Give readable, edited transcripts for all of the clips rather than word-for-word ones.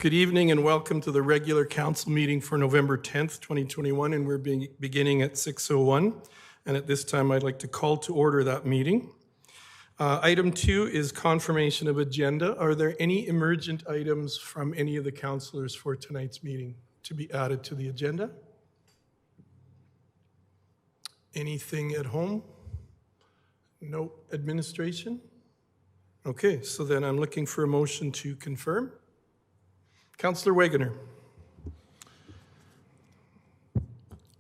Good evening and welcome to the regular council meeting for November 10th, 2021, and we're beginning at 6:01. And at this time, I'd like to call to order that meeting. Item 2 is confirmation of agenda. Are there any emergent items from any of the councillors for tonight's meeting to be added to the agenda? Anything at home? No administration? Okay, so then I'm looking for a motion to confirm. Councillor Wegener.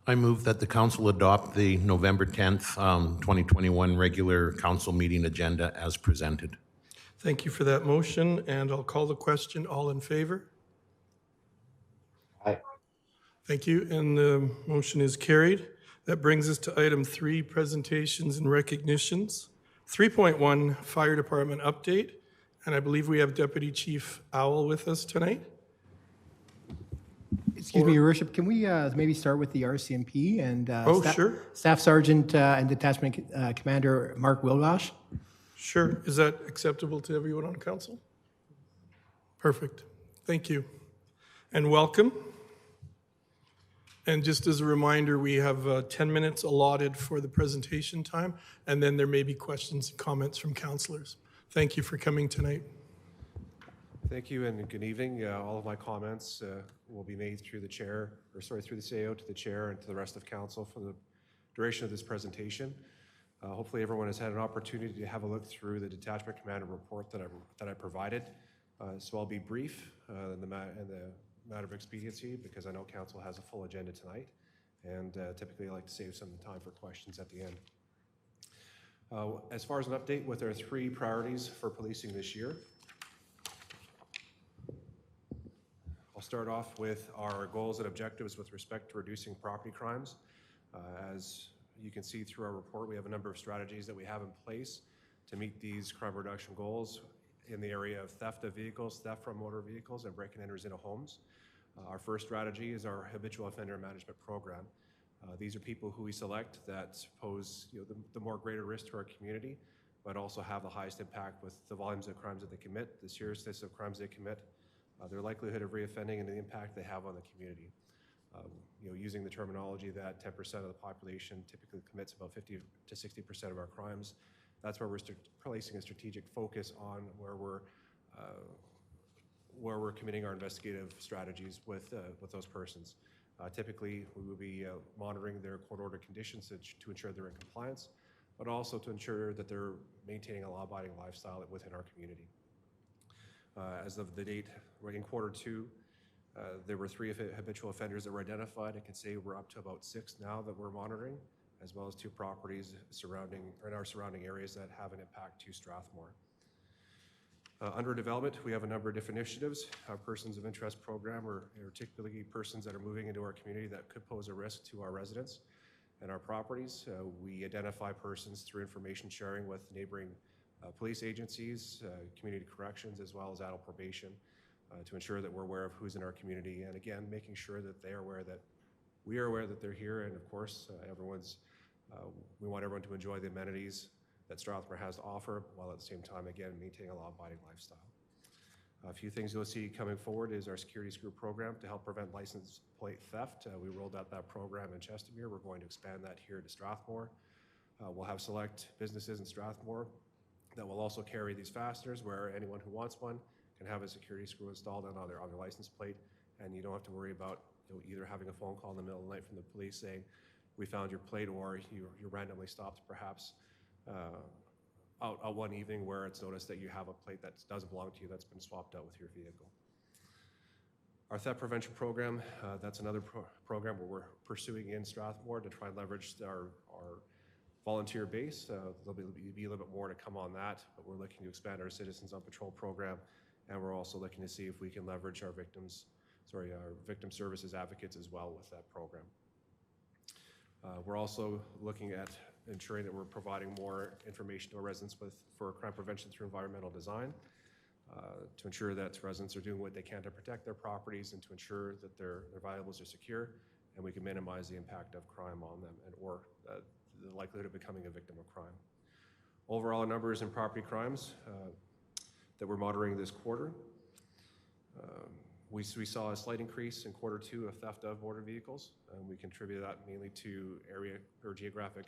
I move that the council adopt the November 10th, 2021 regular council meeting agenda as presented. Thank you for that motion, and I'll call the question. All in favor? Aye. Thank you, and the motion is carried. That brings us to item 3, presentations and recognitions. 3.1, Fire Department update, and I believe we have Deputy Chief Owl with us tonight. Excuse me, Your Worship, can we maybe start with the RCMP and Sure. Staff Sergeant and Detachment Commander Mark Wilgosh? Sure. Is that acceptable to everyone on council? Perfect. Thank you. And welcome. And just as a reminder, we have 10 minutes allotted for the presentation time, and then there may be questions and comments from councillors. Thank you for coming tonight. Thank you and good evening. All of my comments will be made through the chair, through the CAO to the chair and to the rest of council for the duration of this presentation. Hopefully everyone has had an opportunity to have a look through the detachment commander report that I provided. So I'll be brief in the matter of expediency because I know council has a full agenda tonight, and typically I like to save some time for questions at the end. As far as an update with our 3 priorities for policing this year, I'll start off with our goals and objectives with respect to reducing property crimes. As you can see through our report, we have a number of strategies that we have in place to meet these crime reduction goals in the area of theft of vehicles, theft from motor vehicles, and break and enters into homes. Our first strategy is our Habitual Offender Management Program. These are people who we select that pose the more greater risk to our community, but also have the highest impact with the volumes of crimes that they commit, the seriousness of crimes they commit, their likelihood of reoffending, and the impact they have on the community. Using the terminology that 10% of the population typically commits about 50 to 60% of our crimes, that's where we're placing a strategic focus on where we're committing our investigative strategies with those persons. Typically, we will be monitoring their court-ordered conditions to ensure they're in compliance, but also to ensure that they're maintaining a law-abiding lifestyle within our community. As of the date, in Q2, there were 3 habitual offenders that were identified. I can say we're up to about 6 now that we're monitoring, as well as 2 properties in our surrounding areas that have an impact to Strathmore. Under development, we have a number of different initiatives. Our Persons of Interest program are typically persons that are moving into our community that could pose a risk to our residents and our properties. We identify persons through information sharing with neighboring police agencies, community corrections, as well as adult probation to ensure that we're aware of who's in our community, and again, making sure that they are aware that we are aware that they're here, and of course, we want everyone to enjoy the amenities that Strathmore has to offer, while at the same time, again, maintaining a law-abiding lifestyle. A few things you'll see coming forward is our security screw program to help prevent license plate theft. We rolled out that program in Chestermere. We're going to expand that here to Strathmore. We'll have select businesses in Strathmore that will also carry these fasteners where anyone who wants one can have a security screw installed on their license plate, and you don't have to worry about either having a phone call in the middle of the night from the police saying, we found your plate, or you're randomly stopped perhaps out one evening where it's noticed that you have a plate that doesn't belong to you that's been swapped out with your vehicle. Our theft prevention program, that's another program where we're pursuing in Strathmore to try and leverage our volunteer base. There'll be a little bit more to come on that, but we're looking to expand our Citizens on Patrol program, and we're also looking to see if we can leverage our victim services advocates as well with that program. We're also looking at ensuring that we're providing more information to our residents for crime prevention through environmental design, to ensure that residents are doing what they can to protect their properties and to ensure that their valuables are secure, and we can minimize the impact of crime on them or the likelihood of becoming a victim of crime. Overall numbers in property crimes that we're monitoring this quarter. We saw a slight increase in Q2 of theft of motor vehicles. We contribute that mainly to area or geographic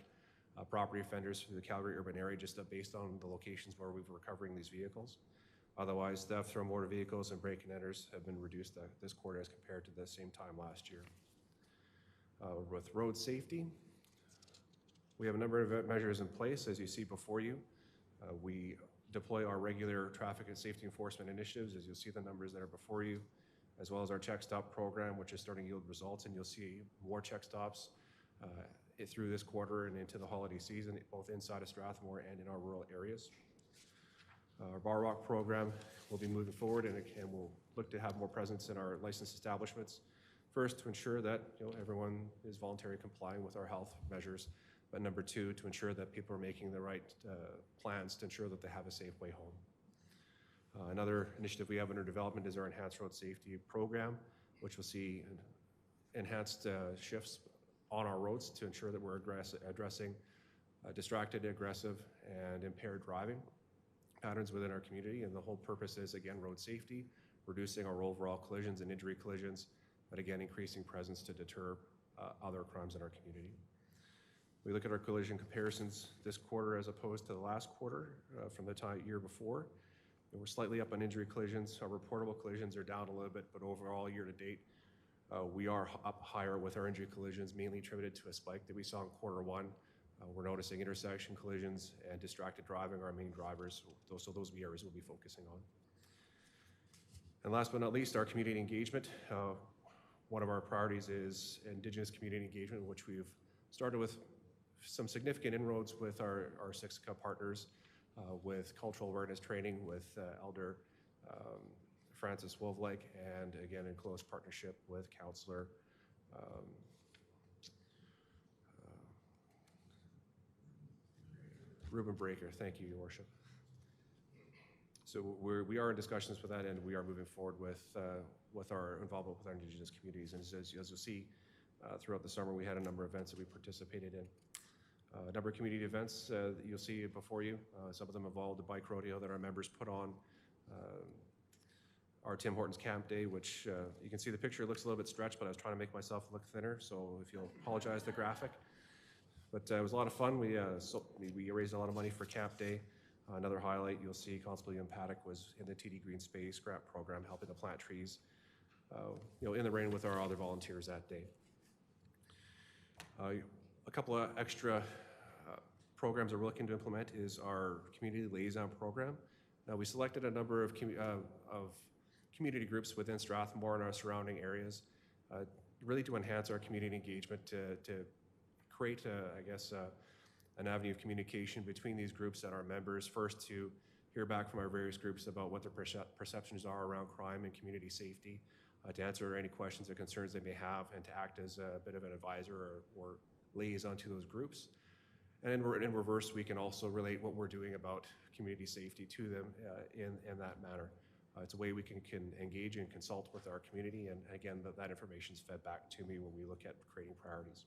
property offenders through the Calgary urban area, just based on the locations where we were recovering these vehicles. Otherwise, theft from motor vehicles and break-and enters have been reduced this quarter as compared to the same time last year. With road safety, we have a number of measures in place, as you see before you. We deploy our regular traffic and safety enforcement initiatives, as you'll see the numbers that are before you, as well as our check stop program, which is starting to yield results, and you'll see more check stops through this quarter and into the holiday season, both inside of Strathmore and in our rural areas. Our Bar Walk program will be moving forward, and we'll look to have more presence in our licensed establishments. First, to ensure that everyone is voluntarily complying with our health measures, but number two, to ensure that people are making the right plans to ensure that they have a safe way home. Another initiative we have under development is our Enhanced Road Safety Program, which will see enhanced shifts on our roads to ensure that we're addressing distracted, aggressive, and impaired driving patterns within our community. And the whole purpose is, again, road safety, reducing our overall collisions and injury collisions, but again, increasing presence to deter other crimes in our community. We look at our collision comparisons this quarter as opposed to the last quarter from the year before. And we're slightly up on injury collisions. Our reportable collisions are down a little bit, but overall year to date, we are up higher with our injury collisions, mainly attributed to a spike that we saw in Q1. We're noticing intersection collisions and distracted driving are our main drivers, so those will be areas we'll be focusing on. And last but not least, our community engagement. One of our priorities is Indigenous community engagement, which we've started with some significant inroads with our Siksika partners, with cultural awareness training with Elder Francis Wolflake, and again in close partnership with Counsellor Ruben Breaker. Thank you, Your Worship. So we are in discussions with that, and we are moving forward with our involvement with our Indigenous communities. And as you'll see, throughout the summer, we had a number of events that we participated in. A number of community events that you'll see before you. Some of them involved the bike rodeo that our members put on. Our Tim Hortons Camp Day, which you can see the picture looks a little bit stretched, but I was trying to make myself look thinner, so if you'll apologize the graphic. But it was a lot of fun. We raised a lot of money for Camp Day. Another highlight you'll see, Constable Ian Paddock was in the TD Green Space grant program, helping to plant trees, in the rain with our other volunteers that day. A couple of extra programs that we're looking to implement is our Community Liaison program. Now, we selected a number of community groups within Strathmore and our surrounding areas, really to enhance our community engagement, to create, an avenue of communication between these groups and our members. First, to hear back from our various groups about what their perceptions are around crime and community safety, to answer any questions or concerns they may have, and to act as a bit of an advisor or liaison to those groups. And in reverse, we can also relate what we're doing about community safety to them in that manner. It's a way we can engage and consult with our community, and again, that information is fed back to me when we look at creating priorities.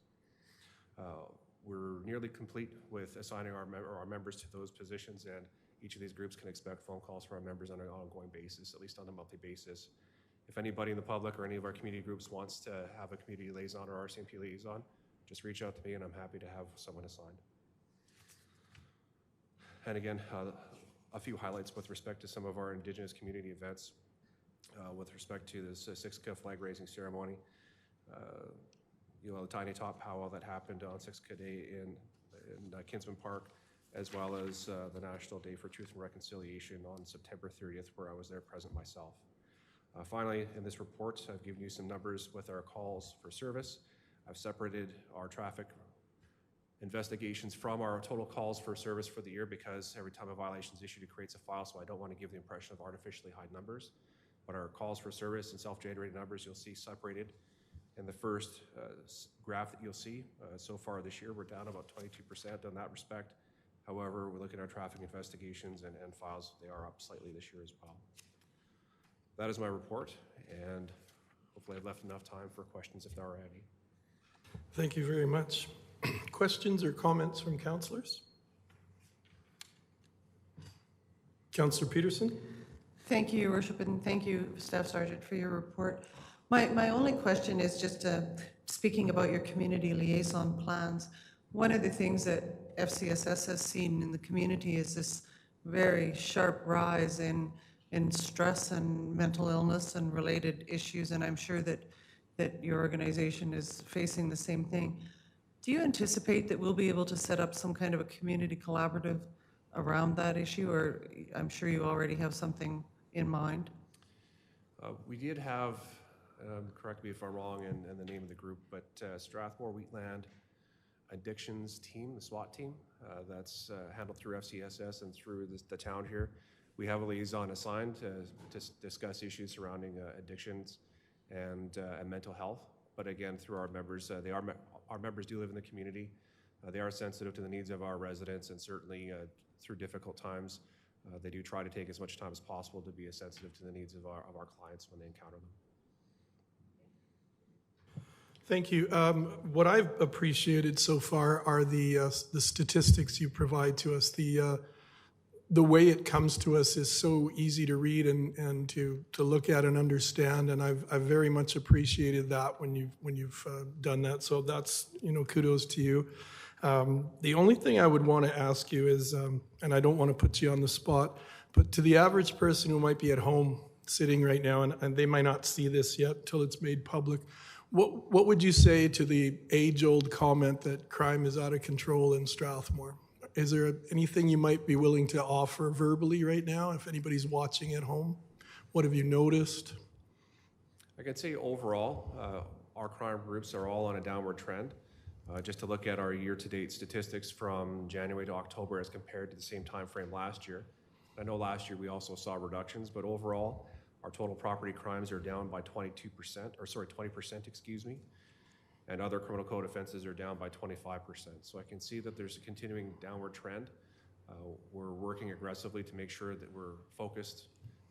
We're nearly complete with assigning our members to those positions, and each of these groups can expect phone calls from our members on an ongoing basis, at least on a monthly basis. If anybody in the public or any of our community groups wants to have a community liaison or RCMP liaison, just reach out to me and I'm happy to have someone assigned. And again, a few highlights with respect to some of our Indigenous community events. With respect to this Siksika flag raising ceremony, the Tiny Top powwow that happened on Siksika Day in Kinsman Park, as well as the National Day for Truth and Reconciliation on September 30th, where I was there present myself. Finally, in this report, I've given you some numbers with our calls for service. I've separated our traffic investigations from our total calls for service for the year, because every time a violation is issued, it creates a file, so I don't want to give the impression of artificially high numbers. But our calls for service and self-generated numbers you'll see separated. In the first graph that you'll see, so far this year, we're down about 22% on that respect. However, we look at our traffic investigations and files, they are up slightly this year as well. That is my report, and hopefully I've left enough time for questions if there are any. Thank you very much. Questions or comments from councillors? Councillor Peterson? Thank you, Your Worship, and thank you, Staff Sergeant, for your report. My only question is just speaking about your community liaison plans. One of the things that FCSS has seen in the community is this very sharp rise in stress and mental illness and related issues, and I'm sure that your organization is facing the same thing. Do you anticipate that we'll be able to set up some kind of a community collaborative around that issue, or I'm sure you already have something in mind? We did have, correct me if I'm wrong in the name of the group, but Strathmore, Wheatland Addictions team, the SWAT team, that's handled through FCSS and through the town here. We have a liaison assigned to discuss issues surrounding addictions and mental health. But again, through our members, our members do live in the community. They are sensitive to the needs of our residents, and certainly through difficult times, they do try to take as much time as possible to be as sensitive to the needs of our clients when they encounter them. Thank you. What I've appreciated so far are the statistics you provide to us. The way it comes to us is so easy to read and to look at and understand, and I've very much appreciated that when you've done that. So that's, kudos to you. The only thing I would want to ask you is, and I don't want to put you on the spot, but to the average person who might be at home sitting right now, and they might not see this yet till it's made public, what would you say to the age-old comment that crime is out of control in Strathmore? Is there anything you might be willing to offer verbally right now if anybody's watching at home? What have you noticed? I can say overall, our crime groups are all on a downward trend. Just to look at our year-to-date statistics from January to October as compared to the same time frame last year. I know last year we also saw reductions, but overall, our total property crimes are down by 20%, excuse me, and other criminal code offenses are down by 25%. So I can see that there's a continuing downward trend. We're working aggressively to make sure that we're focused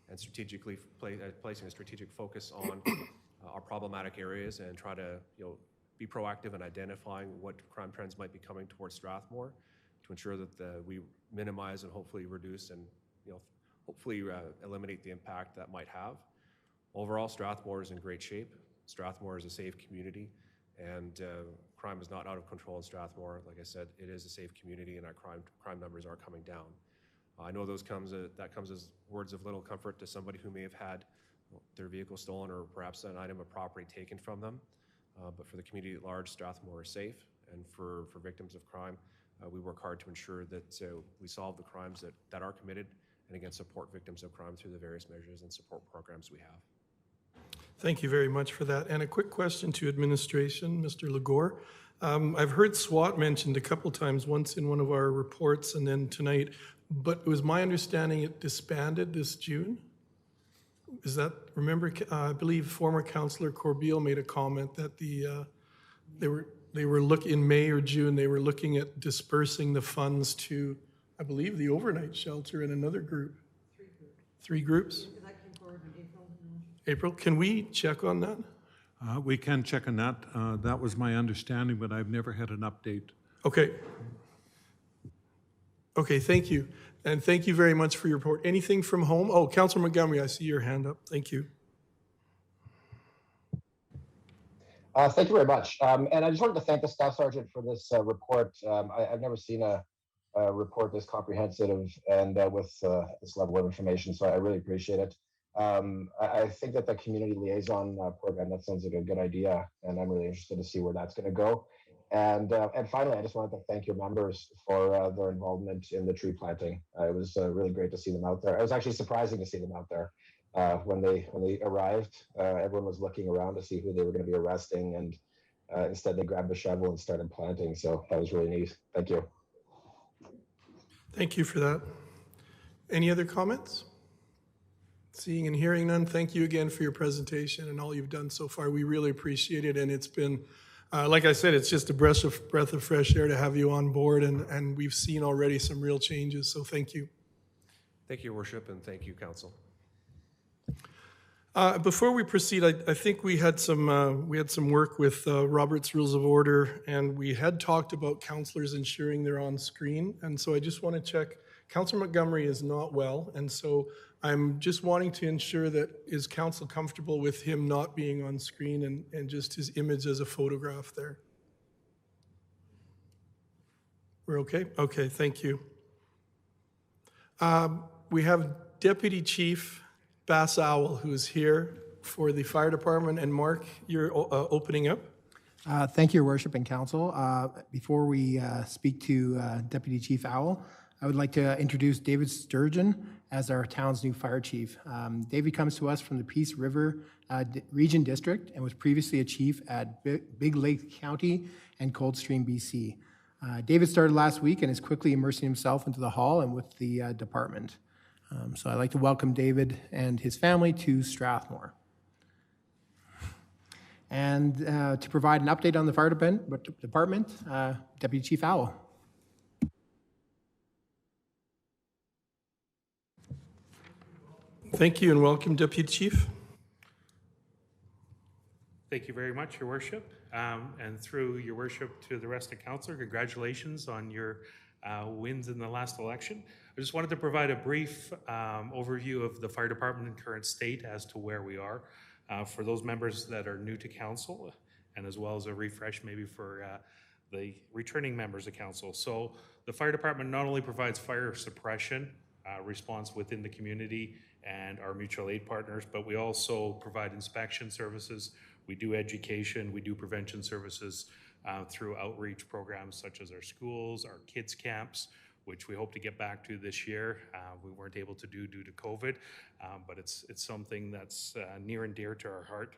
and strategically placing a strategic focus on our problematic areas and try to be proactive in identifying what crime trends might be coming towards Strathmore to ensure that we minimize and hopefully reduce and hopefully eliminate the impact that might have. Overall, Strathmore is in great shape. Strathmore is a safe community, and crime is not out of control in Strathmore. Like I said, it is a safe community, and our crime numbers are coming down. I know that comes as words of little comfort to somebody who may have had their vehicle stolen or perhaps an item of property taken from them. But for the community at large, Strathmore is safe, and for victims of crime, we work hard to ensure that we solve the crimes that are committed, and again, support victims of crime through the various measures and support programs we have. Thank you very much for that. And a quick question to administration, Mr. Legore. I've heard SWAT mentioned a couple times, once in one of our reports and then tonight, but it was my understanding it disbanded this June. Is that, remember, I believe former Councillor Corbeil made a comment that they were in May or June, they were looking at dispersing the funds to, I believe, the overnight shelter and another group. Three groups? That came forward in April. April, can we check on that? We can check on that. That was my understanding, but I've never had an update. Okay. Okay, thank you. And thank you very much for your report. Anything from home? Oh, Councillor Montgomery, I see your hand up. Thank you. Thank you very much. And I just wanted to thank the Staff Sergeant for this report. I've never seen a report this comprehensive and with this level of information, so I really appreciate it. I think that the community liaison program, that sounds like a good idea, and I'm really interested to see where that's going to go. And finally, I just wanted to thank your members for their involvement in the tree planting. It was really great to see them out there. It was actually surprising to see them out there. When they arrived, everyone was looking around to see who they were going to be arresting, and instead they grabbed a shovel and started planting. So that was really neat. Thank you. Thank you for that. Any other comments? Seeing and hearing none, thank you again for your presentation and all you've done so far. We really appreciate it, and it's been, like I said, it's just a breath of fresh air to have you on board, and we've seen already some real changes, so thank you. Thank you, Your Worship, and thank you, Council. Before we proceed, I think we had some work with Robert's Rules of Order, and we had talked about councillors ensuring they're on screen, and so I just want to check, Councillor Montgomery is not well, and so I'm just wanting to ensure that is council comfortable with him not being on screen and just his image as a photograph there? We're okay? Okay, thank you. We have Deputy Chief Bass Owl, who is here for the fire department, and Mark, you're opening up. Thank you, Your Worship and Council. Before we speak to Deputy Chief Owl, I would like to introduce David Sturgeon as our town's new fire chief. David comes to us from the Peace River Region District and was previously a chief at Big Lake County and Coldstream, BC. David started last week and is quickly immersing himself into the hall and with the department. So I'd like to welcome David and his family to Strathmore. And to provide an update on the fire department, Deputy Chief Owl. Thank you and welcome, Deputy Chief. Thank you very much, Your Worship, and through Your Worship to the rest of Council, congratulations on your wins in the last election. I just wanted to provide a brief overview of the fire department in current state as to where we are. For those members that are new to Council, and as well as a refresh maybe for the returning members of Council. So the fire department not only provides fire suppression response within the community and our mutual aid partners, but we also provide inspection services, we do education, we do prevention services through outreach programs such as our schools, our kids camps, which we hope to get back to this year. We weren't able to do due to COVID, but it's something that's near and dear to our heart.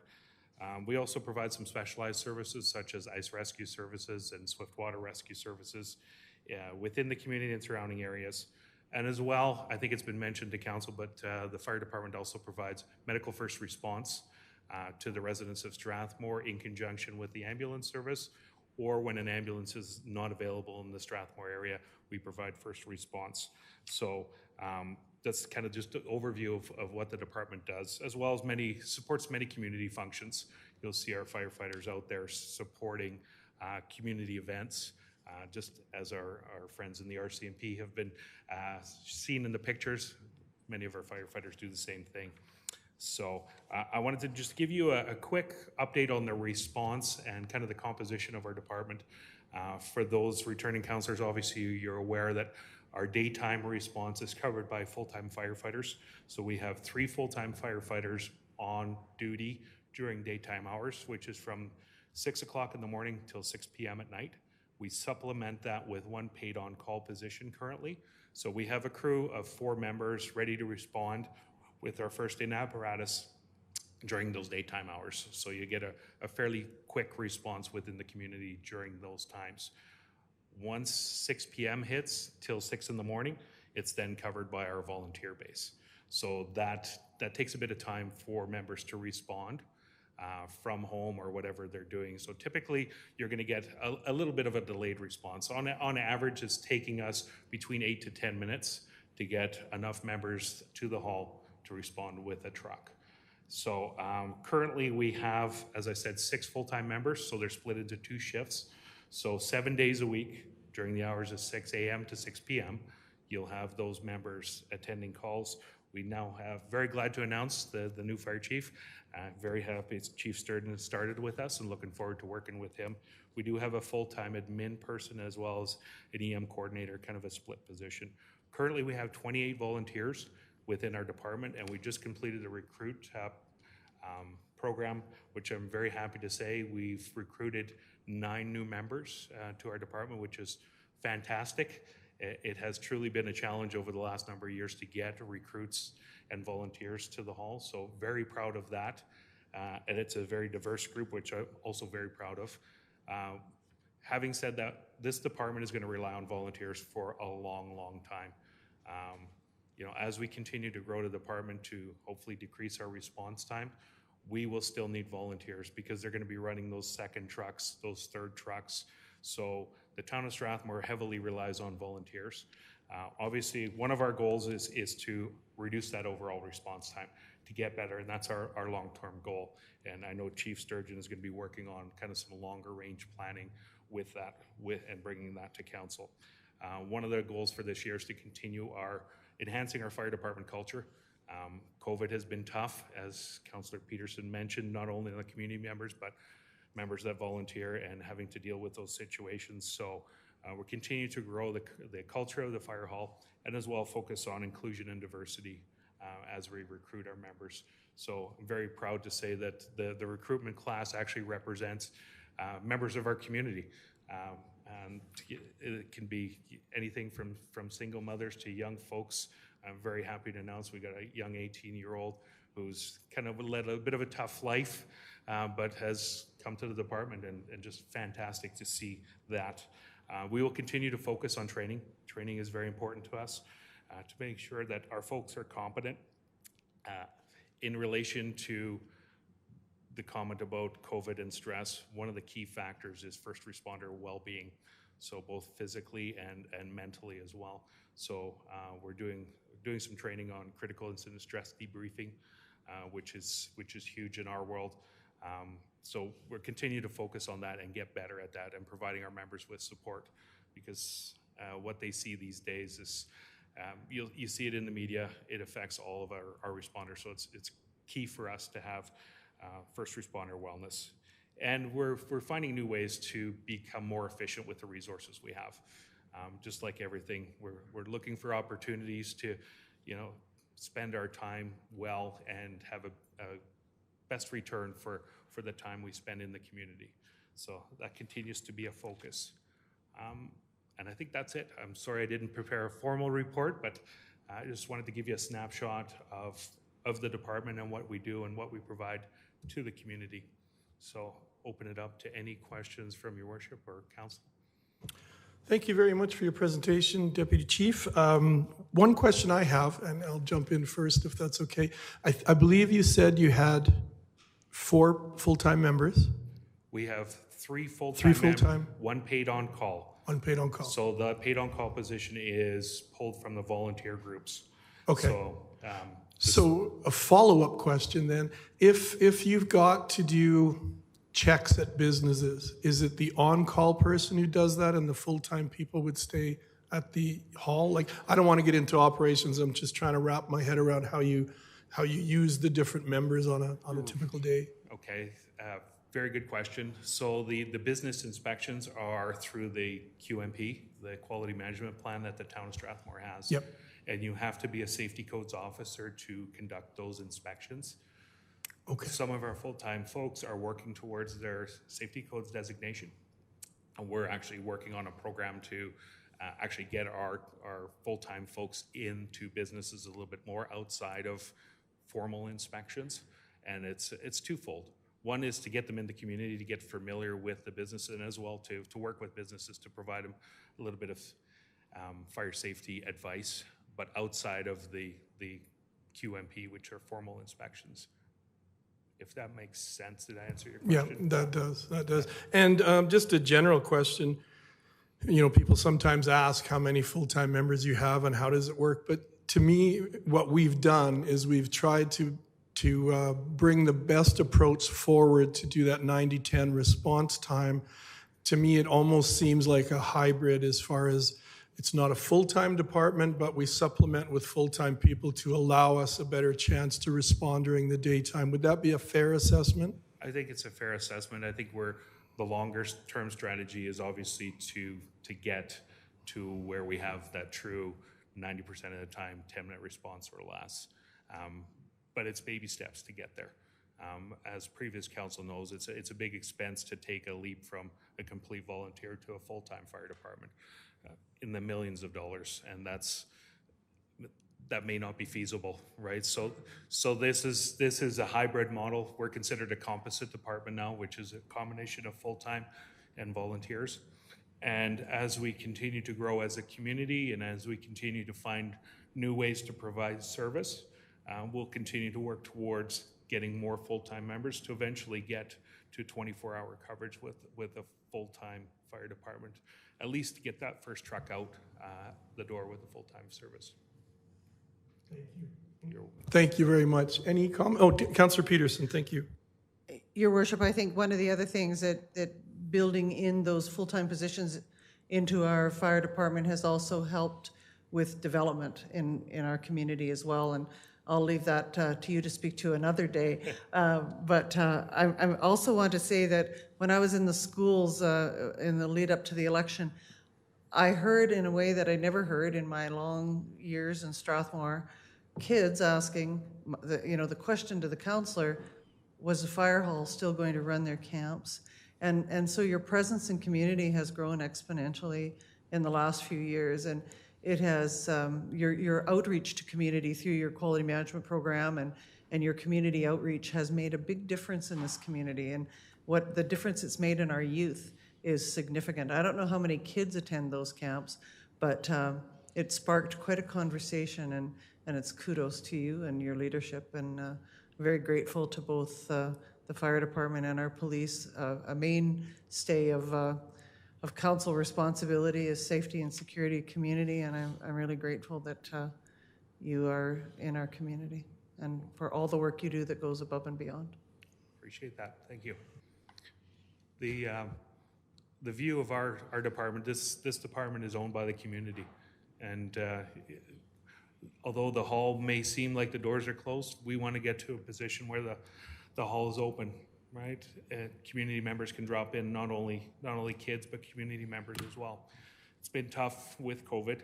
We also provide some specialized services such as ice rescue services and swift water rescue services within the community and surrounding areas. And as well, I think it's been mentioned to Council, but the fire department also provides medical first response to the residents of Strathmore in conjunction with the ambulance service, or when an ambulance is not available in the Strathmore area, we provide first response. So that's kind of just an overview of what the department does, as well as supports many community functions. You'll see our firefighters out there supporting community events, just as our friends in the RCMP have been seen in the pictures. Many of our firefighters do the same thing. So I wanted to just give you a quick update on the response and kind of the composition of our department. For those returning councillors, obviously you're aware that our daytime response is covered by full-time firefighters. So we have 3 full-time firefighters on duty during daytime hours, which is from 6 o'clock in the morning till 6 p.m. at night. We supplement that with 1 paid on-call position currently. So we have a crew of 4 members ready to respond with our first aid apparatus during those daytime hours. So you get a fairly quick response within the community during those times. Once 6 p.m. hits till 6 in the morning, it's then covered by our volunteer base. So that takes a bit of time for members to respond from home or whatever they're doing. So typically you're going to get a little bit of a delayed response. On average, it's taking us between 8 to 10 minutes to get enough members to the hall to respond with a truck. So currently we have, as I said, 6 full-time members, so they're split into 2 shifts. So 7 days a week during the hours of 6 a.m. to 6 p.m., you'll have those members attending calls. We now have, very glad to announce the new fire chief. Very happy Chief Sturgeon has started with us and looking forward to working with him. We do have a full-time admin person as well as an EM coordinator, kind of a split position. Currently we have 28 volunteers within our department, and we just completed a recruit program, which I'm very happy to say we've recruited 9 new members to our department, which is fantastic. It has truly been a challenge over the last number of years to get recruits and volunteers to the hall, so very proud of that. And it's a very diverse group, which I'm also very proud of. Having said that, this department is going to rely on volunteers for a long, long time. You know, as we continue to grow the department to hopefully decrease our response time, we will still need volunteers because they're going to be running those second trucks, those third trucks. So the town of Strathmore heavily relies on volunteers. Obviously, one of our goals is to reduce that overall response time to get better, and that's our long-term goal. And I know Chief Sturgeon is going to be working on kind of some longer range planning with that, and bringing that to council. One of the goals for this year is to continue enhancing our fire department culture. COVID has been tough, as Councillor Peterson mentioned, not only the community members, but members that volunteer and having to deal with those situations. So we're continuing to grow the culture of the fire hall, and as well focus on inclusion and diversity as we recruit our members. So I'm very proud to say that the recruitment class actually represents members of our community. And it can be anything from single mothers to young folks. I'm very happy to announce we got a young 18-year-old who's kind of led a bit of a tough life, but has come to the department, and just fantastic to see that. We will continue to focus on training. Training is very important to us to make sure that our folks are competent. In relation to the comment about COVID and stress, one of the key factors is first responder well-being, so both physically and mentally as well. So we're doing some training on critical incident stress debriefing, which is huge in our world. So we're continuing to focus on that and get better at that, and providing our members with support, because what they see these days is you see it in the media. It affects all of our responders. So it's key for us to have first responder wellness, and we're finding new ways to become more efficient with the resources we have. Just like everything, we're looking for opportunities to, spend our time well and have a best return for the time we spend in the community. So that continues to be a focus. And I think that's it. I'm sorry I didn't prepare a formal report, but I just wanted to give you a snapshot of the department and what we do and what we provide to the community. So open it up to any questions from your worship or council. Thank you very much for your presentation, Deputy Chief. One question I have, and I'll jump in first if that's okay. I believe you said you had 4 full-time members? We have 3 full-time. 3 full-time? 1 paid on call. 1 paid on call. So the paid on call position is pulled from the volunteer groups. Okay. So a follow-up question then, if you've got to do checks at businesses, is it the on-call person who does that and the full-time people would stay at the hall? Like, I don't want to get into operations. I'm just trying to wrap my head around how you use the different members on a typical day. Okay, very good question. So the business inspections are through the QMP, the Quality Management Plan that the town of Strathmore has. Yep. And you have to be a safety codes officer to conduct those inspections. Okay. Some of our full-time folks are working towards their safety codes designation. And we're actually working on a program to actually get our full-time folks into businesses a little bit more outside of formal inspections. And it's twofold. One is to get them in the community, to get familiar with the business, and as well to work with businesses to provide them a little bit of fire safety advice, but outside of the QMP, which are formal inspections. If that makes sense, did I answer your question? Yeah, that does. And just a general question, people sometimes ask how many full-time members you have and how does it work, but to me, what we've done is we've tried to bring the best approach forward to do that 90-10 response time. To me, it almost seems like a hybrid as far as it's not a full-time department, but we supplement with full-time people to allow us a better chance to respond during the daytime. Would that be a fair assessment? I think it's a fair assessment. I think the longer-term strategy is obviously to get to where we have that true 90% of the time 10-minute response or less. But it's baby steps to get there. As previous council knows, it's a big expense to take a leap from a complete volunteer to a full-time fire department in the millions of dollars, and that may not be feasible, right? So this is a hybrid model. We're considered a composite department now, which is a combination of full-time and volunteers. And as we continue to grow as a community, and as we continue to find new ways to provide service, we'll continue to work towards getting more full-time members to eventually get to 24-hour coverage with a full-time fire department, at least to get that first truck out the door with a full-time service. Thank you. Thank you very much. Any comment? Oh, Councillor Peterson, thank you. Your Worship, I think one of the other things that building in those full-time positions into our fire department has also helped with development in our community as well. And I'll leave that to you to speak to another day. But I also want to say that when I was in the schools in the lead up to the election, I heard in a way that I never heard in my long years in Strathmore, kids asking, the question to the counselor, was the fire hall still going to run their camps? And so your presence in community has grown exponentially in the last few years, and it has your outreach to community through your quality management program and your community outreach has made a big difference in this community, and what the difference it's made in our youth is significant. I don't know how many kids attend those camps, but it sparked quite a conversation, and it's kudos to you and your leadership, and very grateful to both the fire department and our police. A mainstay of council responsibility is safety and security of community, and I'm really grateful that you are in our community and for all the work you do that goes above and beyond. Appreciate that. Thank you. The view of our department, this department is owned by the community, and although the hall may seem like the doors are closed, we want to get to a position where the hall is open, right? Community members can drop in, not only kids, but community members as well. It's been tough with COVID.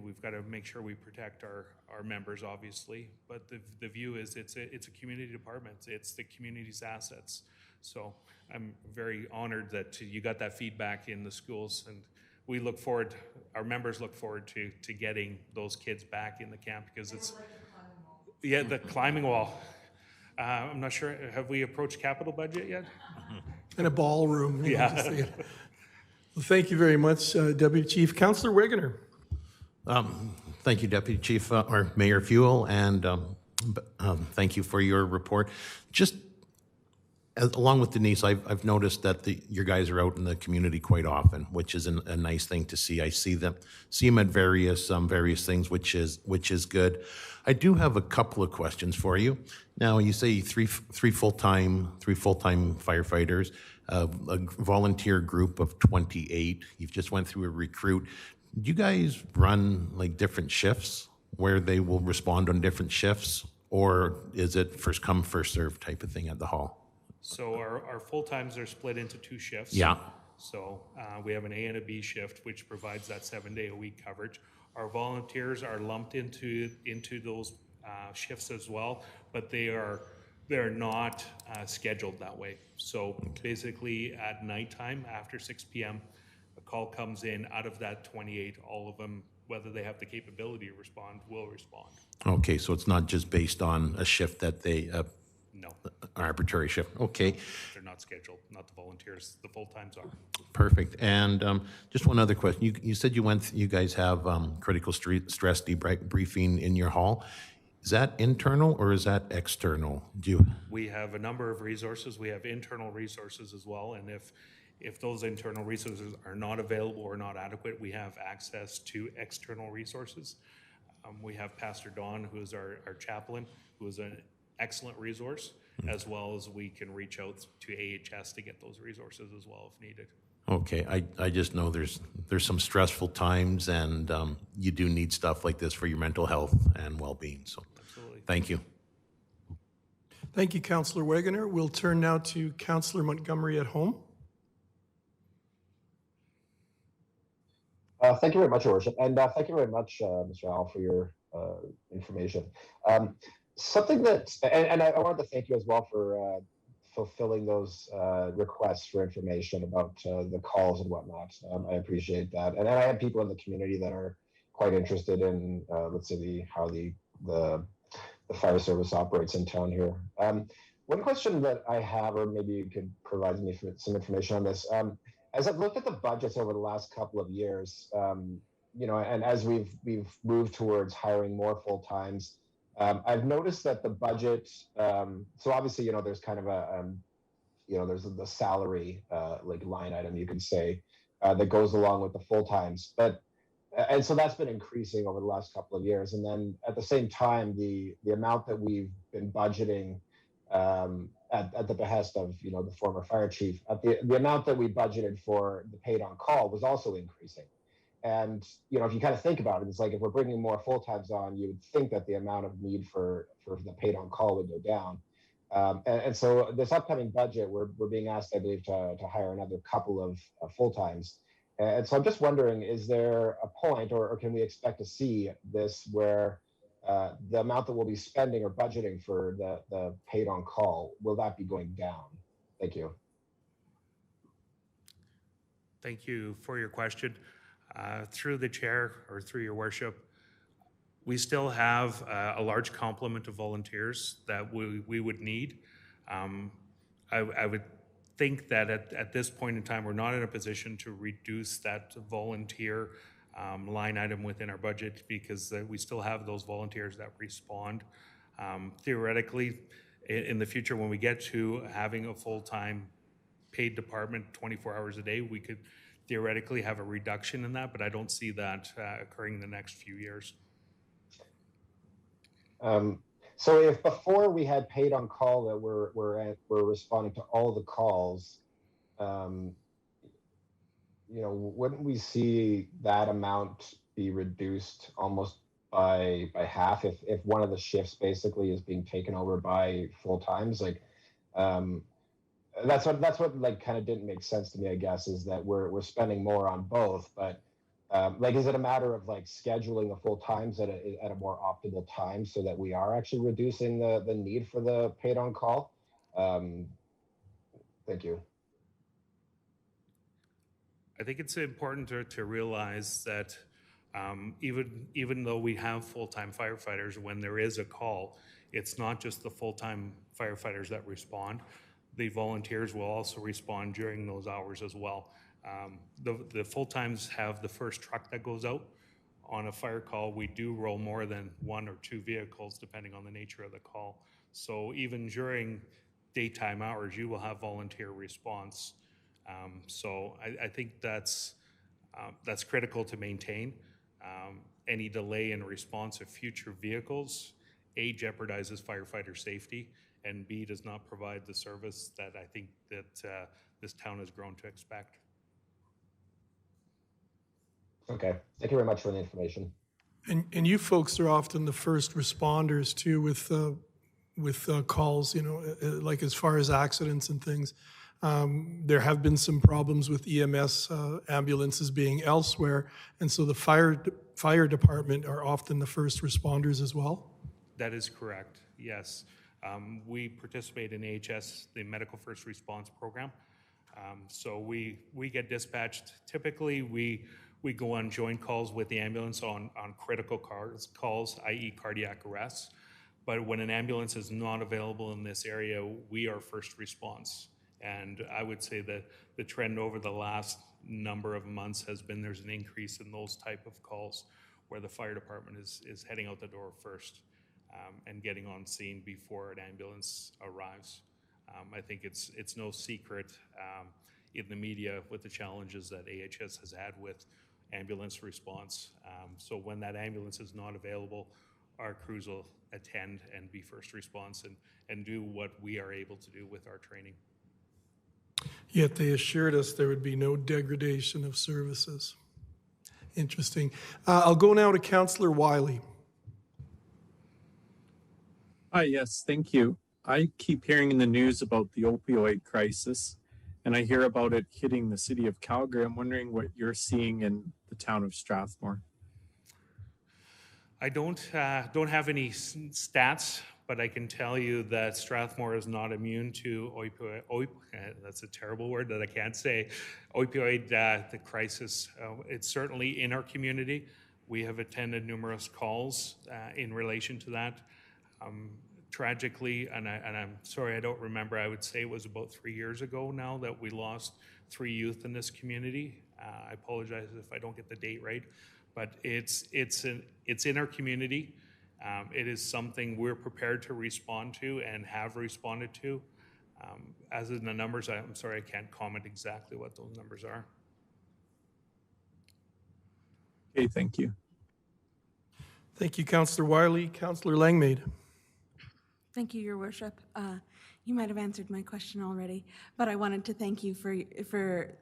We've got to make sure we protect our members, obviously, but the view is it's a community department. It's the community's assets. So I'm very honored that you got that feedback in the schools, and we look forward, our members look forward to getting those kids back in the camp, because it's, yeah, the climbing wall. I'm not sure, have we approached capital budget yet? In a ballroom. Yeah. Well, thank you very much, Deputy Chief. Councillor Wegener. Thank you, Deputy Chief or Mayor Fuel, and thank you for your report. Just along with Denise, I've noticed that your guys are out in the community quite often, which is a nice thing to see. I see them at various things, which is good. I do have a couple of questions for you. Now, you say three full-time firefighters, a volunteer group of 28. You've just went through a recruit. Do you guys run like different shifts where they will respond on different shifts, or is it first come, first served type of thing at the hall? So our full-times are split into two shifts. Yeah. So we have an A and a B shift, which provides that 7-day-a-week coverage. Our volunteers are lumped into those shifts as well, but they're not scheduled that way. So basically at nighttime after 6 p.m., a call comes in. Out of that 28, all of them, whether they have the capability to respond, will respond. Okay, so it's not just based on a shift that they No, arbitrary shift. Okay. they're not scheduled, not the volunteers. The full-times are. Perfect. And just one other question. You said you guys have critical stress debriefing in your hall. Is that internal or is that external? We have a number of resources. We have internal resources as well. And if those internal resources are not available or not adequate, we have access to external resources. We have Pastor Don, who is our chaplain, who is an excellent resource, as well as we can reach out to AHS to get those resources as well if needed. Okay, I just know there's some stressful times, and you do need stuff like this for your mental health and well-being. So, Absolutely. Thank you. Thank you, Councillor Wegener. We'll turn now to Councillor Montgomery at home. Thank you very much, Your Worship, and thank you very much, Mr. Al, for your information. Something that, and I wanted to thank you as well for fulfilling those requests for information about the calls and whatnot. I appreciate that, and I have people in the community that are quite interested in, let's say, how the fire service operates in town here. One question that I have, or maybe you could provide me some information on this. As I've looked at the budgets over the last couple of years, you know, and as we've moved towards hiring more full-times, I've noticed that the budget, so obviously, you know, there's kind of a, you know, there's the salary like line item, you could say, that goes along with the full-times. But, and so that's been increasing over the last couple of years. And then at the same time, the amount that we've been budgeting at the behest of the former fire chief, at the amount that we budgeted for the paid on call was also increasing. And if you kind of think about it, it's like if we're bringing more full times on, you would think that the amount of need for the paid on call would go down. And so this upcoming budget, we're being asked, I believe, to hire another couple of full times. And so I'm just wondering, is there a point, or can we expect to see this where the amount that we'll be spending or budgeting for the paid on call, will that be going down? Thank you. Thank you for your question. Through the chair, or through your worship, we still have a large complement of volunteers that we would need. I would think that at this point in time, we're not in a position to reduce that volunteer line item within our budget, because we still have those volunteers that respond. Theoretically, in the future, when we get to having a full-time paid department 24 hours a day, we could theoretically have a reduction in that, but I don't see that occurring in the next few years. So if before we had paid on call that we're responding to all the calls, wouldn't we see that amount be reduced almost by half if one of the shifts basically is being taken over by full times? Like, that's what like kind of didn't make sense to me, I guess, is that we're spending more on both, but like, is it a matter of like scheduling the full times at a more optimal time so that we are actually reducing the need for the paid on call? Thank you. I think it's important to realize that even though we have full-time firefighters, when there is a call, it's not just the full-time firefighters that respond. The volunteers will also respond during those hours as well. The full-times have the first truck that goes out. On a fire call, we do roll more than one or two vehicles, depending on the nature of the call. So even during daytime hours, you will have volunteer response. So I think that's critical to maintain. Any delay in response of future vehicles, A, jeopardizes firefighter safety, and B, does not provide the service that I think that this town has grown to expect. Okay, thank you very much for the information. And you folks are often the first responders too with calls, like as far as accidents and things. There have been some problems with EMS ambulances being elsewhere, and so the fire department are often the first responders as well? That is correct, yes. We participate in AHS, the Medical First Response Program. So we get dispatched. Typically, we go on joint calls with the ambulance on critical calls, i.e. cardiac arrests. But when an ambulance is not available in this area, we are first response. And I would say that the trend over the last number of months has been there's an increase in those type of calls where the fire department is heading out the door first and getting on scene before an ambulance arrives. I think it's no secret in the media with the challenges that AHS has had with ambulance response. So when that ambulance is not available, our crews will attend and be first response and do what we are able to do with our training. Yet they assured us there would be no degradation of services. Interesting. I'll go now to Councillor Wiley. Hi, yes, thank you. I keep hearing in the news about the opioid crisis, and I hear about it hitting the city of Calgary. I'm wondering what you're seeing in the town of Strathmore. I don't have any stats, but I can tell you that Strathmore is not immune to opioid. That's a terrible word that I can't say. Opioid, the crisis. It's certainly in our community. We have attended numerous calls in relation to that. Tragically, and I'm sorry I don't remember, I would say it was about 3 years ago now that we lost 3 youth in this community. I apologize if I don't get the date right, but it's in our community. It is something we're prepared to respond to and have responded to. As in the numbers, I'm sorry, I can't comment exactly what those numbers are. Okay, thank you. Thank you, Councillor Wiley. Councillor Langmaid. Thank you, Your Worship. You might have answered my question already, but I wanted to thank you for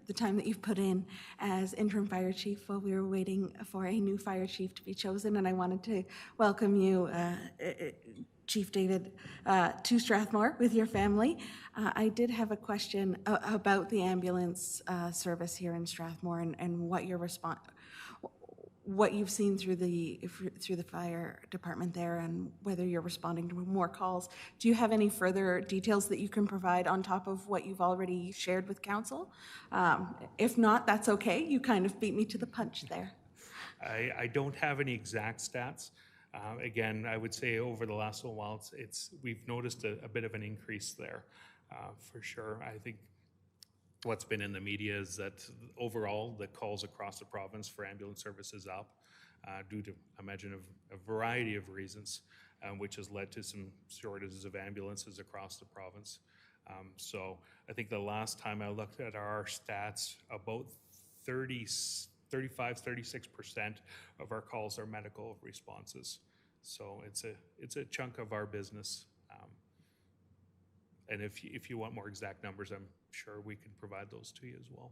the time that you've put in as interim fire chief while we were waiting for a new fire chief to be chosen. And I wanted to welcome you, Chief David, to Strathmore with your family. I did have a question about the ambulance service here in Strathmore and what your response. What you've seen through the fire department there and whether you're responding to more calls. Do you have any further details that you can provide on top of what you've already shared with council? If not, that's okay. You kind of beat me to the punch there. I don't have any exact stats. Again, I would say over the last little while, we've noticed a bit of an increase there, for sure. I think what's been in the media is that overall the calls across the province for ambulance service is up due to, I imagine, a variety of reasons, which has led to some shortages of ambulances across the province. So I think the last time I looked at our stats, about 35-36% of our calls are medical responses. So it's a chunk of our business. And if you want more exact numbers, I'm sure we can provide those to you as well.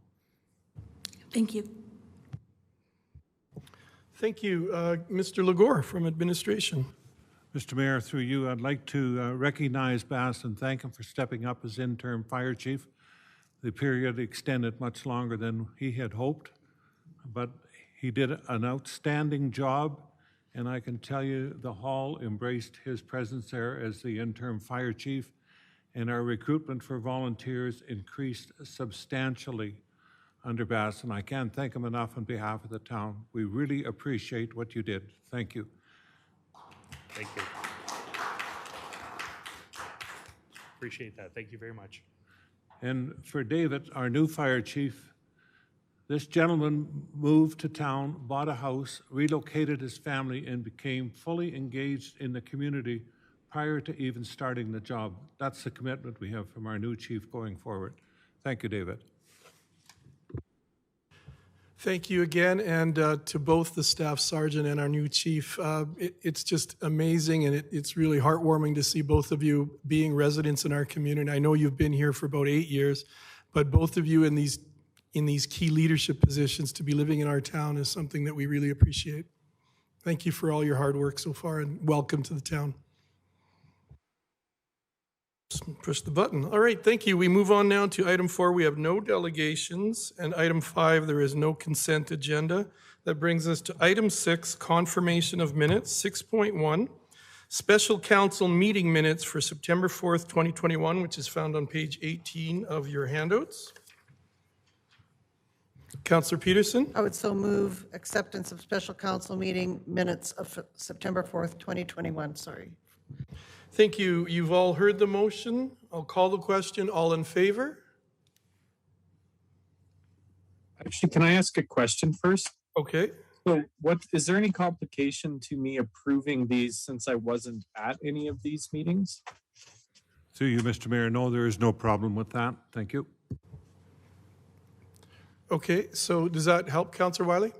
Thank you. Thank you. Mr. Legore from administration. Mr. Mayor, through you, I'd like to recognize Bass and thank him for stepping up as interim fire chief. The period extended much longer than he had hoped, but he did an outstanding job, and I can tell you the hall embraced his presence there as the interim fire chief, and our recruitment for volunteers increased substantially under Bass, and I can't thank him enough on behalf of the town. We really appreciate what you did. Thank you. Thank you. Appreciate that. Thank you very much. And for David, our new fire chief, this gentleman moved to town, bought a house, relocated his family, and became fully engaged in the community prior to even starting the job. That's the commitment we have from our new chief going forward. Thank you, David. Thank you again, and to both the staff sergeant and our new chief. It's just amazing, and it's really heartwarming to see both of you being residents in our community. I know you've been here for about 8 years, but both of you in these key leadership positions to be living in our town is something that we really appreciate. Thank you for all your hard work so far, and welcome to the town. Push the button. All right, thank you. We move on now to item 4. We have no delegations. And item 5, there is no consent agenda. That brings us to item 6, confirmation of minutes. 6.1, special council meeting minutes for September 4th, 2021, which is found on page 18 of your handouts. Councillor Peterson? I would so move acceptance of special council meeting minutes of September 4th, 2021, sorry. Thank you. You've all heard the motion. I'll call the question. All in favor? Actually, can I ask a question first? Okay. So is there any complication to me approving these since I wasn't at any of these meetings? Through you, Mr. Mayor, no, there is no problem with that. Thank you. Okay, so does that help, Councillor Wiley?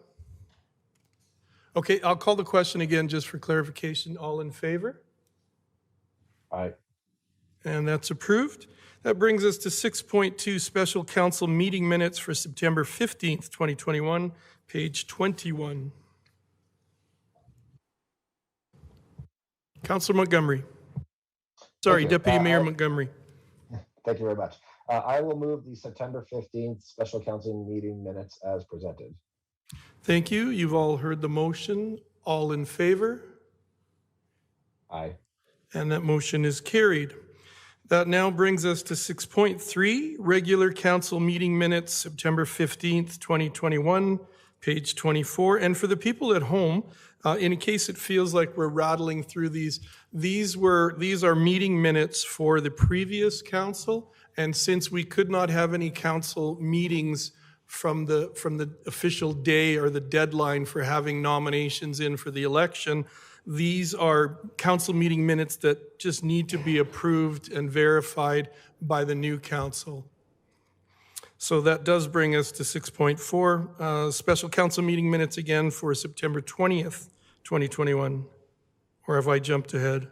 Okay, I'll call the question again just for clarification. All in favor? Aye. And that's approved. That brings us to 6.2, special council meeting minutes for September 15th, 2021, page 21. Councillor Montgomery. Sorry, Deputy Mayor Montgomery. Thank you very much. I will move the September 15th special council meeting minutes as presented. Thank you. You've all heard the motion. All in favor? Aye. And that motion is carried. That now brings us to 6.3, regular council meeting minutes, September 15th, 2021, page 24. And for the people at home, in case it feels like we're rattling through these are meeting minutes for the previous council. And since we could not have any council meetings from the official day or the deadline for having nominations in for the election, these are council meeting minutes that just need to be approved and verified by the new council. So that does bring us to 6.4, special council meeting minutes again for September 20th, 2021. Or have I jumped ahead?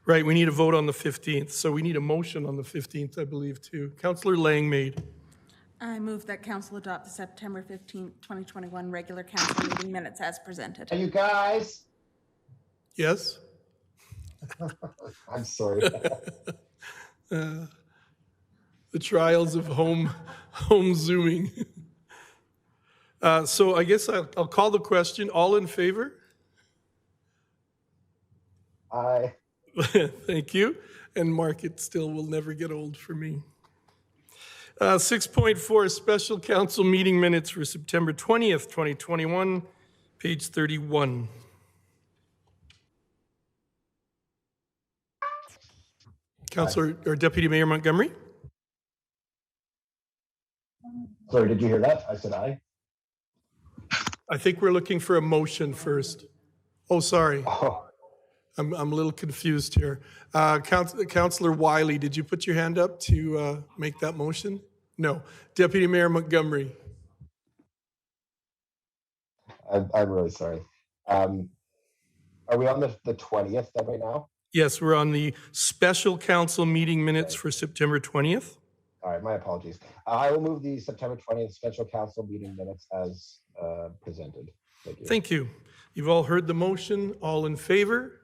Right, we need a vote on the 15th, so we need a motion on the 15th, I believe, too. Councillor Lang made. I move that council adopt the September 15th, 2021 regular council meeting minutes as presented. Hey, you guys. Yes? I'm sorry. The trials of home zooming. So I guess I'll call the question. All in favor? Aye. Thank you. And Mark, it still will never get old for me. 6.4, special council meeting minutes for September 20th, 2021, page 31. Councillor or Deputy Mayor Montgomery? Sorry, did you hear that? I said aye. I think we're looking for a motion first. Oh, sorry. Oh, I'm a little confused here. Councillor Wiley, did you put your hand up to make that motion? No. Deputy Mayor Montgomery. I'm really sorry. Are we on the 20th then right now? Yes, we're on the special council meeting minutes for September 20th. All right, my apologies. I will move the September 20th special council meeting minutes as presented. Thank you. Thank you. You've all heard the motion. All in favor?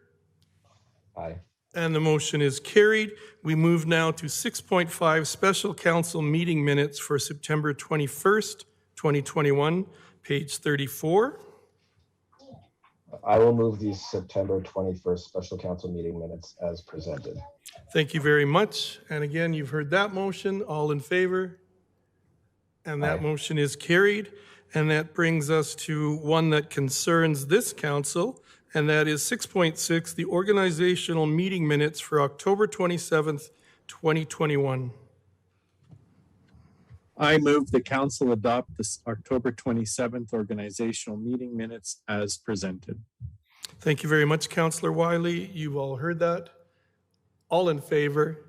Aye. And the motion is carried. We move now to 6.5 special council meeting minutes for September 21st, 2021, page 34. I will move the September 21st special council meeting minutes as presented. Thank you very much. And again, you've heard that motion. All in favor? And that motion is carried. And that brings us to one that concerns this council, and that is 6.6, the organizational meeting minutes for October 27th, 2021. I move the council adopt the October 27th organizational meeting minutes as presented. Thank you very much, Councillor Wiley. You've all heard that. All in favor?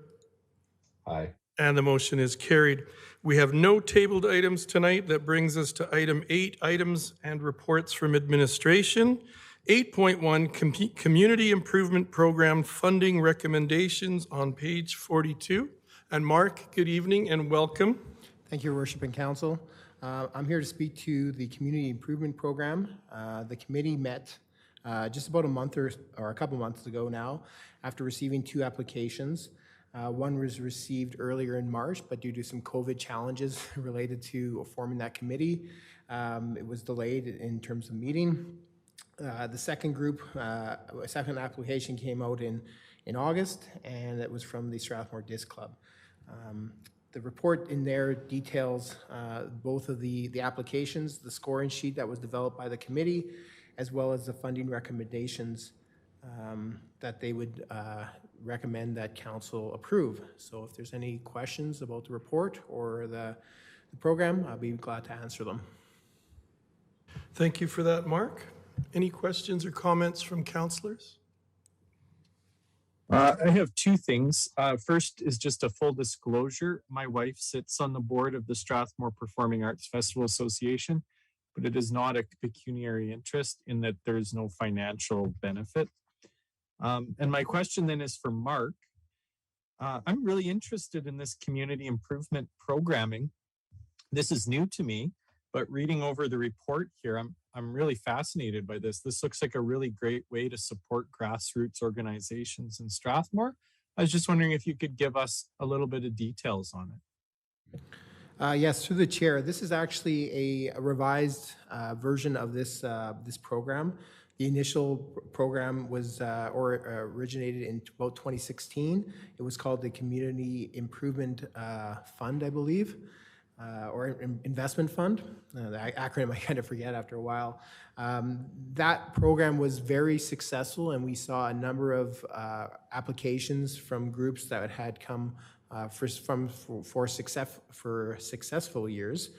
Aye. And the motion is carried. We have no tabled items tonight. That brings us to item 8, items and reports from administration. 8.1, Community Improvement Program Funding Recommendations on page 42. And Mark, good evening and welcome. Thank you, Your Worship and Council. I'm here to speak to the Community Improvement Program. The committee met just about a month or a couple months ago now after receiving 2 applications. One was received earlier in March, but due to some COVID challenges related to forming that committee, it was delayed in terms of meeting. The second group, second application came out in August, and it was from the Strathmore Disc Club. The report in there details both of the applications, the scoring sheet that was developed by the committee, as well as the funding recommendations that they would recommend that council approve. So if there's any questions about the report or the program, I'll be glad to answer them. Thank you for that, Mark. Any questions or comments from councillors? I have 2 things. First is just a full disclosure. My wife sits on the board of the Strathmore Performing Arts Festival Association, but it is not a pecuniary interest in that there is no financial benefit. And my question then is for Mark. I'm really interested in this community improvement programming. This is new to me, but reading over the report here, I'm really fascinated by this. This looks like a really great way to support grassroots organizations in Strathmore. I was just wondering if you could give us a little bit of details on it. Yes, through the chair. This is actually a revised version of this program. The initial program was originated in about 2016. It was called the Community Improvement Fund, I believe, or Investment Fund. The acronym I kind of forget after a while. That program was very successful, and we saw a number of applications from groups that had come for successful years.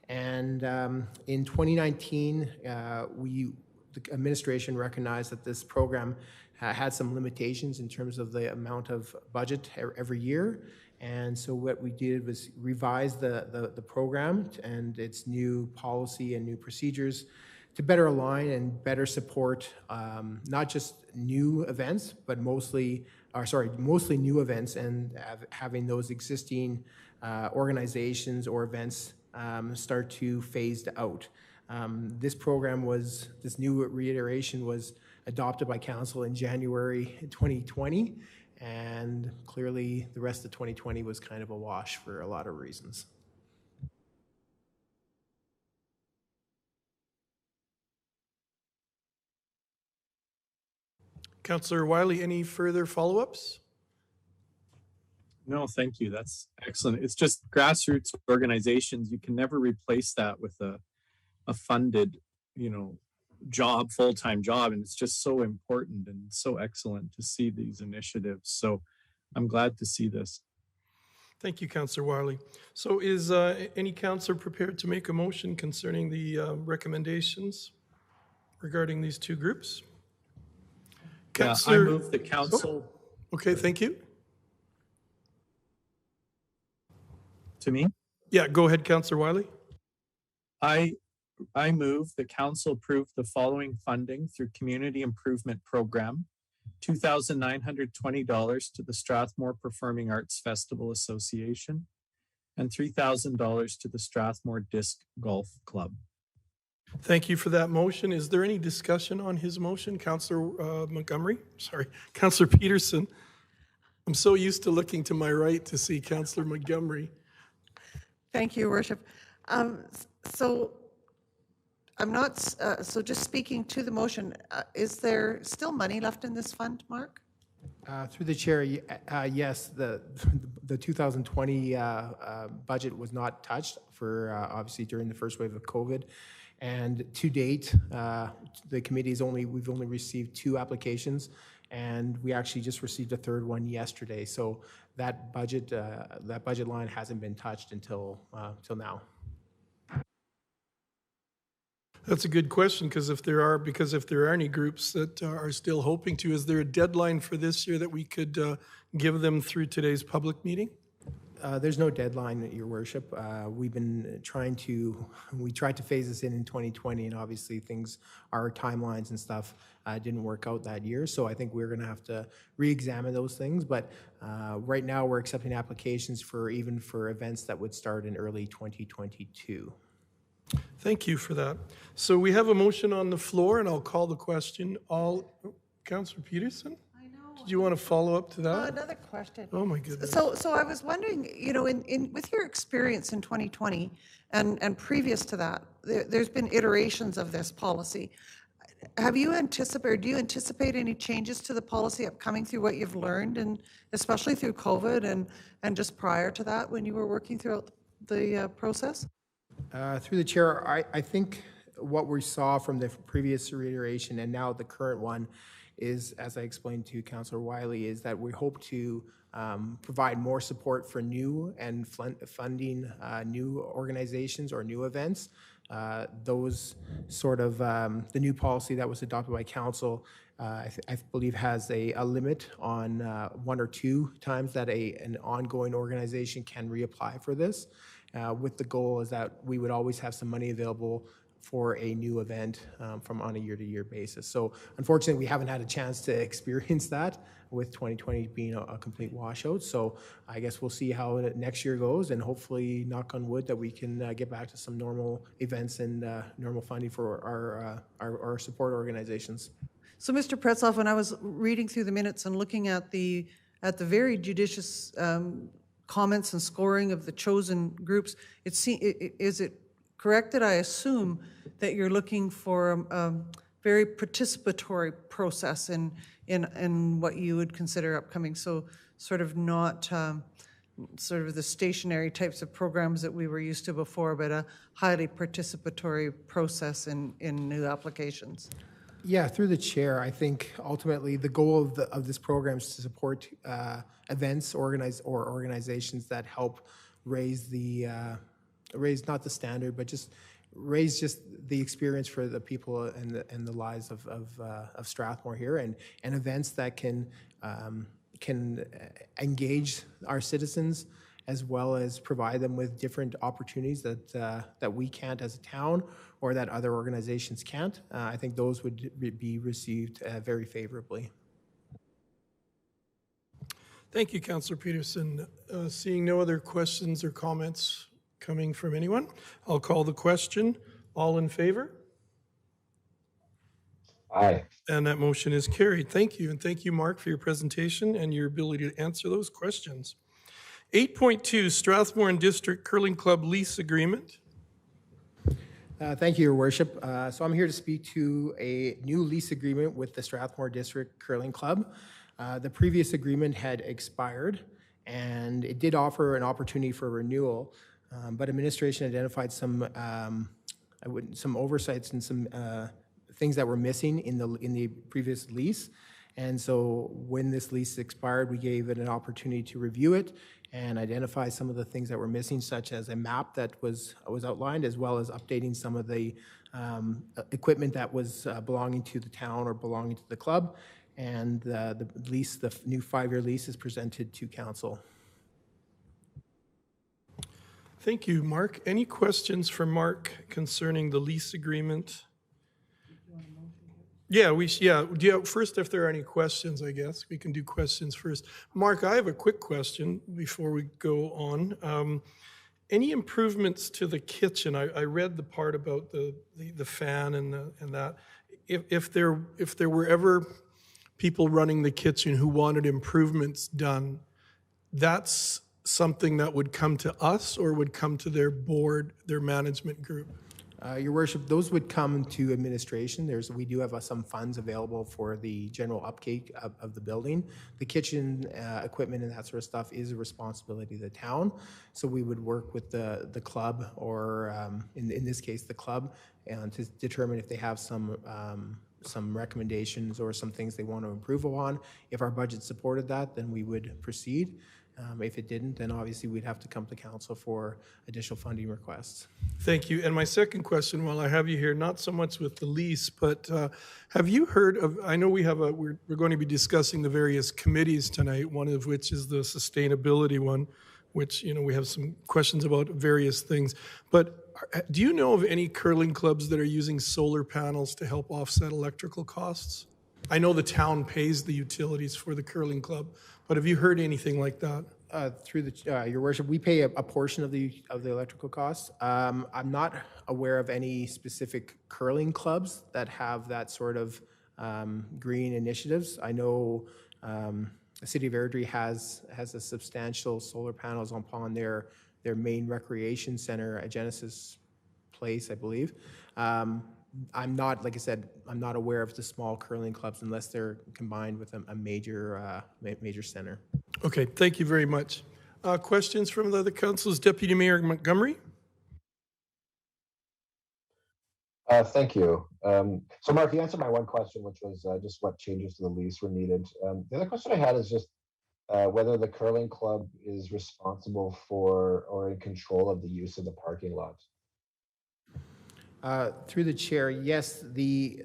And in 2019, the administration recognized that this program had some limitations in terms of the amount of budget every year. And so what we did was revise the program and its new policy and new procedures to better align and better support not just new events, but mostly new events, and having those existing organizations or events start to phase out. This new reiteration was adopted by Council in January 2020, and clearly the rest of 2020 was kind of a wash for a lot of reasons. Councillor Wiley, any further follow-ups? No, thank you. That's excellent. It's just grassroots organizations. You can never replace that with a funded, job, full-time job. And it's just so important and so excellent to see these initiatives. So I'm glad to see this. Thank you, Councillor Wiley. So is any councillor prepared to make a motion concerning the recommendations regarding these two groups? I move the council. Okay, thank you. To me? Yeah, go ahead, Councillor Wiley. I move the council approve the following funding through Community Improvement Program: $2,920 to the Strathmore Performing Arts Festival Association and $3,000 to the Strathmore Disc Golf Club. Thank you for that motion. Is there any discussion on his motion, Councillor Councillor Peterson? I'm so used to looking to my right to see Councillor Montgomery. Thank you, Your Worship. So I'm not, so just speaking to the motion, is there still money left in this fund, Mark? Through the chair, yes, the 2020 budget was not touched for obviously during the first wave of COVID. And to date, the committee's we've only received 2 applications, and we actually just received a 3rd one yesterday. So that budget line hasn't been touched until now. That's a good question, because if there are any groups that are still hoping to, is there a deadline for this year that we could give them through today's public meeting? There's no deadline, Your Worship. We tried to phase this in 2020, and obviously our timelines and stuff didn't work out that year. So I think we're going to have to re-examine those things. But right now we're accepting applications for events that would start in early 2022. Thank you for that. So we have a motion on the floor, and I'll call the question. Councillor Peterson? Did you want to follow up to that? Another question. Oh my goodness. So I was wondering, with your experience in 2020 and previous to that, there's been iterations of this policy. Do you anticipate any changes to the policy upcoming through what you've learned, and especially through COVID and just prior to that when you were working throughout the process? Through the chair, I think what we saw from the previous reiteration and now the current one is, as I explained to Councillor Wiley, is that we hope to provide more support for new and funding new organizations or new events. Those sort of, the new policy that was adopted by Council, I believe has a limit on 1 or 2 times that an ongoing organization can reapply for this, with the goal is that we would always have some money available for a new event from on a year-to-year basis. So unfortunately, we haven't had a chance to experience that with 2020 being a complete washout. So I guess we'll see how next year goes, and hopefully, knock on wood, that we can get back to some normal events and normal funding for our support organizations. So, Mr. Pretzoff, when I was reading through the minutes and looking at the very judicious comments and scoring of the chosen groups, is it correct that I assume that you're looking for a very participatory process in what you would consider upcoming? So sort of not sort of the stationary types of programs that we were used to before, but a highly participatory process in new applications. Yeah, through the chair, I think ultimately the goal of this program is to support events, organizations that help raise not the standard, but just raise the experience for the people and the lives of Strathmore here, and events that can engage our citizens as well as provide them with different opportunities that we can't as a town or that other organizations can't. I think those would be received very favorably. Thank you, Councillor Peterson. Seeing no other questions or comments coming from anyone, I'll call the question. All in favor? Aye. And that motion is carried. Thank you. And thank you, Mark, for your presentation and your ability to answer those questions. 8.2, Strathmore and District Curling Club Lease Agreement. Thank you, Your Worship. So I'm here to speak to a new lease agreement with the Strathmore District Curling Club. The previous agreement had expired, and it did offer an opportunity for renewal, but administration identified some oversights and some things that were missing in the previous lease. And so when this lease expired, we gave it an opportunity to review it and identify some of the things that were missing, such as a map that was outlined, as well as updating some of the equipment that was belonging to the town or belonging to the club. And the lease, the new 5-year lease, is presented to council. Thank you, Mark. Any questions for Mark concerning the lease agreement? Yeah, first, if there are any questions, I guess we can do questions first. Mark, I have a quick question before we go on. Any improvements to the kitchen? I read the part about the fan and that. If there were ever people running the kitchen who wanted improvements done, that's something that would come to us or would come to their board, their management group? Your Worship, those would come to administration. We do have some funds available for the general upkeep of the building. The kitchen equipment and that sort of stuff is a responsibility of the town. So we would work with the club, or in this case, the club, and to determine if they have some recommendations or some things they want to improve upon. If our budget supported that, then we would proceed. If it didn't, then obviously we'd have to come to council for additional funding requests. Thank you. And my second question, while I have you here, not so much with the lease, but have you heard of, I know we're going to be discussing the various committees tonight, one of which is the sustainability one, which, we have some questions about various things. But do you know of any curling clubs that are using solar panels to help offset electrical costs? I know the town pays the utilities for the curling club, but have you heard anything like that? Through Your Worship, we pay a portion of the electrical costs. I'm not aware of any specific curling clubs that have that sort of green initiatives. I know the City of Airdrie has a substantial solar panels upon their main recreation center at Genesis Place, I believe. I'm not, like I said, I'm not aware of the small curling clubs unless they're combined with a major center. Okay, thank you very much. Questions from the other councils? Deputy Mayor Montgomery? Thank you. So Mark, you answered my one question, which was just what changes to the lease were needed. The other question I had is just whether the curling club is responsible for or in control of the use of the parking lot. Through the chair, yes, the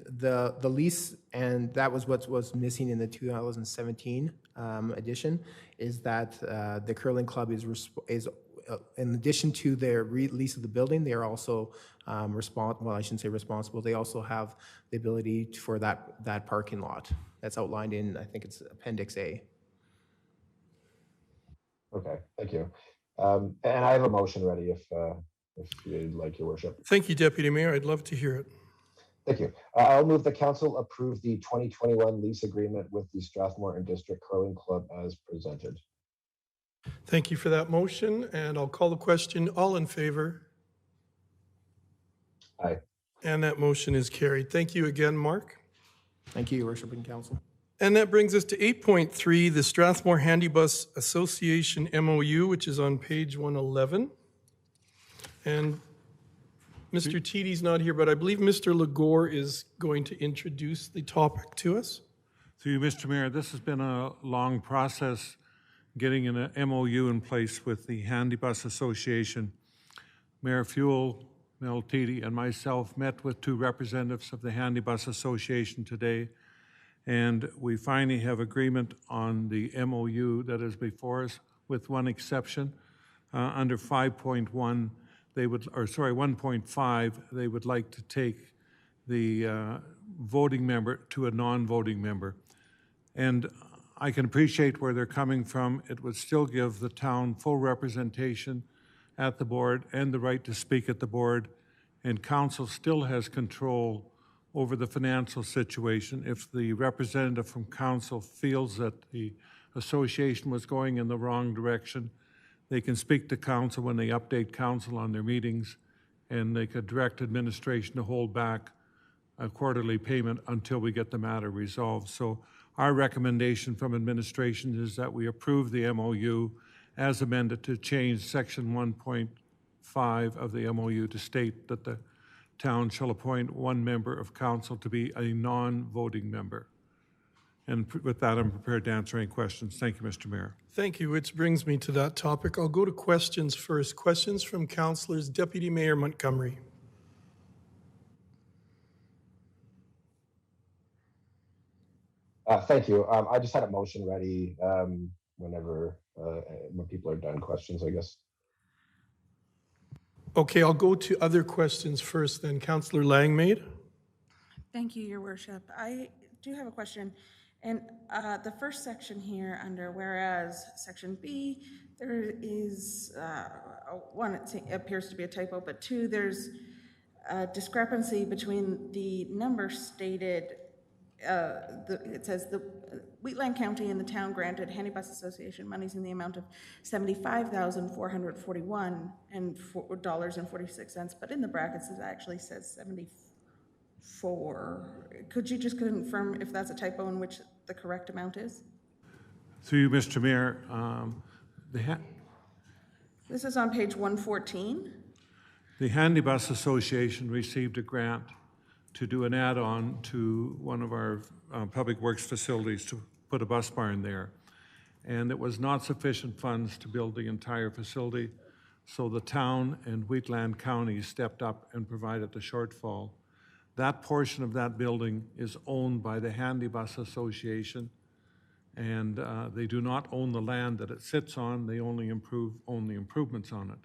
lease, and that was what was missing in the 2017 edition, is that the curling club is in addition to their lease of the building, they are also well, I shouldn't say responsible. They also have the ability for that parking lot that's outlined in, I think it's Appendix A. Okay, thank you. And I have a motion ready if you'd like, Your Worship. Thank you, Deputy Mayor. I'd love to hear it. Thank you. I'll move the council approve the 2021 lease agreement with the Strathmore and District Curling Club as presented. Thank you for that motion, and I'll call the question. All in favor? Aye. And that motion is carried. Thank you again, Mark. Thank you, Your Worship and Council. And that brings us to 8.3, the Strathmore Handybus Association MOU, which is on page 111. And Mr. Teedy's not here, but I believe Mr. Legore is going to introduce the topic to us. Through you, Mr. Mayor, this has been a long process getting an MOU in place with the Handybus Association. Mayor Fuel, Mel Teedy, and myself met with 2 representatives of the Handybus Association today, and we finally have agreement on the MOU that is before us, with one exception. under 5.1, they would, or sorry, 1.5, they would like to take the voting member to a non-voting member. And I can appreciate where they're coming from. It would still give the town full representation at the board and the right to speak at the board, and council still has control over the financial situation. If the representative from council feels that the association was going in the wrong direction, they can speak to council when they update council on their meetings, and they could direct administration to hold back a quarterly payment until we get the matter resolved. So our recommendation from administration is that we approve the MOU as amended to change section 1.5 of the MOU to state that the town shall appoint one member of council to be a non-voting member. And with that, I'm prepared to answer any questions. Thank you, Mr. Mayor. Thank you, which brings me to that topic. I'll go to questions first. Questions from councillors. Deputy Mayor Montgomery. Thank you. I just had a motion ready when people are done questions, I guess. Okay, I'll go to other questions first then. Councillor Langmaid. Thank you, Your Worship. I do have a question. And the first section here under whereas section B, there is one, it appears to be a typo, but two, there's a discrepancy between the number stated. It says the Wheatland County and the town granted Handy Bus Association monies in the amount of $75,441 and $4.46, but in the brackets it actually says 74. Could you just confirm if that's a typo and which the correct amount is? Through you, Mr. Mayor, This is on page 114. the Handy Bus Association received a grant to do an add-on to one of our public works facilities to put a bus barn there. And it was not sufficient funds to build the entire facility, so the town and Wheatland County stepped up and provided the shortfall. That portion of that building is owned by the Handy Bus Association, and they do not own the land that it sits on, they only own the improvements on it.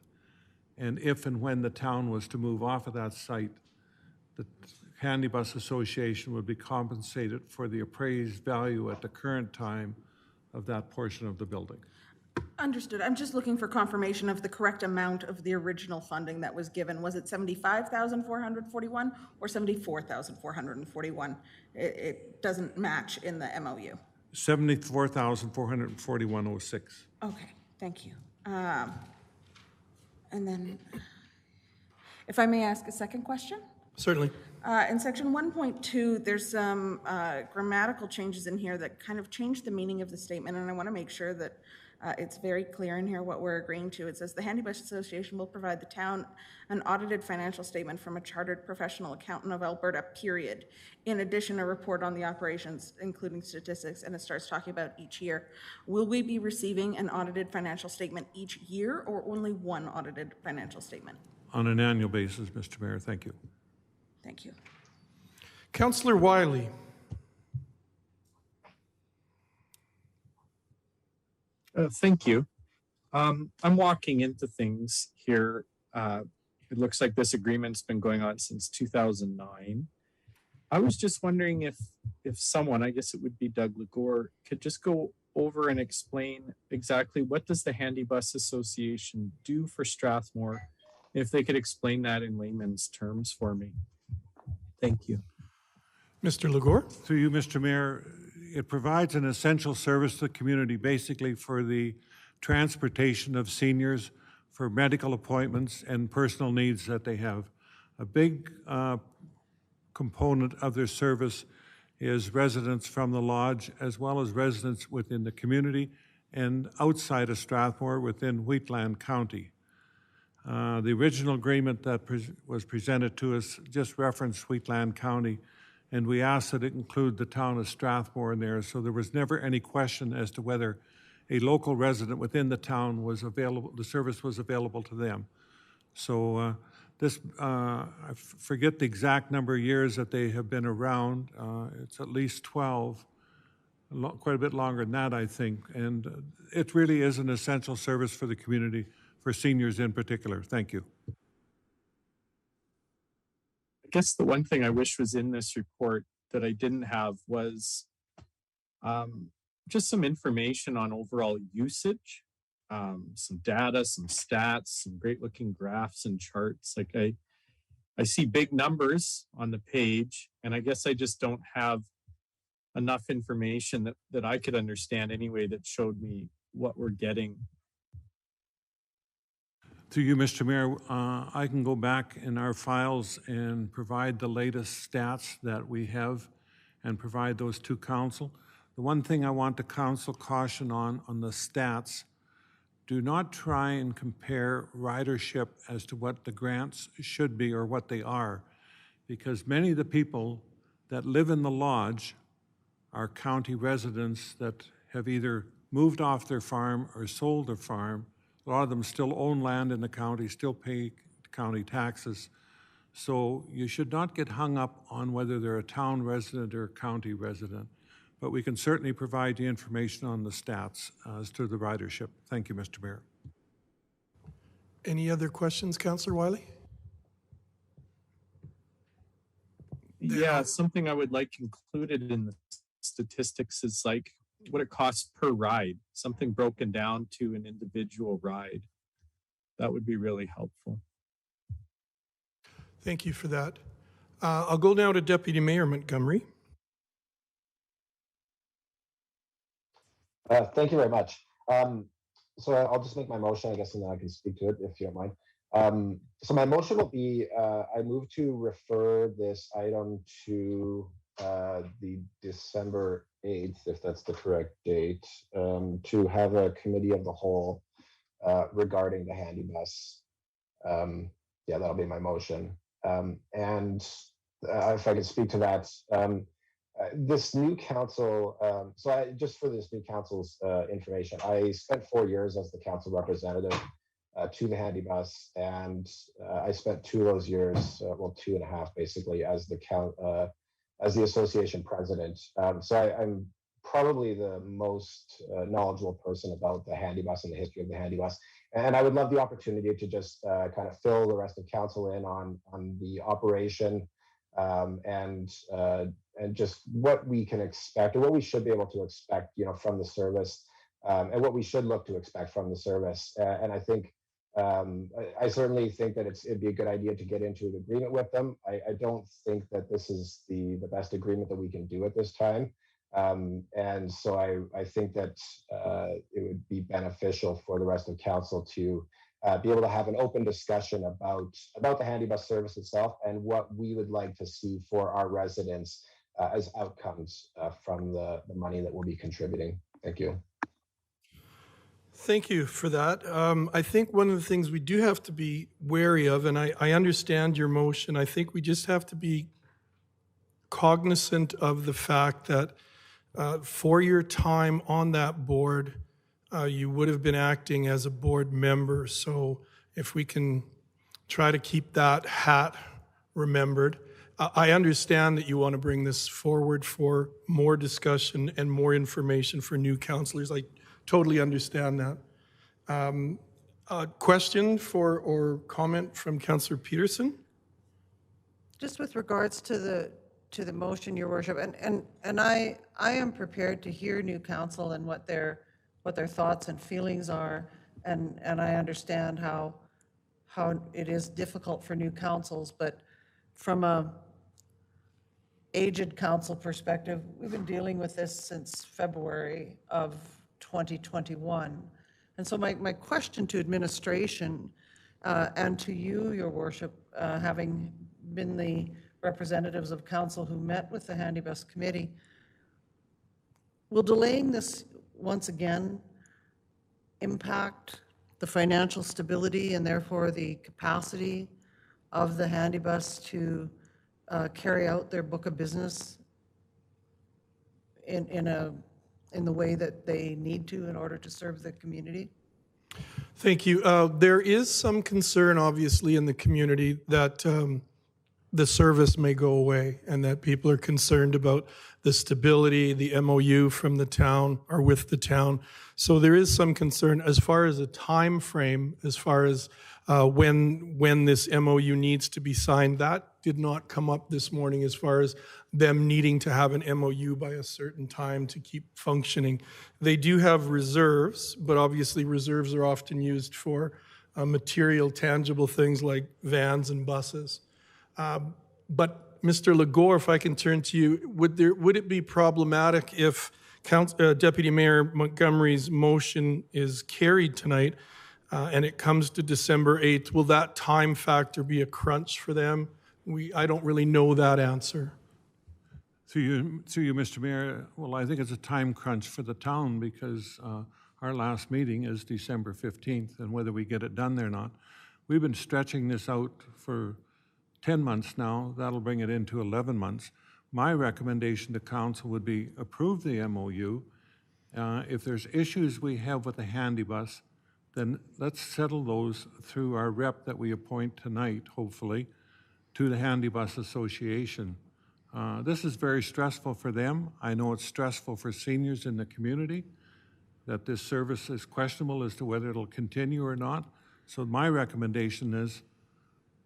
And if and when the town was to move off of that site, the Handy Bus Association would be compensated for the appraised value at the current time of that portion of the building. Understood. I'm just looking for confirmation of the correct amount of the original funding that was given. Was it 75,441 or 74,441? It doesn't match in the MOU. 74,441.06. Okay, thank you. And then, if I may ask a second question? Certainly. In section 1.2, there's some grammatical changes in here that kind of change the meaning of the statement, and I want to make sure that it's very clear in here what we're agreeing to. It says the Handy Bus Association will provide the town an audited financial statement from a chartered professional accountant of Alberta, period. In addition, a report on the operations, including statistics, and it starts talking about each year. Will we be receiving an audited financial statement each year or only one audited financial statement? On an annual basis, Mr. Mayor, thank you. Thank you. Councillor Wiley. Thank you. I'm walking into things here. It looks like this agreement's been going on since 2009. I was just wondering if someone, I guess it would be Doug Legore, could just go over and explain exactly what does the Handy Bus Association do for Strathmore, if they could explain that in layman's terms for me. Thank you. Mr. Legore. Through you, Mr. Mayor, it provides an essential service to the community, basically for the transportation of seniors for medical appointments and personal needs that they have. A big component of their service is residents from the lodge, as well as residents within the community and outside of Strathmore within Wheatland County. The original agreement that was presented to us just referenced Wheatland County, and we asked that it include the town of Strathmore in there, so there was never any question as to whether a local resident within the town was available, the service was available to them. So I forget the exact number of years that they have been around. It's at least 12, quite a bit longer than that, I think. And it really is an essential service for the community for seniors in particular. Thank you. I guess the one thing I wish was in this report that I didn't have was just some information on overall usage, some data, some stats, some great looking graphs and charts. Like I see big numbers on the page, and I guess I just don't have enough information that I could understand anyway that showed me what we're getting. Through you, Mr. Mayor, I can go back in our files and provide the latest stats that we have and provide those to council. The one thing I want the council caution on the stats, do not try and compare ridership as to what the grants should be or what they are, because many of the people that live in the lodge are county residents that have either moved off their farm or sold their farm. A lot of them still own land in the county, still pay county taxes. So you should not get hung up on whether they're a town resident or a county resident. But we can certainly provide the information on the stats as to the ridership. Thank you, Mr. Mayor. Any other questions, Councillor Wiley? Yeah, something I would like included in the statistics is like what it costs per ride, something broken down to an individual ride. That would be really helpful. Thank you for that. I'll go now to Deputy Mayor Montgomery. Thank you very much. So I'll just make my motion, I guess, and then I can speak to it if you don't mind. So my motion will be, I move to refer this item to the December 8th, if that's the correct date, to have a committee of the whole regarding the handy bus. Yeah, that'll be my motion. And if I can speak to that, this new council, just for this new council's information, I spent 4 years as the council representative to the handy bus, and I spent 2 of those years, well, 2.5 basically, as the association president. So I'm probably the most knowledgeable person about the handy bus and the history of the handy bus. And I would love the opportunity to just kind of fill the rest of council in on the operation and just what we can expect, or what we should be able to expect, from the service, and what we should look to expect from the service. And I think, I certainly think that it'd be a good idea to get into an agreement with them. I don't think that this is the best agreement that we can do at this time. And so I think that it would be beneficial for the rest of council to be able to have an open discussion about the handy bus service itself and what we would like to see for our residents as outcomes from the money that we'll be contributing. Thank you. Thank you for that. I think one of the things we do have to be wary of, and I understand your motion, I think we just have to be cognizant of the fact that for your time on that board, you would have been acting as a board member. So if we can try to keep that hat remembered. I understand that you want to bring this forward for more discussion and more information for new councillors. I totally understand that. A question or comment from Councillor Peterson? Just with regards to the motion, Your Worship, and I am prepared to hear new council and what their thoughts and feelings are, and I understand how it is difficult for new councils, but from a aged council perspective, we've been dealing with this since February of 2021. And so my question to administration and to you, Your Worship, having been the representatives of council who met with the Handy Bus Committee, will delaying this once again impact the financial stability and therefore the capacity of the Handy Bus to carry out their book of business in the way that they need to in order to serve the community? Thank you. There is some concern, obviously, in the community that the service may go away and that people are concerned about the stability, the MOU from the town or with the town. So there is some concern as far as a time frame, as far as when this MOU needs to be signed. That did not come up this morning as far as them needing to have an MOU by a certain time to keep functioning. They do have reserves, but obviously reserves are often used for material, tangible things like vans and buses. But Mr. Legore, if I can turn to you, would it be problematic if Deputy Mayor Montgomery's motion is carried tonight and it comes to December 8th? Will that time factor be a crunch for them? I don't really know that answer. Through you, Mr. Mayor, well, I think it's a time crunch for the town because our last meeting is December 15th, and whether we get it done or not. We've been stretching this out for 10 months now. That'll bring it into 11 months. My recommendation to council would be approve the MOU. If there's issues we have with the handy bus, then let's settle those through our rep that we appoint tonight, hopefully, to the Handy Bus Association. This is very stressful for them. I know it's stressful for seniors in the community, that this service is questionable as to whether it'll continue or not. So my recommendation is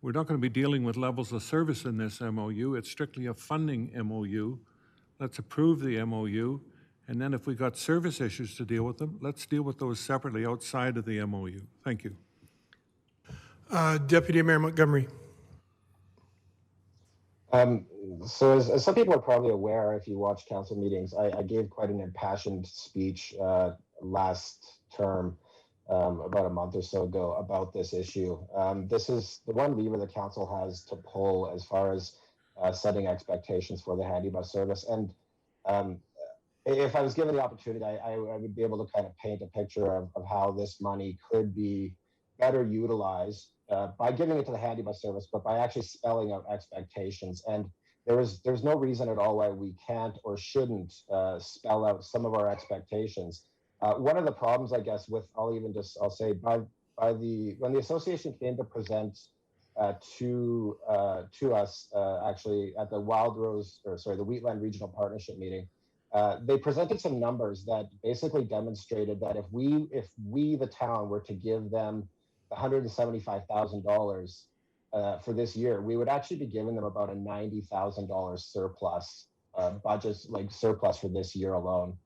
we're not going to be dealing with levels of service in this MOU. It's strictly a funding MOU. Let's approve the MOU. And then if we got service issues to deal with them, let's deal with those separately outside of the MOU. Thank you. Deputy Mayor Montgomery. So as some people are probably aware, if you watch council meetings, I gave quite an impassioned speech last term, about a month or so ago, about this issue. This is the one lever the council has to pull as far as setting expectations for the handy bus service. And if I was given the opportunity, I would be able to kind of paint a picture of how this money could be better utilized by giving it to the handy bus service, but by actually spelling out expectations. And there's no reason at all why we can't or shouldn't spell out some of our expectations. One of the problems, I guess, I'll say when the association came to present to us actually at the the Wheatland Regional Partnership meeting, they presented some numbers that basically demonstrated that if we the town were to give them $175,000 for this year, we would actually be giving them about a $90,000 surplus surplus for this year alone.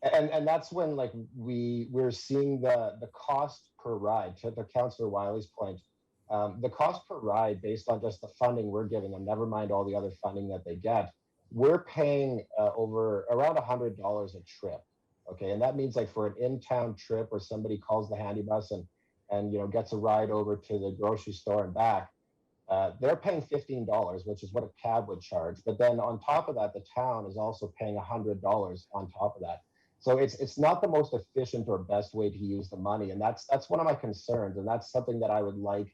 And that's when we're seeing the cost per ride, to Councillor Wiley's point, the cost per ride based on just the funding we're giving them, never mind all the other funding that they get, we're paying over around $100 a trip. Okay, and that means for an in-town trip where somebody calls the handy bus and gets a ride over to the grocery store and back, they're paying $15, which is what a cab would charge. But then on top of that, the town is also paying $100 on top of that. So it's not the most efficient or best way to use the money, and that's one of my concerns, and that's something that I would like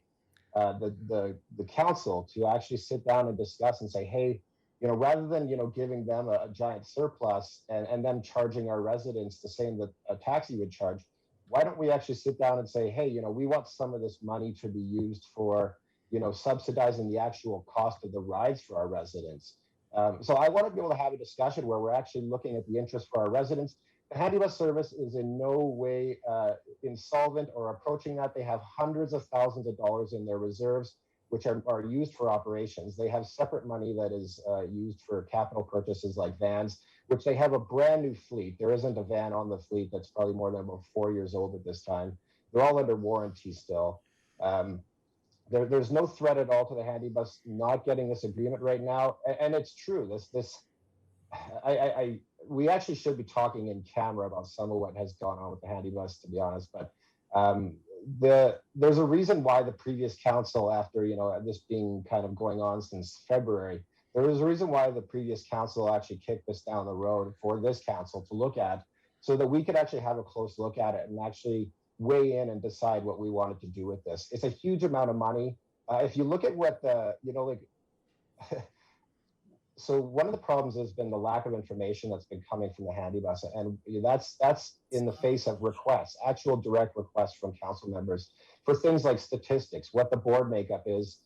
the council to actually sit down and discuss and say, hey, rather than giving them a giant surplus and then charging our residents the same that a taxi would charge, why don't we actually sit down and say, hey, we want some of this money to be used for subsidizing the actual cost of the rides for our residents. So I want to be able to have a discussion where we're actually looking at the interest for our residents. The handy bus service is in no way insolvent or approaching that. They have hundreds of thousands of dollars in their reserves, which are used for operations. They have separate money that is used for capital purchases like vans, which they have a brand new fleet. There isn't a van on the fleet that's probably more than about 4 years old at this time. They're all under warranty still. There's no threat at all to the handy bus not getting this agreement right now. And it's true, we actually should be talking in camera about some of what has gone on with the handy bus, to be honest. But there's a reason why the previous council, after this being kind of going on since February, there was a reason why the previous council actually kicked this down the road for this council to look at, so that we could actually have a close look at it and actually weigh in and decide what we wanted to do with this. It's a huge amount of money. If you look at what so one of the problems has been the lack of information that's been coming from the handy bus, and that's in the face of requests, actual direct requests from council members for things like statistics, what the board makeup is,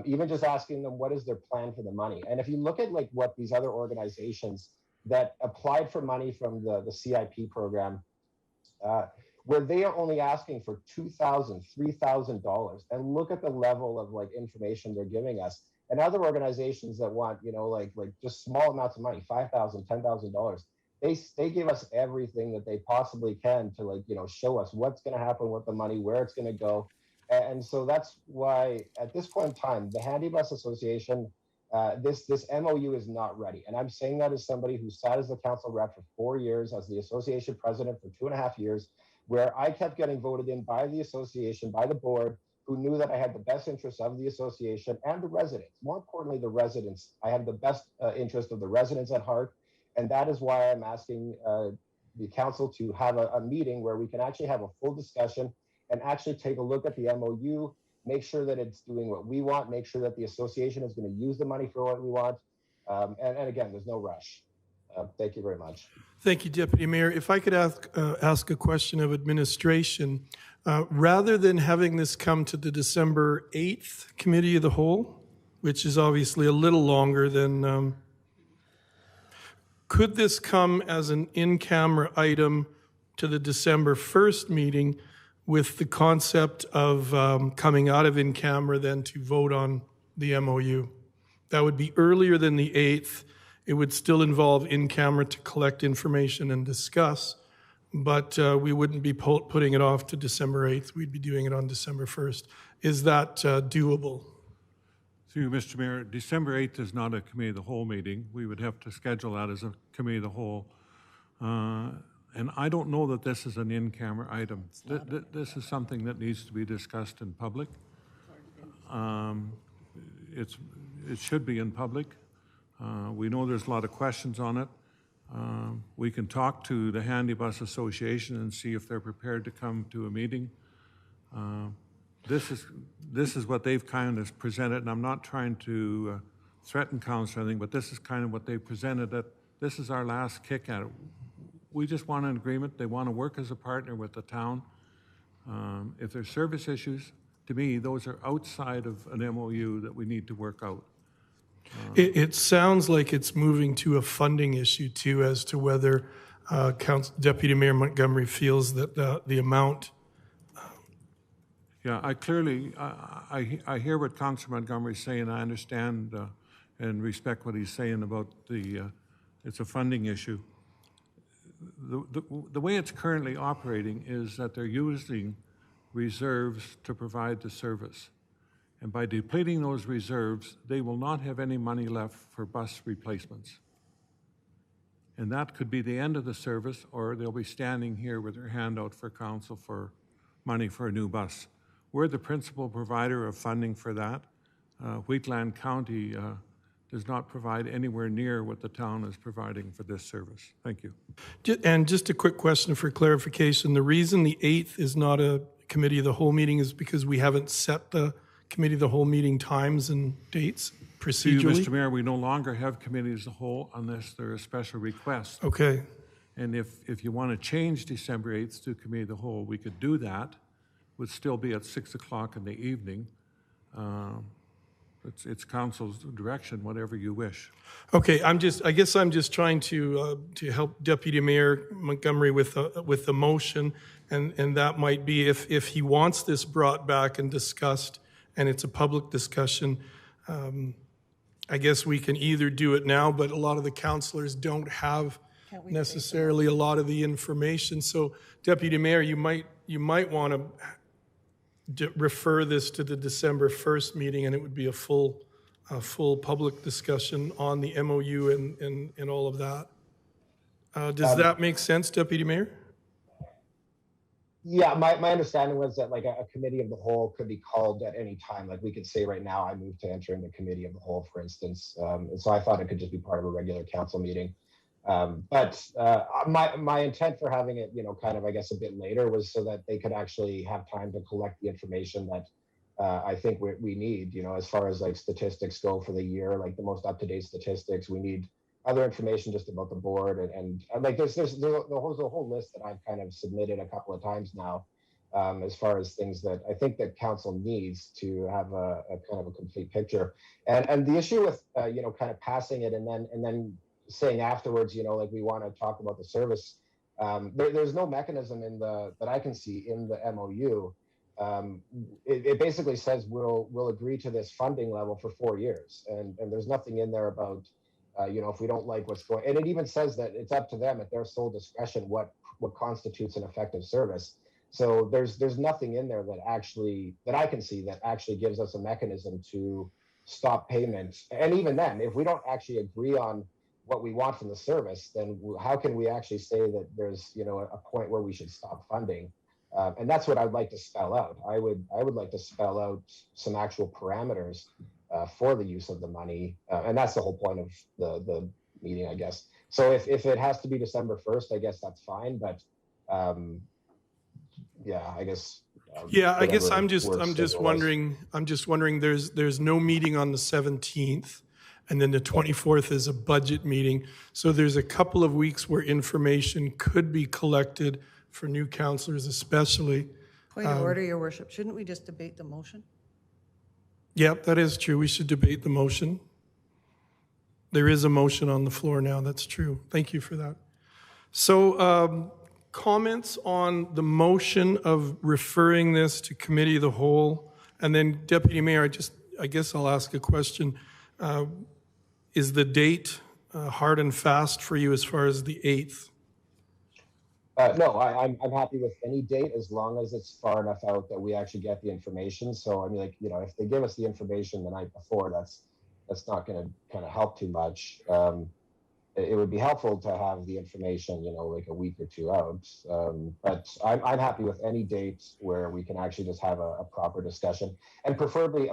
Even just asking them what is their plan for the money. And if you look at like what these other organizations that applied for money from the CIP program, where they are only asking for $2,000, $3,000, and look at the level of like information they're giving us. And other organizations that want, like just small amounts of money, $5,000, $10,000, they give us everything that they possibly can to show us what's going to happen with the money, where it's going to go. And so that's why at this point in time, the Handy Bus Association, this MOU is not ready. And I'm saying that as somebody who sat as the council rep for 4 years, as the association president for 2.5 years, where I kept getting voted in by the association, by the board, who knew that I had the best interests of the association and the residents. More importantly, the residents. I have the best interest of the residents at heart. And that is why I'm asking the council to have a meeting where we can actually have a full discussion and actually take a look at the MOU, make sure that it's doing what we want, make sure that the association is going to use the money for what we want. And again, there's no rush. Thank you very much. Thank you, Deputy Mayor. If I could ask a question of administration, rather than having this come to the December 8th Committee of the Whole, which is obviously a little longer than, could this come as an in-camera item to the December 1st meeting with the concept of coming out of in-camera then to vote on the MOU? That would be earlier than the 8th. It would still involve in-camera to collect information and discuss, but we wouldn't be putting it off to December 8th. We'd be doing it on December 1st. Is that doable? Through you, Mr. Mayor, December 8th is not a Committee of the Whole meeting. We would have to schedule that as a Committee of the Whole. And I don't know that this is an in-camera item. This is something that needs to be discussed in public. It should be in public. We know there's a lot of questions on it. We can talk to the Handy Bus Association and see if they're prepared to come to a meeting. This is what they've kind of presented, and I'm not trying to threaten council or anything, but this is kind of what they presented, that this is our last kick at it. We just want an agreement. They want to work as a partner with the town. If there's service issues, to me, those are outside of an MOU that we need to work out. It sounds like it's moving to a funding issue too, as to whether Deputy Mayor Montgomery feels that the amount. Yeah, I hear what Councillor Montgomery is saying. I understand and respect what he's saying about it's a funding issue. The way it's currently operating is that they're using reserves to provide the service. And by depleting those reserves, they will not have any money left for bus replacements. And that could be the end of the service, or they'll be standing here with their hand out for council for money for a new bus. We're the principal provider of funding for that. Wheatland County does not provide anywhere near what the town is providing for this service. Thank you. And just a quick question for clarification. The reason the 8th is not a Committee of the Whole meeting is because we haven't set the Committee of the Whole meeting times and dates procedurally? To you, Mr. Mayor, we no longer have committees of the whole unless there are special requests. Okay. And if you want to change December 8th to Committee of the Whole, we could do that. It would still be at 6 o'clock in the evening. It's council's direction, whatever you wish. Okay, I guess I'm just trying to help Deputy Mayor Montgomery with the motion, and that might be if he wants this brought back and discussed, and it's a public discussion. I guess we can either do it now, but a lot of the councillors don't have necessarily a lot of the information. So, Deputy Mayor, you might want to refer this to the December 1st meeting, and it would be a full public discussion on the MOU and all of that. Does that make sense, Deputy Mayor? Yeah, my understanding was that like a committee of the whole could be called at any time. Like we could say right now, I move to enter in the committee of the whole, for instance. And so I thought it could just be part of a regular council meeting. But my intent for having it, kind of, I guess, a bit later was so that they could actually have time to collect the information that I think we need, as far as like statistics go for the year, like the most up-to-date statistics. We need other information just about the board and like there's a whole list that I've kind of submitted a couple of times now as far as things that I think that council needs to have a kind of a complete picture. And the issue with kind of passing it and then saying afterwards, like we want to talk about the service. There's no mechanism that I can see in the MOU. It basically says we'll agree to this funding level for 4 years, and there's nothing in there about if we don't like what's going. And it even says that it's up to them at their sole discretion what constitutes an effective service. So there's nothing in there that I can see that actually gives us a mechanism to stop payments. And even then, if we don't actually agree on what we want from the service, then how can we actually say that there's a point where we should stop funding? And that's what I'd like to spell out. I would like to spell out some actual parameters for the use of the money, and that's the whole point of the meeting, I guess. So if it has to be December 1st, I guess that's fine. But yeah, I guess. Yeah, I guess I'm just wondering. I'm just wondering. There's no meeting on the 17th. And then the 24th is a budget meeting. So there's a couple of weeks where information could be collected for new councillors especially. Point of order, Your Worship. Shouldn't we just debate the motion? Yep, that is true. We should debate the motion. There is a motion on the floor now. That's true. Thank you for that. So comments on the motion of referring this to committee of the whole. And then Deputy Mayor, I guess I'll ask a question. Is the date hard and fast for you as far as the 8th? No, I'm happy with any date as long as it's far enough out that we actually get the information. So I mean, if they give us the information the night before, that's not going to kind of help too much. It would be helpful to have the information, like a week or two out. But I'm happy with any date where we can actually just have a proper discussion, and preferably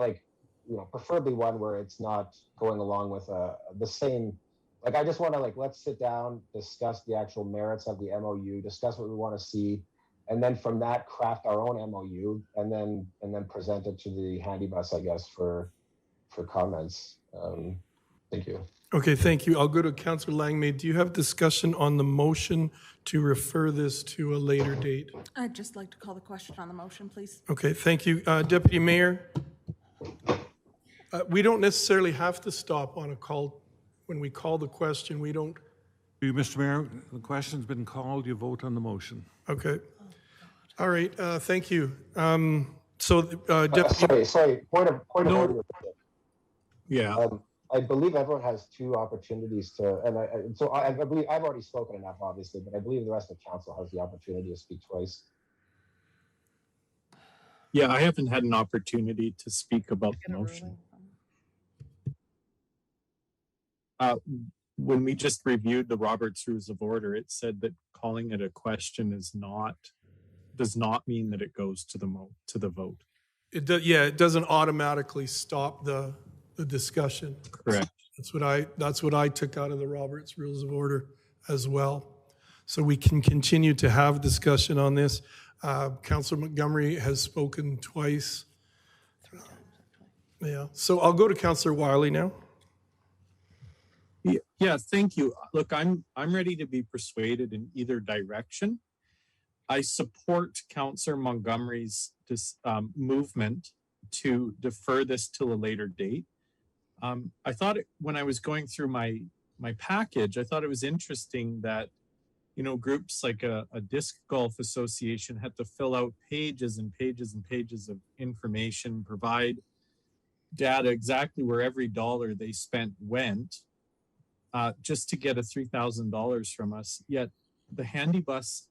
preferably one where it's not going along with the same. I just want to let's sit down, discuss the actual merits of the MOU, discuss what we want to see, and then from that craft our own MOU, and then present it to the handy bus, I guess, for comments. Thank you. Okay, thank you. I'll go to Councillor Langmaid. Do you have discussion on the motion to refer this to a later date? I'd just like to call the question on the motion, please. Okay, thank you. Deputy Mayor? We don't necessarily have to stop on a call. When we call the question, we don't. Mr. Mayor, the question's been called. You vote on the motion. Okay. All right. Thank you. Deputy. Sorry. Point of order. Yeah. I believe everyone has two opportunities to, and I believe I've already spoken enough, obviously, but I believe the rest of council has the opportunity to speak twice. Yeah, I haven't had an opportunity to speak about the motion. When we just reviewed the Roberts Rules of Order, it said that calling it a question does not mean that it goes to the vote. It doesn't automatically stop the discussion. Correct. That's what I took out of the Roberts Rules of Order as well. So we can continue to have discussion on this. Councillor Montgomery has spoken twice. 3 times, actually. Yeah. So I'll go to Councillor Wiley now. Yeah, thank you. Look, I'm ready to be persuaded in either direction. I support Councillor Montgomery's movement to defer this till a later date. I thought when I was going through my package, I thought it was interesting that groups like a disc golf association had to fill out pages and pages and pages of information, provide data exactly where every dollar they spent went, just to get a $3,000 from us. Yet the handy bus,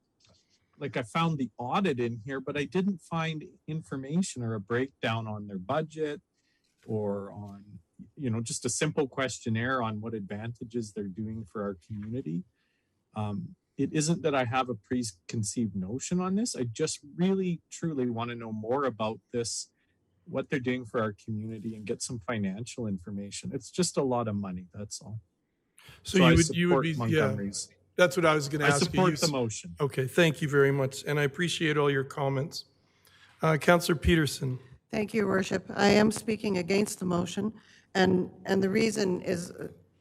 I found the audit in here, but I didn't find information or a breakdown on their budget or on, just a simple questionnaire on what advantages they're doing for our community. It isn't that I have a preconceived notion on this. I just really, truly want to know more about this, what they're doing for our community, and get some financial information. It's just a lot of money, that's all. So you would be, Montgomery's. Yeah, that's what I was going to ask you. I support the motion. Okay, thank you very much, and I appreciate all your comments. Councillor Peterson. Thank you, Your Worship. I am speaking against the motion, and the reason is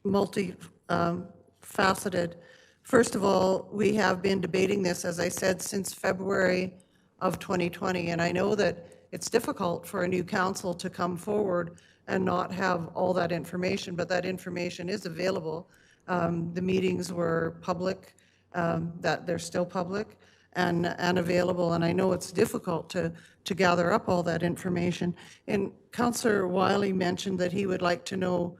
multi-faceted. First of all, we have been debating this, as I said, since February of 2020. And I know that it's difficult for a new council to come forward and not have all that information, but that information is available. The meetings were public, that they're still public and available, and I know it's difficult to gather up all that information. And Councillor Wiley mentioned that he would like to know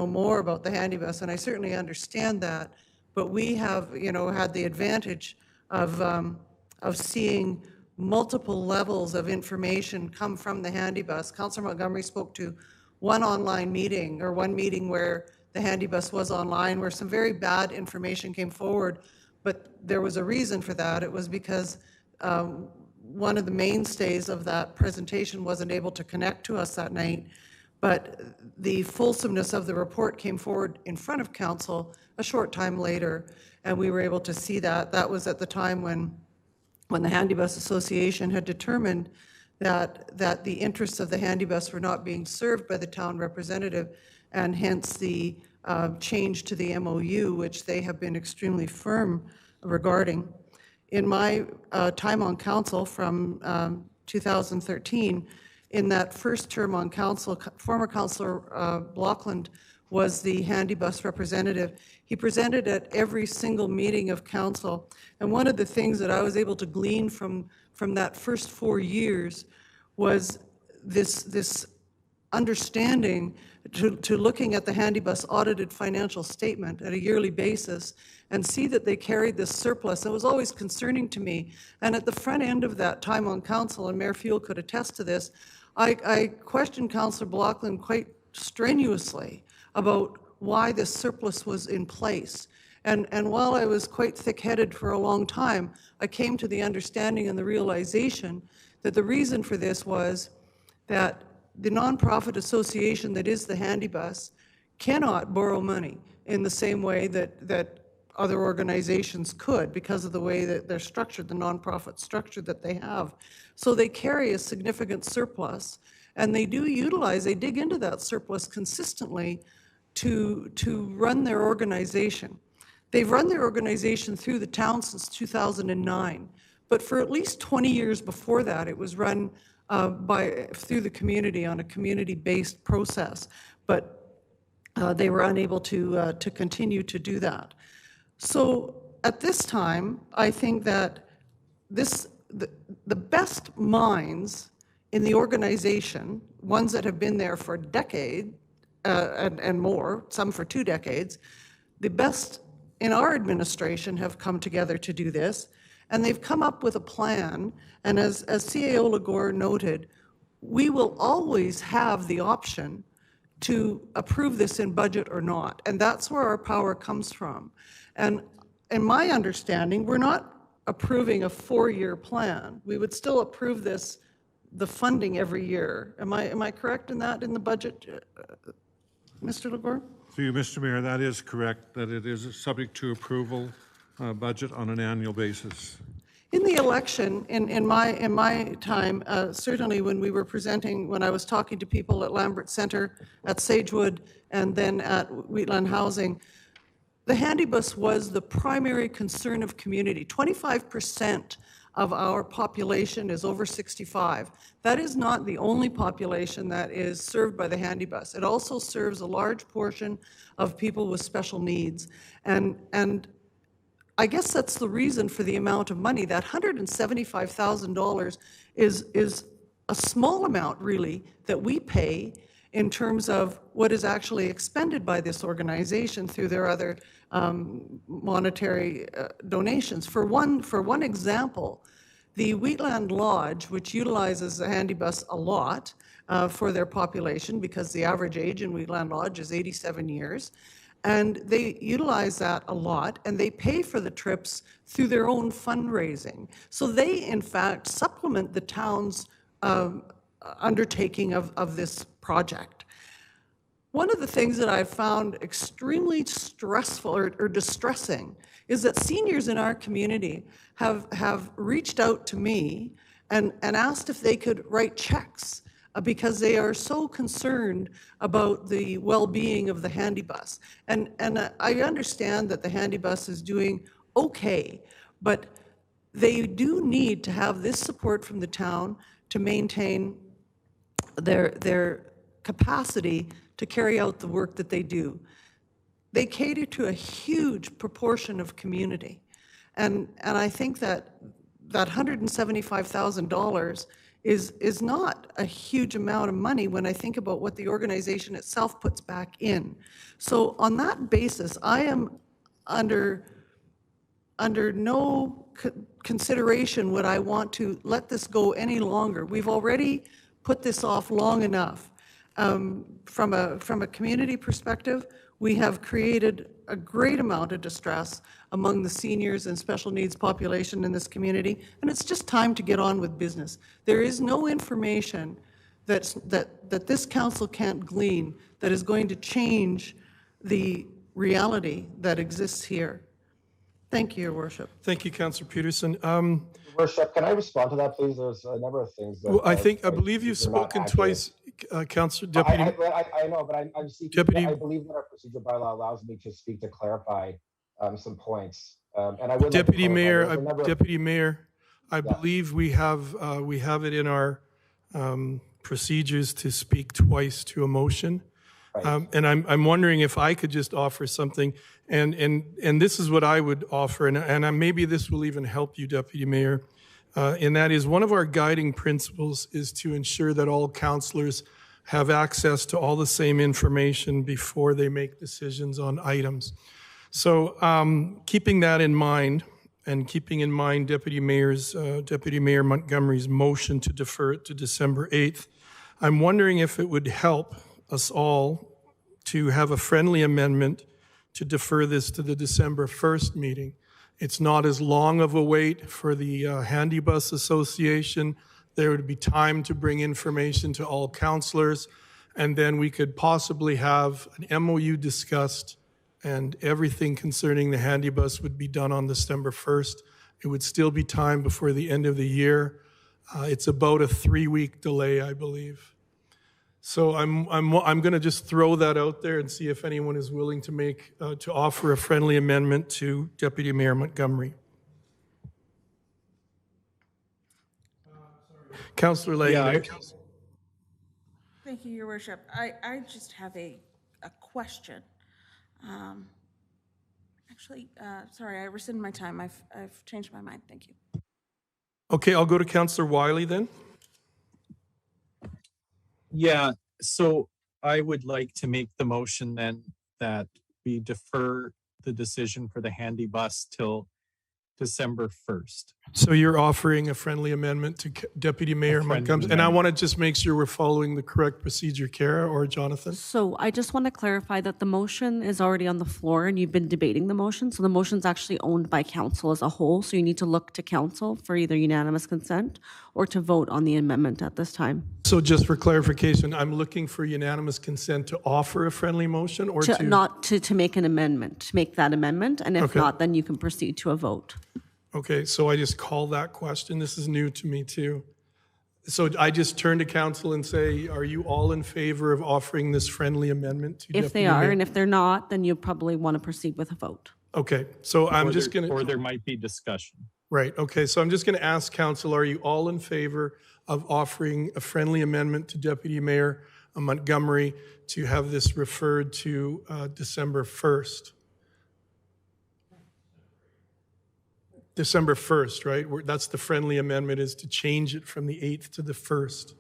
more about the handy bus, and I certainly understand that, but we have, had the advantage of seeing multiple levels of information come from the handy bus. Councillor Montgomery spoke to one online meeting, or one meeting where the handy bus was online, where some very bad information came forward, but there was a reason for that. It was because one of the mainstays of that presentation wasn't able to connect to us that night, but the fulsomeness of the report came forward in front of council a short time later, and we were able to see that. That was at the time when the Handy Bus Association had determined that the interests of the handy bus were not being served by the town representative, and hence the change to the MOU, which they have been extremely firm regarding. In my time on council from 2013, in that first term on council, former councillor Blockland was the handy bus representative. He presented at every single meeting of council, and one of the things that I was able to glean from that first 4 years was this understanding to looking at the handy bus audited financial statement at a yearly basis and see that they carried this surplus. It was always concerning to me. And at the front end of that time on council, and Mayor Fuel could attest to this, I questioned Councillor Blockland quite strenuously about why this surplus was in place. And while I was quite thick-headed for a long time, I came to the understanding and the realization that the reason for this was that the nonprofit association that is the handy bus cannot borrow money in the same way that other organizations could, because of the way that they're structured, the nonprofit structure that they have. So they carry a significant surplus, and they dig into that surplus consistently to run their organization. They've run their organization through the town since 2009, but for at least 20 years before that, it was run through the community on a community-based process, but they were unable to continue to do that. So at this time, I think that the best minds in the organization, ones that have been there for a decade and more, some for 2 decades, the best in our administration have come together to do this, and they've come up with a plan. And as CAO Lagore noted, we will always have the option to approve this in budget or not, and that's where our power comes from. And in my understanding, we're not approving a 4-year plan. We would still approve the funding every year. Am I correct in that, in the budget, Mr. Lagore? Through you, Mr. Mayor, that is correct, that it is subject to approval budget on an annual basis. In the election, in my time, certainly when we were presenting, when I was talking to people at Lambert Centre, at Sagewood, and then at Wheatland Housing, the handy bus was the primary concern of community. 25% of our population is over 65. That is not the only population that is served by the handy bus. It also serves a large portion of people with special needs. And I guess that's the reason for the amount of money. That $175,000 is a small amount, really, that we pay in terms of what is actually expended by this organization through their other monetary donations. For one example, the Wheatland Lodge, which utilizes the handy bus a lot for their population, because the average age in Wheatland Lodge is 87 years, and they utilize that a lot, and they pay for the trips through their own fundraising. So they, in fact, supplement the town's undertaking of this project. One of the things that I've found extremely stressful or distressing is that seniors in our community have reached out to me and asked if they could write checks because they are so concerned about the well-being of the handy bus. And I understand that the handy bus is doing okay, but they do need to have this support from the town to maintain their capacity to carry out the work that they do. They cater to a huge proportion of community. And I think that $175,000 is not a huge amount of money when I think about what the organization itself puts back in. So on that basis, I am under no consideration would I want to let this go any longer. We've already put this off long enough. From a community perspective, we have created a great amount of distress among the seniors and special needs population in this community, and it's just time to get on with business. There is no information that this council can't glean that is going to change the reality that exists here. Thank you, Your Worship. Thank you, Councillor Peterson. Your Worship, can I respond to that, please? There's a number of things that... Well, I believe you've spoken twice, Councillor Deputy. I know, but I'm seeking... Deputy, I believe that our procedure bylaw allows me to speak to clarify some points. And I would Deputy like to Mayor, Deputy Mayor, I believe we have it in our procedures to speak twice to a motion. Right. And I'm wondering if I could just offer something, and this is what I would offer, and maybe this will even help you, Deputy Mayor, and that is one of our guiding principles is to ensure that all councillors have access to all the same information before they make decisions on items. So keeping that in mind, and keeping in mind Deputy Mayor Montgomery's motion to defer it to December 8th, I'm wondering if it would help us all to have a friendly amendment to defer this to the December 1st meeting. It's not as long of a wait for the Handy Bus Association. There would be time to bring information to all councillors, and then we could possibly have an MOU discussed, and everything concerning the Handy Bus would be done on December 1st. It would still be time before the end of the year. It's about a 3-week delay, I believe. So I'm going to just throw that out there and see if anyone is willing to offer a friendly amendment to Deputy Mayor Montgomery. Councillor Lang. Yeah, Thank you, Your Worship. I just have a question. Sorry, I rescinded my time. I've changed my mind. Thank you. Okay, I'll go to Councillor Wiley then. Yeah, so I would like to make the motion then that we defer the decision for the handy bus till December 1st. So you're offering a friendly amendment to Deputy Mayor Montgomery. And I want to just make sure we're following the correct procedure, Kara or Jonathan. So I just want to clarify that the motion is already on the floor and you've been debating the motion. So the motion's actually owned by council as a whole. So you need to look to council for either unanimous consent or to vote on the amendment at this time. So just for clarification, I'm looking for unanimous consent to offer a friendly motion or to... Not to make an amendment, to make that amendment. And if not, then you can proceed to a vote. Okay, so I just call that question. This is new to me too. So I just turn to council and say, are you all in favor of offering this friendly amendment to If they are, and if they're not, then you probably want to proceed with a vote. Okay, so I'm just going to... Or there might be discussion. Right, okay, so I'm just going to ask council, are you all in favor of offering a friendly amendment to Deputy Mayor Montgomery to have this referred to December 1st? December 1st, right? That's the friendly amendment, is to change it from the 8th to the 1st.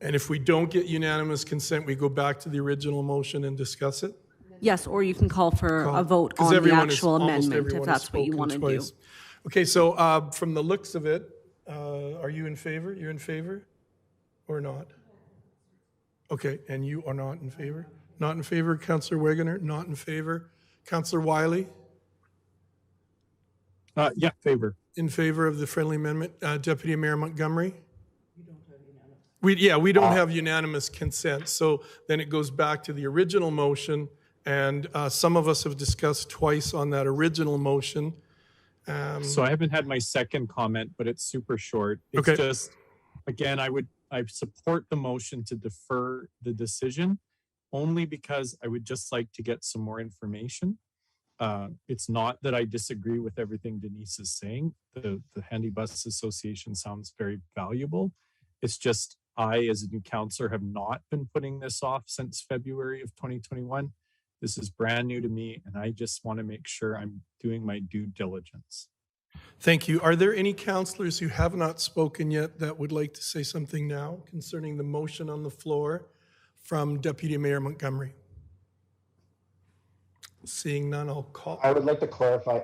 And if we don't get unanimous consent, we go back to the original motion and discuss it? Yes, or you can call for a vote on the actual amendment if that's what you want to do. Okay, so from the looks of it, are you in favor? You're in favor or not? Okay, and you are not in favor? Not in favor, Councillor Wegener? Not in favor. Councillor Wiley? Yeah, favor. In favor of the friendly amendment. Deputy Mayor Montgomery? We don't have unanimous consent. So then it goes back to the original motion, and some of us have discussed twice on that original motion. So I haven't had my second comment, but it's super short. It's just, again, I support the motion to defer the decision only because I would just like to get some more information. It's not that I disagree with everything Denise is saying. The Handy Bus Association sounds very valuable. It's just I, as a new counselor, have not been putting this off since February of 2021. This is brand new to me, and I just want to make sure I'm doing my due diligence. Thank you. Are there any councillors who have not spoken yet that would like to say something now concerning the motion on the floor from Deputy Mayor Montgomery? Seeing none, I'll call. I would like to clarify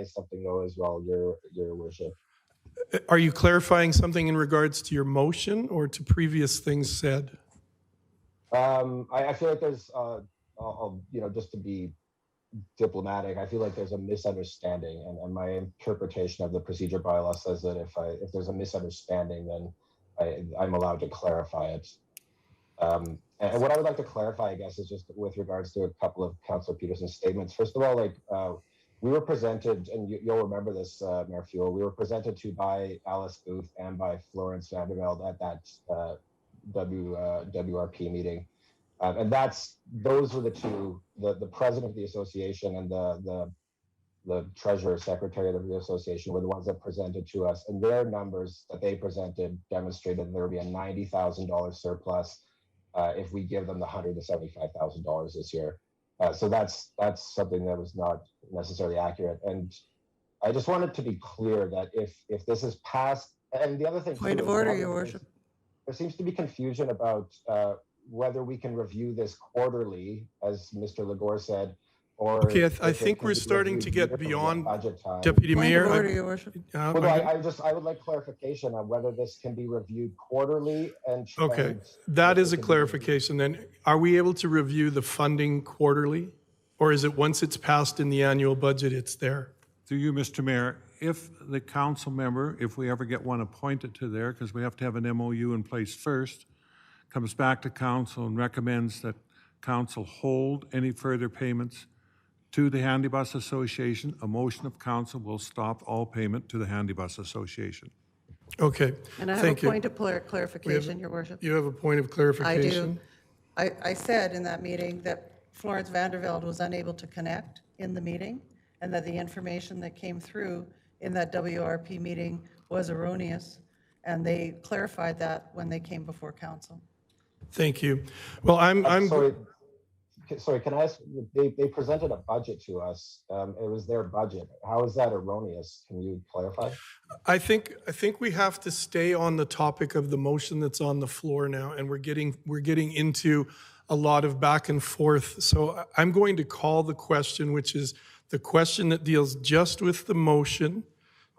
something though as well, Your Worship. Are you clarifying something in regards to your motion or to previous things said? I feel like there's, just to be diplomatic, I feel like there's a misunderstanding, and my interpretation of the procedure bylaw says that if there's a misunderstanding, then I'm allowed to clarify it. And what I would like to clarify, I guess, is just with regards to a couple of Councillor Peterson's statements. First of all, we were presented, and you'll remember this, Mayor Fuel, we were presented to by Alice Booth and by Florence Vandervelde at that WRP meeting. And those were the two, the president of the association and the treasurer secretary of the association were the ones that presented to us, and their numbers that they presented demonstrated there would be a $90,000 surplus if we give them the $175,000 this year. So that's something that was not necessarily accurate. And I just wanted to be clear that if this is passed, and the other thing, Point of order, Your Worship. There seems to be confusion about whether we can review this quarterly, as Mr. Legore said, or okay, I think we're starting to get beyond Deputy Point Mayor. of order, Your Worship. I would like clarification on whether this can be reviewed quarterly and. Okay, that is a clarification. Then, are we able to review the funding quarterly, or is it once it's passed in the annual budget, it's there? Through you, Mr. Mayor, if the council member, if we ever get one appointed to there, because we have to have an MOU in place first, comes back to council and recommends that council hold any further payments to the Handy Bus Association, a motion of council will stop all payment to the Handy Bus Association. Okay, And I have thank a point you. of clarification, Your Worship. You have a point of I clarification? do. I said in that meeting that Florence Vandervelde was unable to connect in the meeting, and that the information that came through in that WRP meeting was erroneous, and they clarified that when they came before council. Thank you. Well, I'm Sorry, can I ask, they presented a budget to us. It was their budget. How is that erroneous? Can you clarify? I think we have to stay on the topic of the motion that's on the floor now, and we're getting into a lot of back and forth. So I'm going to call the question, which is the question that deals just with the motion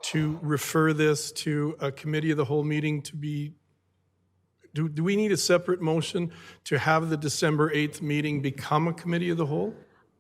to refer this to a committee of the whole meeting to be. Do we need a separate motion to have the December 8th meeting become a committee of the whole?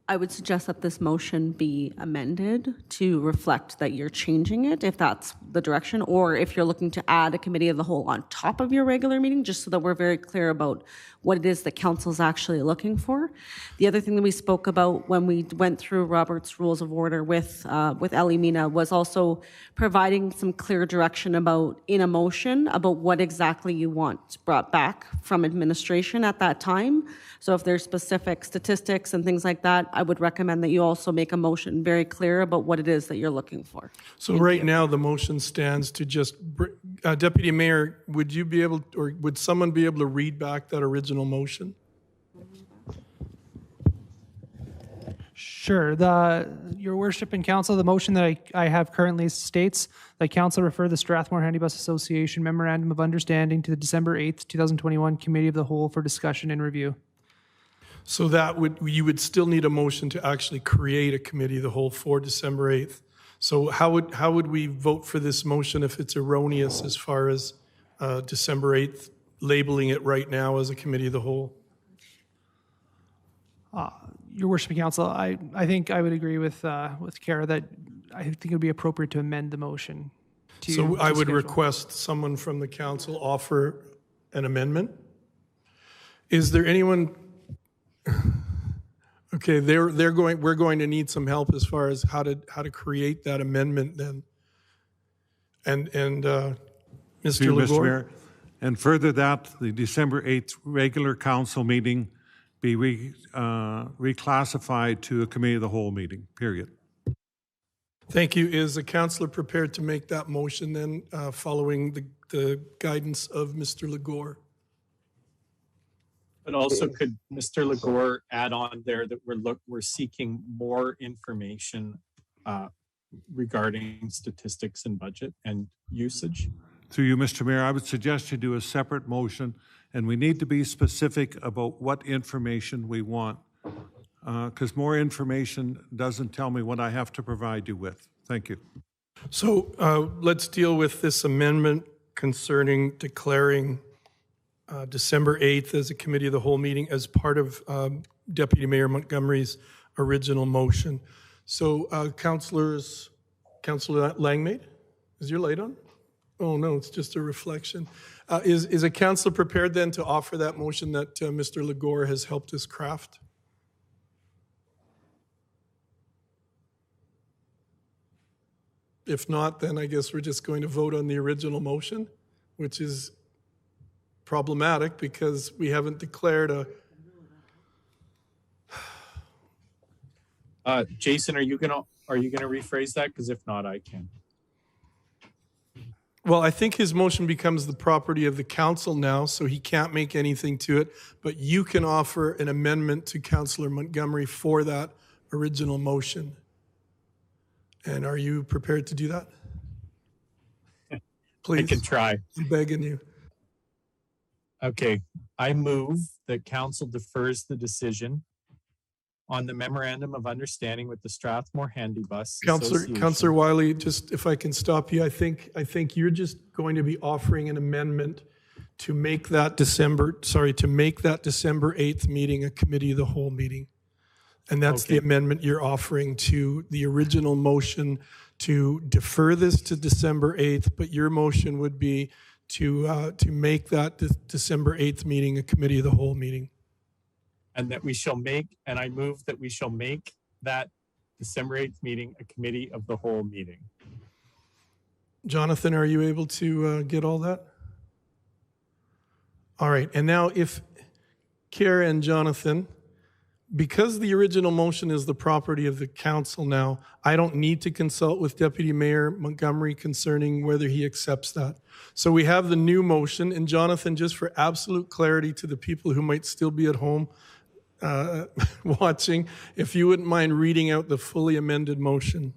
I would suggest that this motion be amended to reflect that you're changing it, if that's the direction, or if you're looking to add a committee of the whole on top of your regular meeting, just so that we're very clear about what it is that council's actually looking for. The other thing that we spoke about when we went through Robert's Rules of Order with Ellie Mina was also providing some clear direction about, in a motion, about what exactly you want brought back from administration at that time. So if there's specific statistics and things like that, I would recommend that you also make a motion very clear about what it is that you're looking for. So right now, the motion stands to just, Deputy Mayor, would you be able, or would someone be able to read back that original motion? Sure. Your Worship and Council, the motion that I have currently states that Council refer the Strathmore Handy Bus Association Memorandum of Understanding to the December 8th, 2021 Committee of the Whole for discussion and review. So you would still need a motion to actually create a committee of the whole for December 8th. So how would we vote for this motion if it's erroneous as far as December 8th, labeling it right now as a committee of the whole? Your Worship and Council, I think I would agree with Kara that I think it would be appropriate to amend the motion. So I would request someone from the council offer an amendment. Is there anyone? Okay, we're going to need some help as far as how to create that amendment then. And Mr. Mr. Legore? Mayor, and further that, the December 8th regular council meeting be reclassified to a committee of the whole meeting, period. Thank you. Is the councillor prepared to make that motion then, following the guidance of Mr. Legore? But also, could Mr. Legore add on there that we're seeking more information regarding statistics and budget and usage? Through you, Mr. Mayor, I would suggest you do a separate motion, and we need to be specific about what information we want, because more information doesn't tell me what I have to provide you with. Thank you. So let's deal with this amendment concerning declaring December 8th as a committee of the whole meeting as part of Deputy Mayor Montgomery's original motion. So Councillor Langmaid, is your light on? Oh, no, it's just a reflection. Is a councillor prepared then to offer that motion that Mr. Legore has helped us craft? If not, then I guess we're just going to vote on the original motion, which is problematic because we haven't declared a... Jason, are you gonna rephrase that? Because if not, I can. Well, I think his motion becomes the property of the council now, so he can't make anything to it, but you can offer an amendment to Councillor Montgomery for that original motion. And are you prepared to do that? Please. I can try. I'm begging you. Okay, I move that council defers the decision on the memorandum of understanding with the Strathmore Handybus Association. Councillor Wiley, just if I can stop you, I think you're just going to be offering an amendment to make that December 8th meeting a committee of the whole meeting. And that's the amendment you're offering to the original motion to defer this to December 8th, but your motion would be to make that December 8th meeting a committee of the whole meeting. And that we shall make, and I move that we shall make that December 8th meeting a committee of the whole meeting. Jonathan, are you able to get all that? All right, and now if Kara and Jonathan, because the original motion is the property of the council now, I don't need to consult with Deputy Mayor Montgomery concerning whether he accepts that. So we have the new motion, and Jonathan, just for absolute clarity to the people who might still be at home watching, if you wouldn't mind reading out the fully amended motion.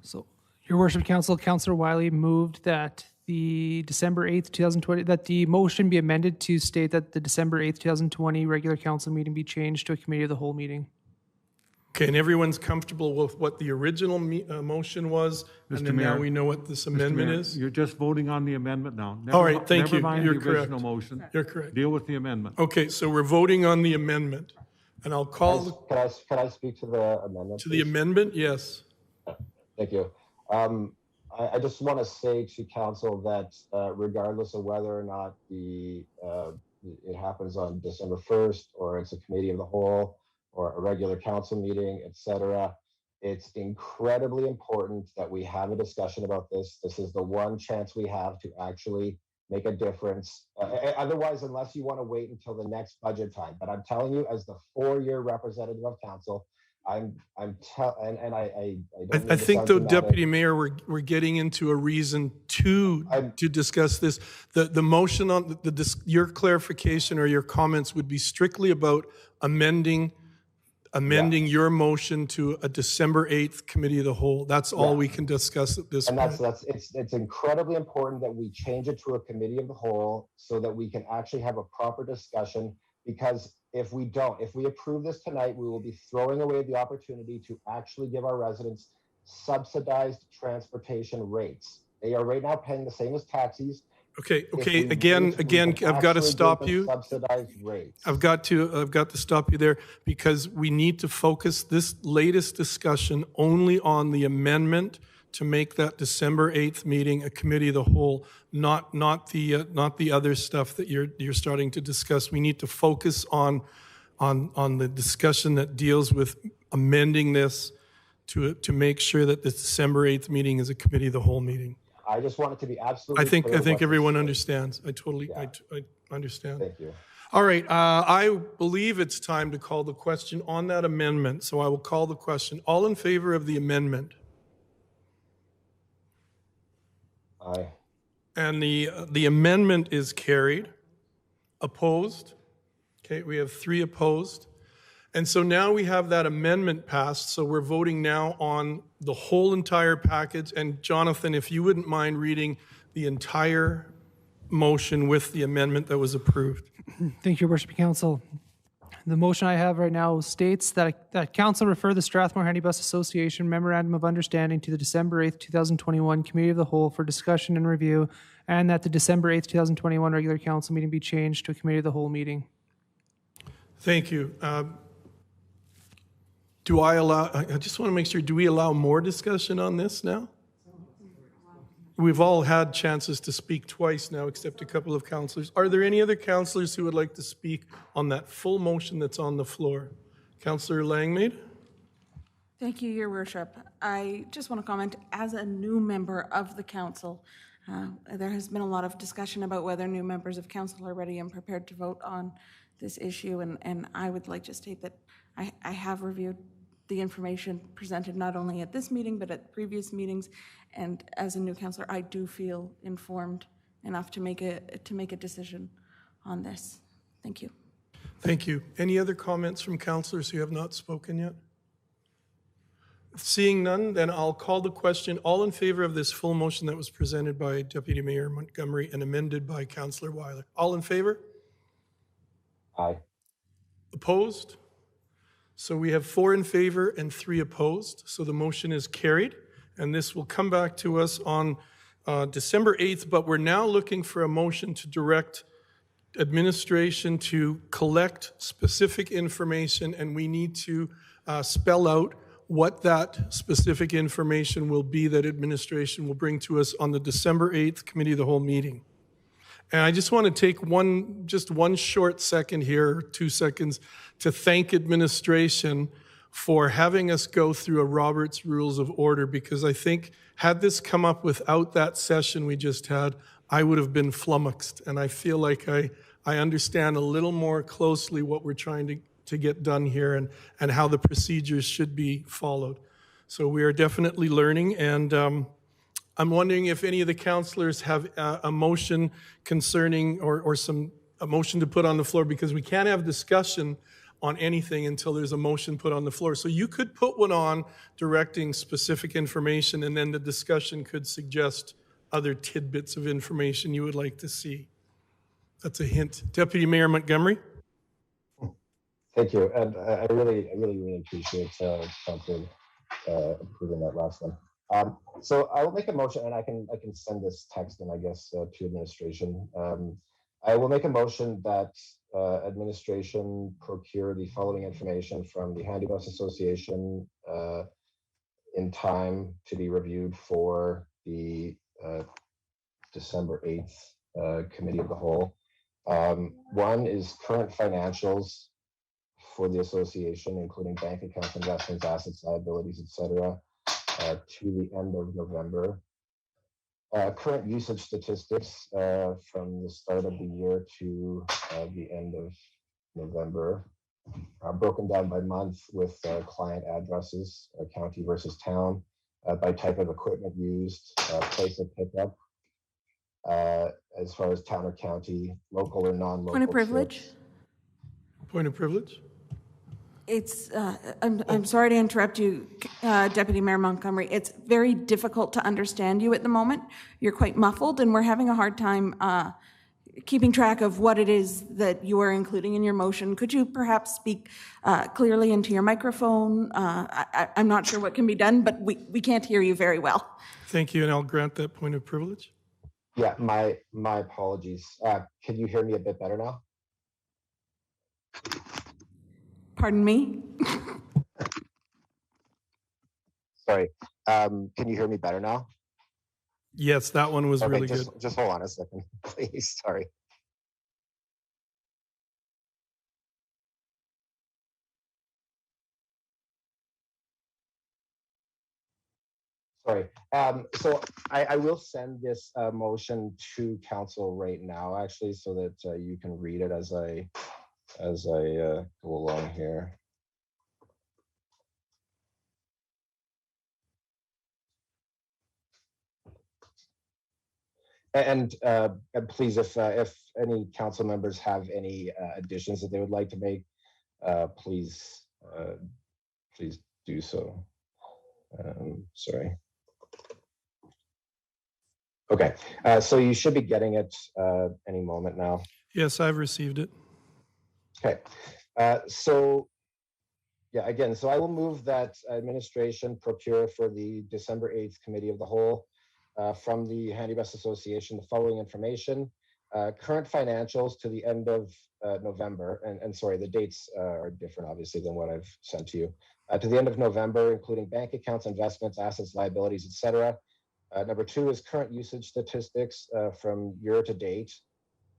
So, Your Worship, Councillor Wiley moved that the December 8th, 2020, that the motion be amended to state that the December 8th, 2020 regular council meeting be changed to a committee of the whole meeting. Okay, and everyone's comfortable with what the original motion was, and then now we know what this amendment is? You're just voting on the amendment now. All right, thank you. Never mind You're the correct. original motion. You're correct. Deal with the amendment. Okay, so we're voting on the amendment, and I'll call... Can I speak to the amendment? To the amendment, yes. Thank you. I just want to say to council that regardless of whether or not it happens on December 1st, or it's a committee of the whole, or a regular council meeting, etc., it's incredibly important that we have a discussion about this. This is the one chance we have to actually make a difference. Otherwise, unless you want to wait until the next budget time, but I'm telling you, as the 4-year representative of council, I think though, Deputy Mayor, we're getting into a reason to discuss this. The motion on your clarification or your comments would be strictly about amending your motion to a December 8th committee of the whole. That's all we can discuss at this point. It's incredibly important that we change it to a committee of the whole so that we can actually have a proper discussion, because if we approve this tonight, we will be throwing away the opportunity to actually give our residents subsidized transportation rates. They are right now paying the same as taxis. Okay. Again, I've got to stop you. Subsidized rates. I've got to stop you there, because we need to focus this latest discussion only on the amendment to make that December 8th meeting a committee of the whole, not the other stuff that you're starting to discuss. We need to focus on the discussion that deals with amending this to make sure that the December 8th meeting is a committee of the whole meeting. I just want it to be absolutely I think clear everyone understands. I understand. Thank you. All right, I believe it's time to call the question on that amendment, so I will call the question. All in favor of the amendment? Aye. And the amendment is carried. Opposed? Okay, we have 3 opposed. And so now we have that amendment passed, so we're voting now on the whole entire package. And Jonathan, if you wouldn't mind reading the entire motion with the amendment that was approved. Thank you, Your Worship and Council. The motion I have right now states that Council refer the Strathmore Handy Bus Association Memorandum of Understanding to the December 8th, 2021 Committee of the Whole for discussion and review, and that the December 8th, 2021 regular council meeting be changed to a Committee of the Whole meeting. Thank you. Do I allow, I just want to make sure, do we allow more discussion on this now? We've all had chances to speak twice now, except a couple of councillors. Are there any other councillors who would like to speak on that full motion that's on the floor? Councillor Langmaid? Thank you, Your Worship. I just want to comment, as a new member of the council, there has been a lot of discussion about whether new members of council are ready and prepared to vote on this issue, and I would like to state that I have reviewed the information presented not only at this meeting but at previous meetings, and as a new councillor, I do feel informed enough to make a decision on this. Thank you. Thank you. Any other comments from councillors who have not spoken yet? Seeing none, then I'll call the question. All in favor of this full motion that was presented by Deputy Mayor Montgomery and amended by Councillor Weiler? All in favor? Aye. Opposed? So we have 4 in favor and 3 opposed. So the motion is carried, and this will come back to us on December 8th, but we're now looking for a motion to direct administration to collect specific information, and we need to spell out what that specific information will be that administration will bring to us on the December 8th Committee of the Whole meeting. And I just want to take just one short second here, 2 seconds, to thank administration for having us go through a Robert's Rules of Order, because I think had this come up without that session we just had, I would have been flummoxed. And I feel like I understand a little more closely what we're trying to get done here and how the procedures should be followed. So we are definitely learning, and I'm wondering if any of the councillors have a motion concerning or a motion to put on the floor, because we can't have discussion on anything until there's a motion put on the floor. So you could put one on directing specific information, and then the discussion could suggest other tidbits of information you would like to see. That's a hint. Deputy Mayor Montgomery? Thank you. And I really appreciate Council approving that last one. So I will make a motion, and I can send this text in, I guess, to administration. I will make a motion that administration procure the following information from the Handy Bus Association in time to be reviewed for the December 8th Committee of the Whole. One is current financials for the association, including bank accounts, investments, assets, liabilities, etc., to the end of November. Current usage statistics from the start of the year to the end of November, broken down by month with client addresses, county versus town, by type of equipment used, place of pickup, as far as town or county, local or non-local. Point of privilege. Point of privilege? It's, I'm sorry to interrupt you, Deputy Mayor Montgomery. It's very difficult to understand you at the moment. You're quite muffled, and we're having a hard time keeping track of what it is that you are including in your motion. Could you perhaps speak clearly into your microphone? I'm not sure what can be done, but we can't hear you very well. Thank you, and I'll grant that point of privilege. Yeah, my apologies. Can you hear me a bit better now? Pardon me? Sorry. Can you hear me better now? Yes, that one was really good. Just hold on a second, please. Sorry. Sorry. So I will send this motion to council right now, actually, so that you can read it as I go along here. And please, if any council members have any additions that they would like to make, please do so. Sorry. Okay, so you should be getting it any moment now. Yes, I've received it. Okay, so yeah, again, so I will move that administration procure for the December 8th Committee of the Whole from the Handy Bus Association the following information: current financials to the end of November, and sorry, the dates are different, obviously, than what I've sent to you. To the end of November, including bank accounts, investments, assets, liabilities, etc. Number 2 is current usage statistics from year to date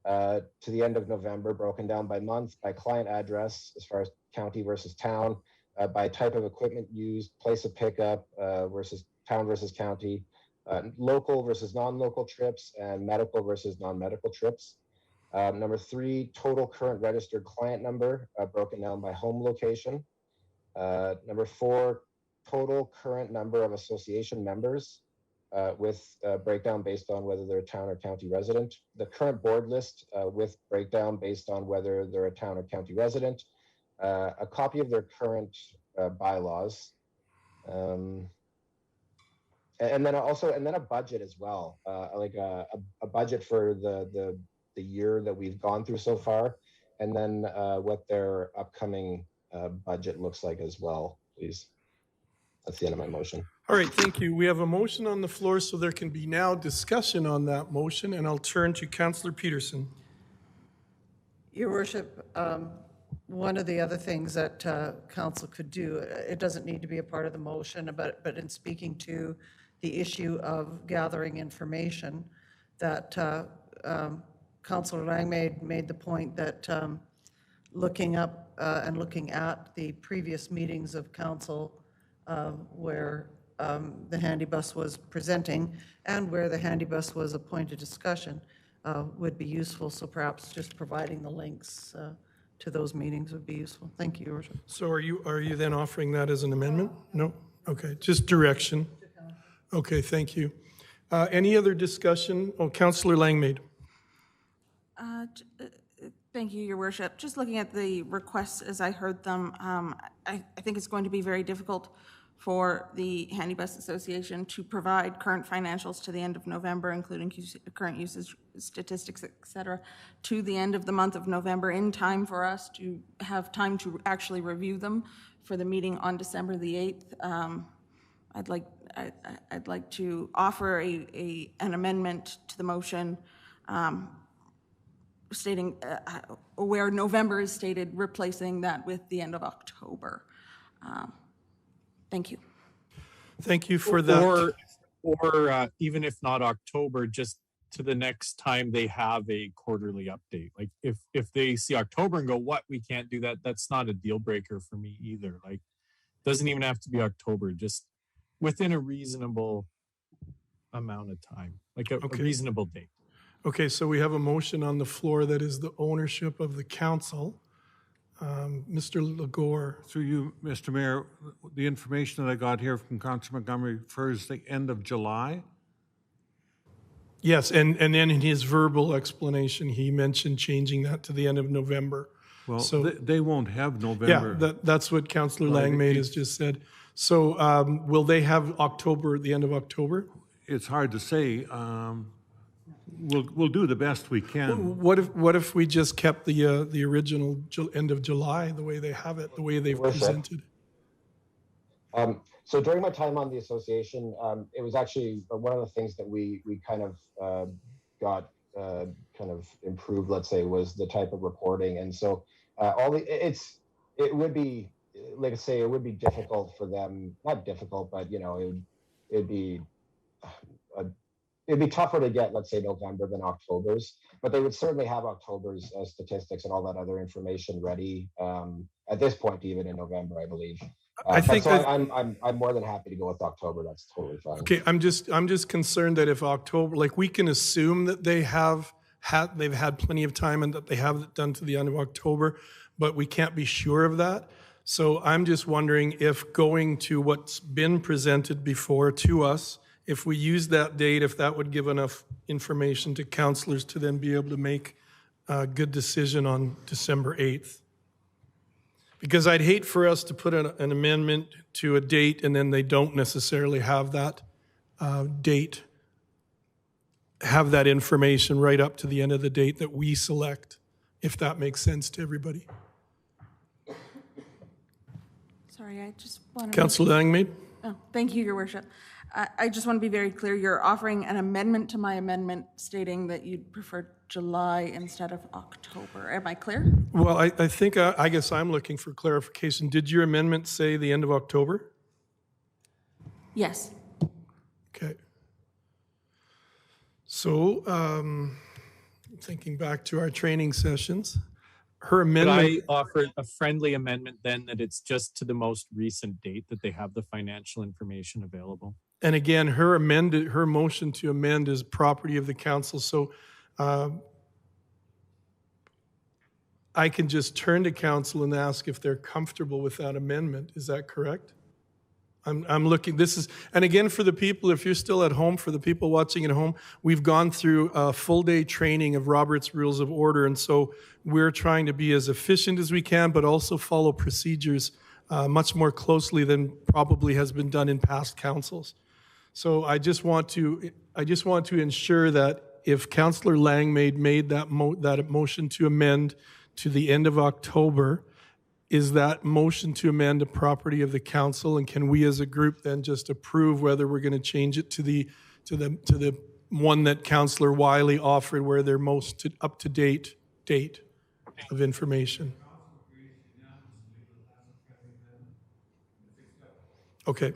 to the end of November, broken down by month, by client address, as far as county versus town, by type of equipment used, place of pickup versus town versus county, local versus non-local trips, and medical versus non-medical trips. Number 3, total current registered client number, broken down by home location. Number 4, total current number of association members, with breakdown based on whether they're a town or county resident. The current board list with breakdown based on whether they're a town or county resident. A copy of their current bylaws. And then a budget as well, like a budget for the year that we've gone through so far, and then what their upcoming budget looks like as well, please. That's the end of my motion. All right, thank you. We have a motion on the floor, so there can be now discussion on that motion, and I'll turn to Councillor Peterson. Your Worship, one of the other things that council could do, it doesn't need to be a part of the motion, but in speaking to the issue of gathering information, that Councillor Lang made the point that looking up and looking at the previous meetings of council where the handy bus was presenting and where the handy bus was a point of discussion would be useful. So perhaps just providing the links to those meetings would be useful. Thank you, Your Worship. So are you then offering that as an amendment? No? Okay, just direction. Okay, thank you. Any other discussion? Oh, Councillor Langmaid. Thank you, Your Worship. Just looking at the requests as I heard them, I think it's going to be very difficult for the Handy Bus Association to provide current financials to the end of November, including current usage statistics, et cetera, to the end of the month of November in time for us to have time to actually review them for the meeting on December the 8th. I'd like to offer an amendment to the motion stating where November is stated, replacing that with the end of October. Thank you. Thank you for that. Or even if not October, just to the next time they have a quarterly update. Like if they see October and go, what, we can't do that, that's not a deal breaker for me either. Like, doesn't even have to be October, just within a reasonable amount of time, like a reasonable date. Okay, so we have a motion on the floor that is the ownership of the council. Mr. Legore. Through you, Mr. Mayor, the information that I got here from Councillor Montgomery refers to the end of July. Yes, and then in his verbal explanation, he mentioned changing that to the end of November. Well, so they won't have November. Yeah, that's what Councillor Langmaid has just said. So will they have October, the end of October? It's hard to say. We'll do the best we can. What if we just kept the original end of July, the way they have it, the way they've presented? So during my time on the association, it was actually one of the things that we kind of got kind of improved, let's say, was the type of reporting. And so it would be, like I say, it would be difficult for them, not difficult, but it'd be tougher to get, let's say, November than October's, but they would certainly have October's statistics and all that other information ready at this point, even in November, I believe. I think so that, I'm more than happy to go with October. That's totally fine. okay, I'm just concerned that if October, like, we can assume that they've had plenty of time and that they have it done to the end of October, but we can't be sure of that. So I'm just wondering if going to what's been presented before to us, if we use that date, if that would give enough information to councillors to then be able to make a good decision on December 8th. Because I'd hate for us to put an amendment to a date and then they don't necessarily have that date, have that information right up to the end of the date that we select, if that makes sense to everybody. Sorry, I just want to... Councillor Langmaid? Oh, thank you, Your Worship. I just want to be very clear. You're offering an amendment to my amendment stating that you'd prefer July instead of October. Am I clear? Well, I think, I guess I'm looking for clarification. Did your amendment say the end of October? Yes. Okay. So, thinking back to our training sessions, her Could amendment... I offer a friendly amendment then that it's just to the most recent date that they have the financial information available? And again, her motion to amend is property of the council. So I can just turn to council and ask if they're comfortable with that amendment. Is that correct? I'm looking, and again, for the people, if you're still at home, for the people watching at home, we've gone through a full day training of Robert's Rules of Order. And so we're trying to be as efficient as we can, but also follow procedures much more closely than probably has been done in past councils. So I just want to ensure that if Councillor Langmaid made that motion to amend to the end of October, is that motion to amend a property of the council, and can we as a group then just approve whether we're going to change it to the one that Councillor Wiley offered, where they're most up to date of information? Okay.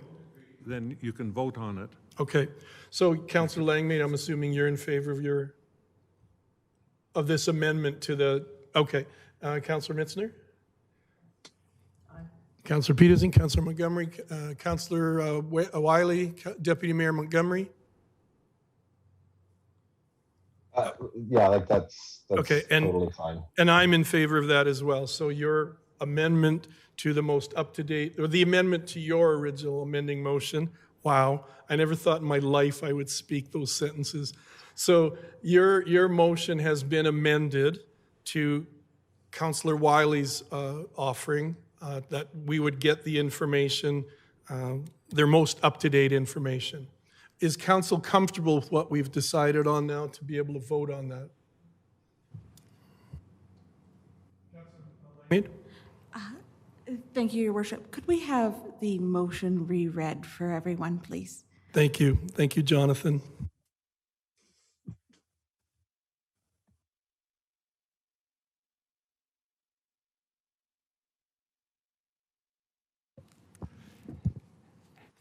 Then you can vote on it. Okay. So, Councillor Langmaid, I'm assuming you're in favor of this amendment to the... Okay. Councillor Mitzner? Aye. Councillor Peterson, Councillor Montgomery, Councillor Wiley, Deputy Mayor Montgomery? Yeah, like that's okay, totally fine. And I'm in favor of that as well. So your amendment to the most up-to-date, or the amendment to your original amending motion, wow, I never thought in my life I would speak those sentences. So your motion has been amended to Councillor Wiley's offering that we would get the information, their most up-to-date information. Is council comfortable with what we've decided on now to be able to vote on that? Thank you, Your Worship. Could we have the motion reread for everyone, please? Thank you. Thank you, Jonathan.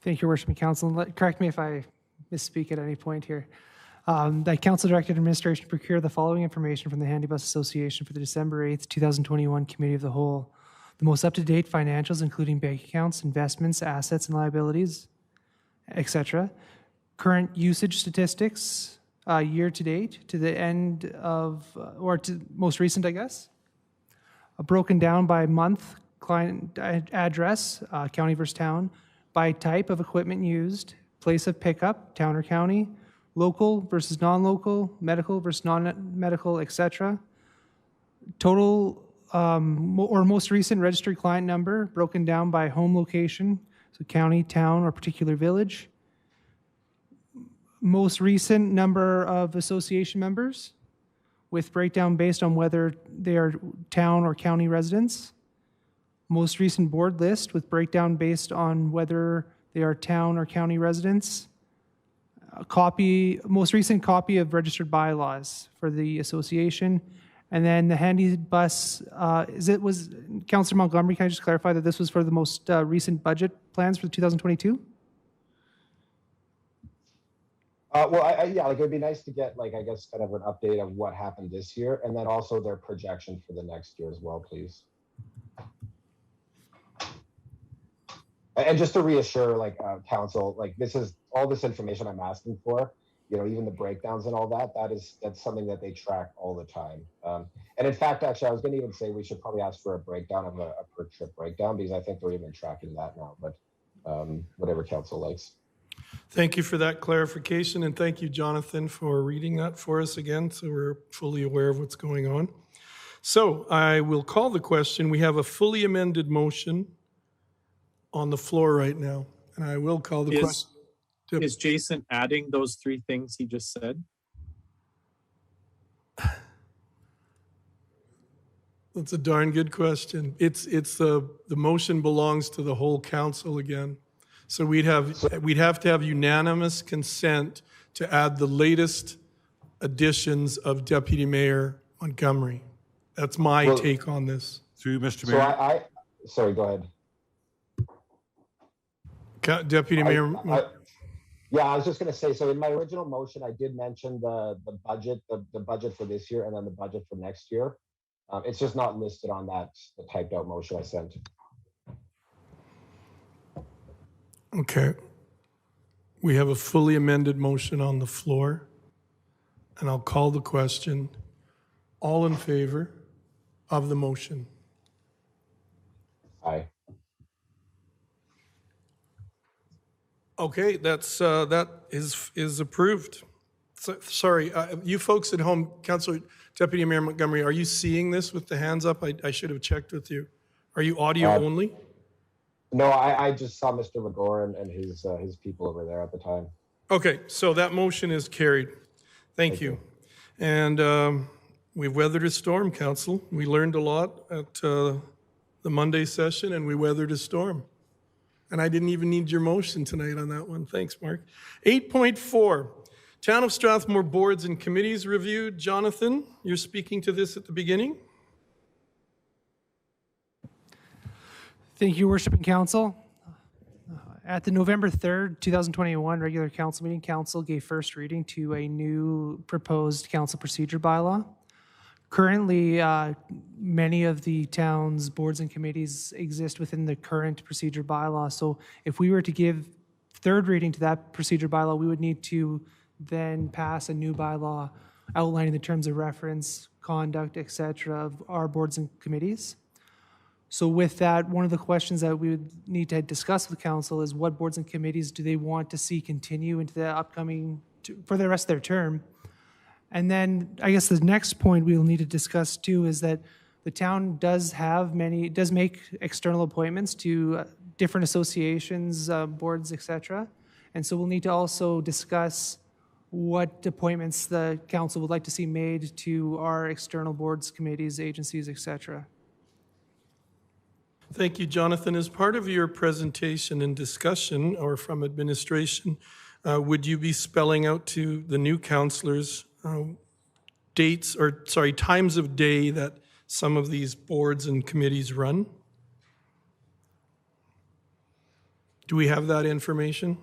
Thank you, Your Worship and Council. Correct me if I misspeak at any point here. That Council directed administration to procure the following information from the Handy Bus Association for the December 8th, 2021 Committee of the Whole. The most up-to-date financials, including bank accounts, investments, assets and liabilities, etc. Current usage statistics, year-to-date, to the end of, or to most recent, I guess. Broken down by month, client address, county versus town, by type of equipment used, place of pickup, town or county, local versus non-local, medical versus non-medical, etc. Total or most recent registered client number, broken down by home location, so county, town, or particular village. Most recent number of association members, with breakdown based on whether they are town or county residents. Most recent board list with breakdown based on whether they are town or county residents. Most recent copy of registered bylaws for the association. And then the handy bus, was Councillor Montgomery, can I just clarify that this was for the most recent budget plans for 2022? Well, yeah, like it would be nice to get, like, I guess, kind of an update of what happened this year, and then also their projection for the next year as well, please. And just to reassure, council, all this information I'm asking for, even the breakdowns and all that, that's something that they track all the time. And in fact, actually, I was going to even say we should probably ask for a breakdown of a per trip breakdown, because I think they're even tracking that now, but whatever council likes. Thank you for that clarification, and thank you, Jonathan, for reading that for us again, so we're fully aware of what's going on. So I will call the question. We have a fully amended motion on the floor right now, and I will call the question. Is Jason adding those three things he just said? That's a darn good question. It's the motion belongs to the whole council again. So we'd have to have unanimous consent to add the latest additions of Deputy Mayor Montgomery. That's my take on this. Through you, Mr. Mayor. Sorry, go ahead. Deputy Mayor. Yeah, I was just going to say, so in my original motion, I did mention the budget, the budget for this year and then the budget for next year. It's just not listed on the typed out motion I sent. Okay. We have a fully amended motion on the floor, and I'll call the question. All in favor of the motion? Aye. Okay, that is approved. So, sorry, you folks at home, Councilor Deputy Mayor Montgomery, are you seeing this with the hands up? I should have checked with you. Are you audio only? No, I just saw Mr. McGore and his people over there at the time. Okay, so that motion is carried. Thank you. And we've weathered a storm, Council. We learned a lot at the Monday session, and we weathered a storm. And I didn't even need your motion tonight on that one. Thanks, Mark. 8.4, Town of Strathmore Boards and Committees Review. Jonathan, you're speaking to this at the beginning. Thank you, Worship and Council. At the November 3rd, 2021 regular council meeting, council gave first reading to a new proposed council procedure bylaw. Currently, many of the town's boards and committees exist within the current procedure bylaw. So if we were to give third reading to that procedure bylaw, we would need to then pass a new bylaw outlining the terms of reference, conduct, etc. of our boards and committees. So with that, one of the questions that we would need to discuss with council is what boards and committees do they want to see continue into the upcoming, for the rest of their term. And then I guess the next point we will need to discuss too is that the town does make external appointments to different associations, boards, etc. And so we'll need to also discuss what appointments the council would like to see made to our external boards, committees, agencies, etc. Thank you, Jonathan. As part of your presentation and discussion, or from administration, would you be spelling out to the new councillors times of day that some of these boards and committees run? Do we have that information?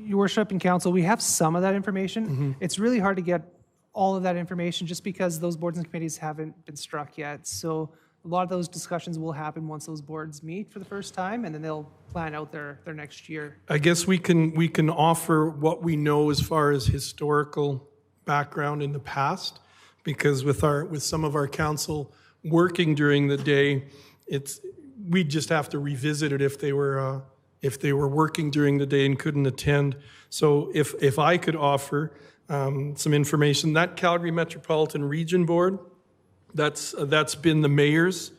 Your Worship and Council, we have some of that information. Mm-hmm. It's really hard to get all of that information just because those boards and committees haven't been struck yet. So a lot of those discussions will happen once those boards meet for the first time, and then they'll plan out their next year. I guess we can offer what we know as far as historical background in the past, because with some of our council working during the day, we just have to revisit it if they were working during the day and couldn't attend. So if I could offer some information, that Calgary Metropolitan Region Board, that's been the mayor's,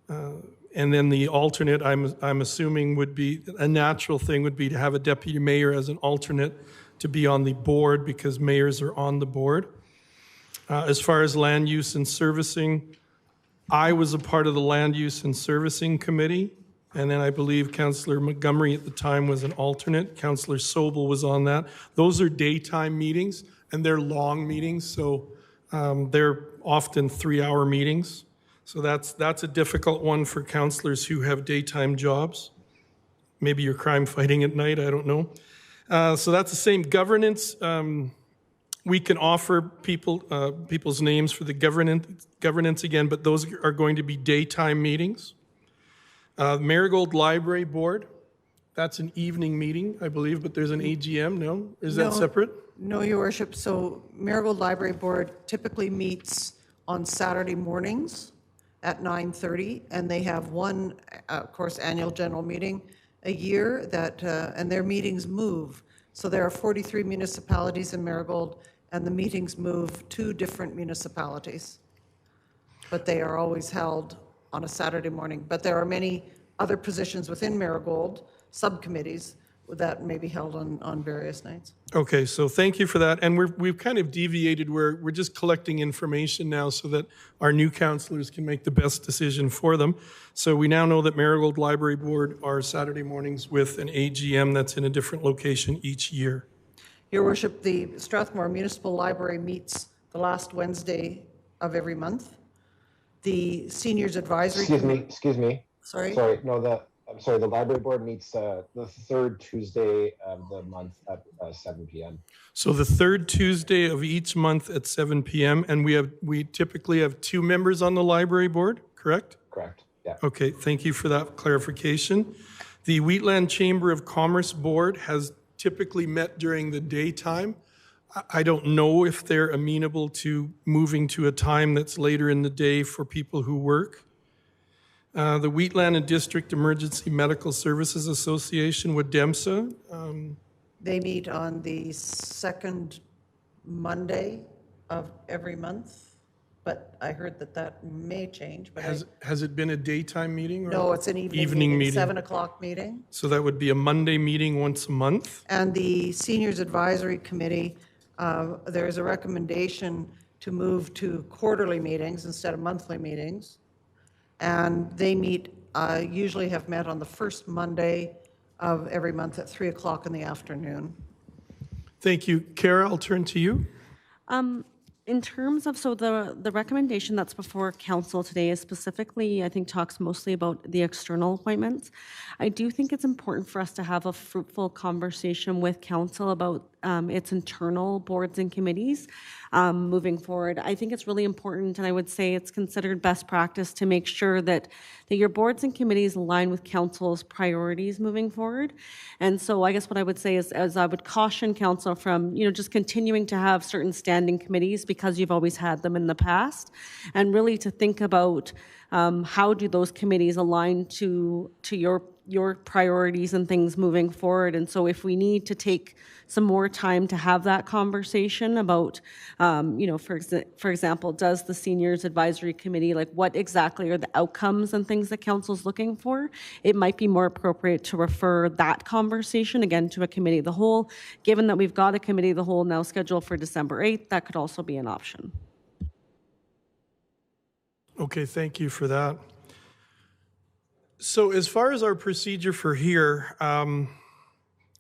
and then the alternate, I'm assuming would be a natural thing would be to have a deputy mayor as an alternate to be on the board because mayors are on the board. As far as land use and servicing, I was a part of the land use and servicing committee, and then I believe Councillor Montgomery at the time was an alternate. Councillor Sobel was on that. Those are daytime meetings, and they're long meetings, so they're often 3-hour meetings. So that's a difficult one for councillors who have daytime jobs. Maybe you're crime fighting at night, I don't know. So that's the same. Governance, we can offer people's names for the governance again, but those are going to be daytime meetings. Marigold Library Board, that's an evening meeting, I believe, but there's an AGM, no? Is that No. separate? No, Your Worship. So Marigold Library Board typically meets on Saturday mornings at 9:30, and they have one, of course, annual general meeting a year that, and their meetings move. So there are 43 municipalities in Marigold, and the meetings move to different municipalities. But they are always held on a Saturday morning. But there are many other positions within Marigold, subcommittees, that may be held on various nights. Okay, so thank you for that. And we've kind of deviated. We're just collecting information now so that our new councillors can make the best decision for them. So we now know that Marigold Library Board are Saturday mornings with an AGM that's in a different location each year. Your Worship, the Strathmore Municipal Library meets the last Wednesday of every month. The Seniors Advisory Excuse me. Sorry? Sorry, no, the library board meets the third Tuesday of the month at 7 p.m. So the third Tuesday of each month at 7 p.m. And we typically have 2 members on the library board, correct? Correct, yeah. Okay, thank you for that clarification. The Wheatland Chamber of Commerce Board has typically met during the daytime. I don't know if they're amenable to moving to a time that's later in the day for people who work. The Wheatland and District Emergency Medical Services Association, WDEMSA. They meet on the second Monday of every month, but I heard that may change. But Has it been a daytime meeting? Or no, it's an evening meeting. 7 o'clock meeting. So that would be a Monday meeting once a month? And the Seniors Advisory Committee, there is a recommendation to move to quarterly meetings instead of monthly meetings. And they meet, usually have met on the first Monday of every month at 3 o'clock in the afternoon. Thank you. Kara, I'll turn to you. In terms of, so the recommendation that's before council today is specifically, I think, talks mostly about the external appointments. I do think it's important for us to have a fruitful conversation with council about its internal boards and committees moving forward. I think it's really important, and I would say it's considered best practice to make sure that your boards and committees align with council's priorities moving forward. And so I guess what I would say is, as I would caution council from, just continuing to have certain standing committees because you've always had them in the past, and really to think about how do those committees align to your priorities and things moving forward. And so if we need to take some more time to have that conversation about, for example, does the Seniors Advisory Committee, like what exactly are the outcomes and things that council's looking for? It might be more appropriate to refer that conversation again to a committee of the whole. Given that we've got a committee of the whole now scheduled for December 8th, that could also be an option. Okay, thank you for that. So as far as our procedure for here,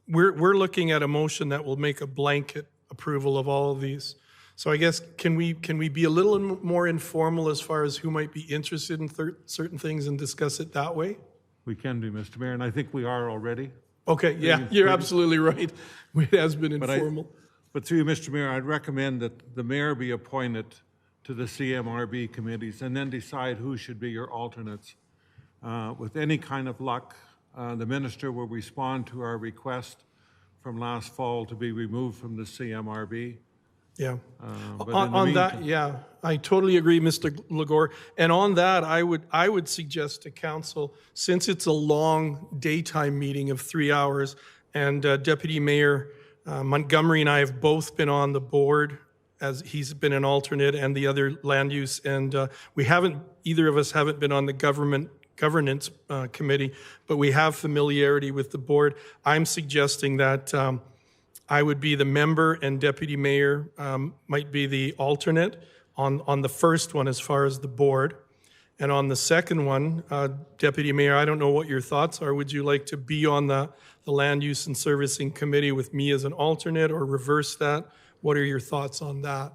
we're looking at a motion that will make a blanket approval of all of these. So I guess, can we be a little more informal as far as who might be interested in certain things and discuss it that way? We can do, Mr. Mayor, and I think we are already. Okay, yeah, you're absolutely right. It has been informal. But through you, Mr. Mayor, I'd recommend that the mayor be appointed to the CMRB committees and then decide who should be your alternates. With any kind of luck, the minister will respond to our request from last fall to be removed from the CMRB. Yeah. On that, yeah, I totally agree, Mr. Legore. And on that, I would suggest to council, since it's a long daytime meeting of 3 hours, and Deputy Mayor Montgomery and I have both been on the board, as he's been an alternate, and the other land use, and either of us haven't been on the governance committee, but we have familiarity with the board. I'm suggesting that I would be the member and Deputy Mayor might be the alternate on the first one as far as the board. And on the second one, Deputy Mayor, I don't know what your thoughts are. Would you like to be on the Land Use and Servicing Committee with me as an alternate, or reverse that? What are your thoughts on that?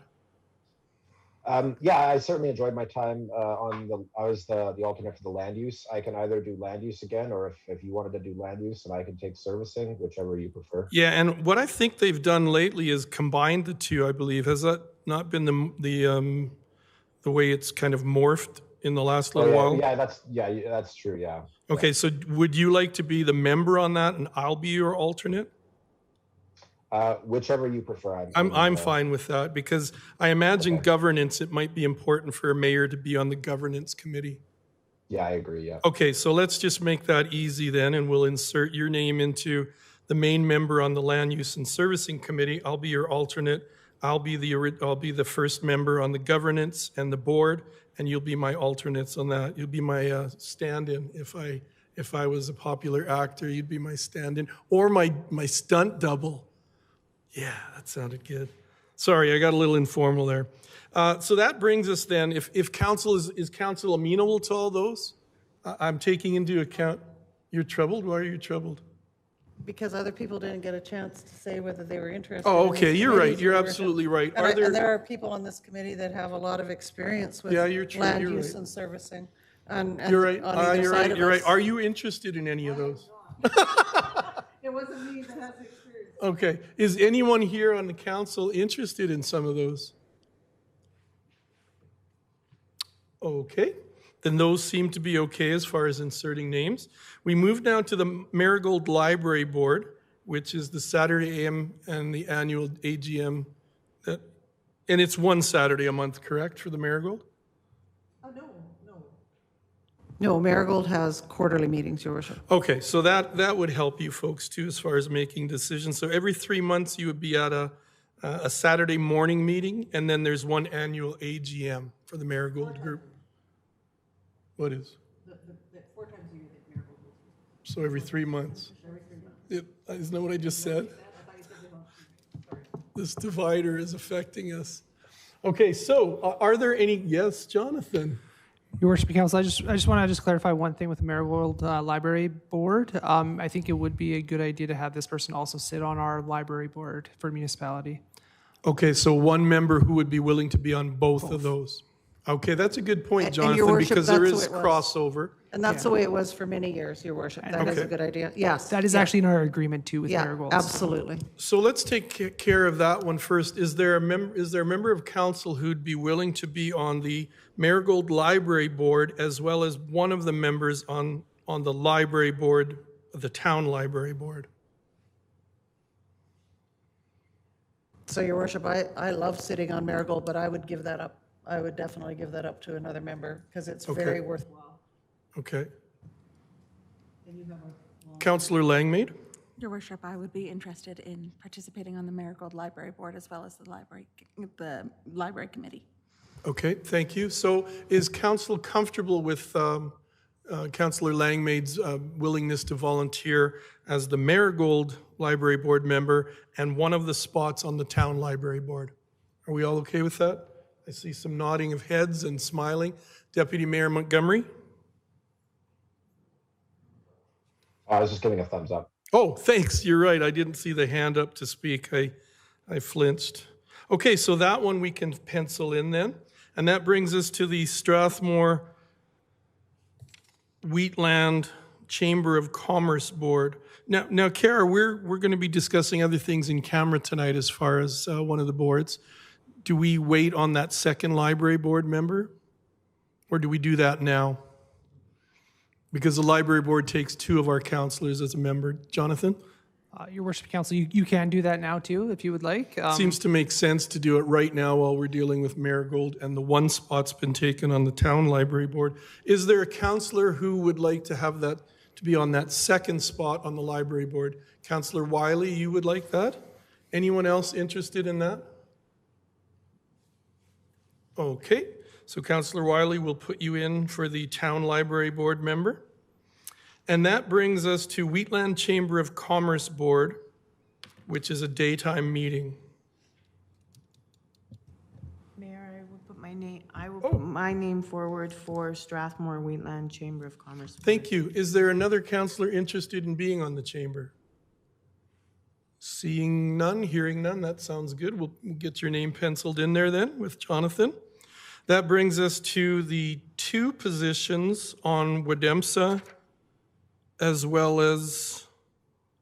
Yeah, I certainly enjoyed my time I was the alternate for the land use. I can either do land use again, or if you wanted to do land use and I can take servicing, whichever you prefer. Yeah, and what I think they've done lately is combined the two, I believe. Has that not been the way it's kind of morphed in the last Oh, little yeah, while? yeah, that's true, yeah. Okay, so would you like to be the member on that and I'll be your alternate? Whichever you prefer. I'm fine with that because I imagine Okay. governance, it might be important for a mayor to be on the governance committee. Yeah, I agree, yeah. Okay, so let's just make that easy then, and we'll insert your name into the main member on the Land Use and Servicing Committee. I'll be your alternate. I'll be the first member on the governance and the board, and you'll be my alternates on that. You'll be my stand-in. If I was a popular actor, you'd be my stand-in or my stunt double. Yeah, that sounded good. Sorry, I got a little informal there. So that brings us then, if council is council amenable to all those? I'm taking into account, you're troubled? Why are you troubled? Because other people didn't get a chance to say whether they were interested. Oh, in okay, these you're right. committees, You're Your Worship. absolutely right. And there are people on this committee that have a lot of experience with Yeah, you're true, land you're use right. and servicing. And You're right. on either You're side right. of You're right. us. Are you interested in any of those? It wasn't me that has experience. Okay. Is anyone here on the council interested in some of those? Okay. Then those seem to be okay as far as inserting names. We move now to the Marigold Library Board, which is the Saturday AM and the annual AGM. And it's one Saturday a month, correct, for the Marigold? No, Marigold has quarterly meetings, Your Worship. Okay, so that would help you folks too as far as making decisions. So every 3 months you would be at a Saturday morning meeting, and then there's one annual AGM for the Marigold Group. What is? 4 times a year that Marigold meets. So every 3 months. Yep, isn't that what I just said? This divider is affecting us. Okay, so are there any, yes, Jonathan? Your Worship and Council, I just want to clarify one thing with the Marigold Library Board. I think it would be a good idea to have this person also sit on our library board for municipality. Okay, so one member who would be willing to be on both of those. Okay, that's a good point, And Your Jonathan, Worship, because there that's is the way it was. crossover. And that's the way it was for many years, Your Worship. That is a Okay. good idea. Yes. That is actually in our agreement too with Yeah, Marigold. absolutely. So let's take care of that one first. Is there a member of council who'd be willing to be on the Marigold Library Board as well as one of the members on the library board, the town library board? So, Your Worship, I love sitting on Marigold, but I would give that up. I would definitely give that up to another member because it's very worthwhile. Okay. Councillor Langmaid? Your Worship, I would be interested in participating on the Marigold Library Board as well as the library committee. Okay, thank you. So is council comfortable with Councillor Langmaid's willingness to volunteer as the Marigold Library Board member and one of the spots on the Town Library Board? Are we all okay with that? I see some nodding of heads and smiling. Deputy Mayor Montgomery? I was just giving a thumbs up. Oh, thanks. You're right. I didn't see the hand up to speak. I flinched. Okay, so that one we can pencil in then. And that brings us to the Strathmore Wheatland Chamber of Commerce Board. Now, Kara, we're going to be discussing other things in camera tonight as far as one of the boards. Do we wait on that second library board member? Or do we do that now? Because the library board takes 2 of our councillors as a member. Jonathan? Your Worship and Council, you can do that now too, if you would like. Seems to make sense to do it right now while we're dealing with Marigold and the one spot's been taken on the town library board. Is there a councillor who would like to have that, to be on that second spot on the library board? Councillor Wiley, you would like that? Anyone else interested in that? Okay, so Councillor Wiley will put you in for the town library board member. And that brings us to Wheatland Chamber of Commerce Board, which is a daytime meeting. Mayor, I will put my name forward for Strathmore Wheatland Chamber of Commerce. Thank you. Is there another councillor interested in being on the chamber? Seeing none, hearing none, that sounds good. We'll get your name penciled in there then with Jonathan. That brings us to the 2 positions on Wademsa, as well as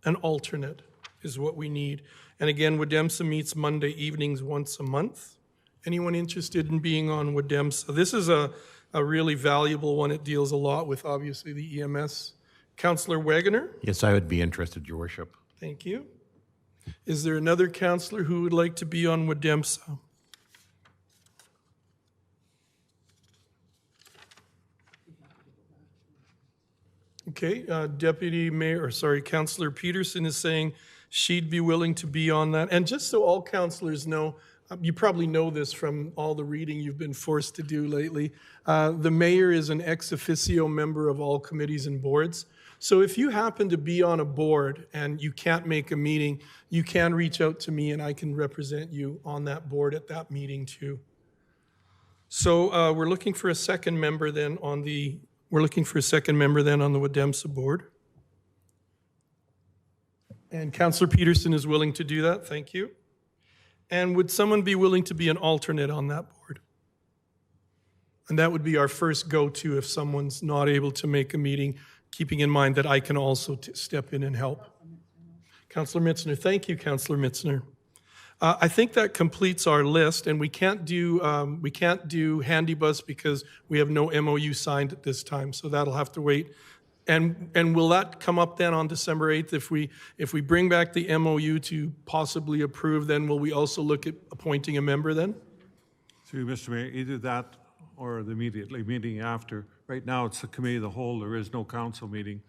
an alternate is what we need. And again, Wademsa meets Monday evenings once a month. Anyone interested in being on WDEMSA? This is a really valuable one. It deals a lot with, obviously, the EMS. Councillor Wegener? Yes, I would be interested, Your Worship. Thank you. Is there another councillor who would like to be on WDEMSA? Okay, Councillor Peterson is saying she'd be willing to be on that. And just so all councillors know, you probably know this from all the reading you've been forced to do lately, the mayor is an ex officio member of all committees and boards. So if you happen to be on a board and you can't make a meeting, you can reach out to me and I can represent you on that board at that meeting too. So we're looking for a second member then on the WDEMSA board. And Councillor Peterson is willing to do that. Thank you. And would someone be willing to be an alternate on that board? And that would be our first go-to if someone's not able to make a meeting, keeping in mind that I can also step in and help. Councillor Mitzner. Thank you, Councillor Mitzner. I think that completes our list, and we can't do Handy Bus because we have no MOU signed at this time, so that'll have to wait. And will that come up then on December 8th? If we bring back the MOU to possibly approve, then will we also look at appointing a member then? Through Mr. Mayor, either that or the immediately meeting after. Right now, it's the committee of the whole. There is no council meeting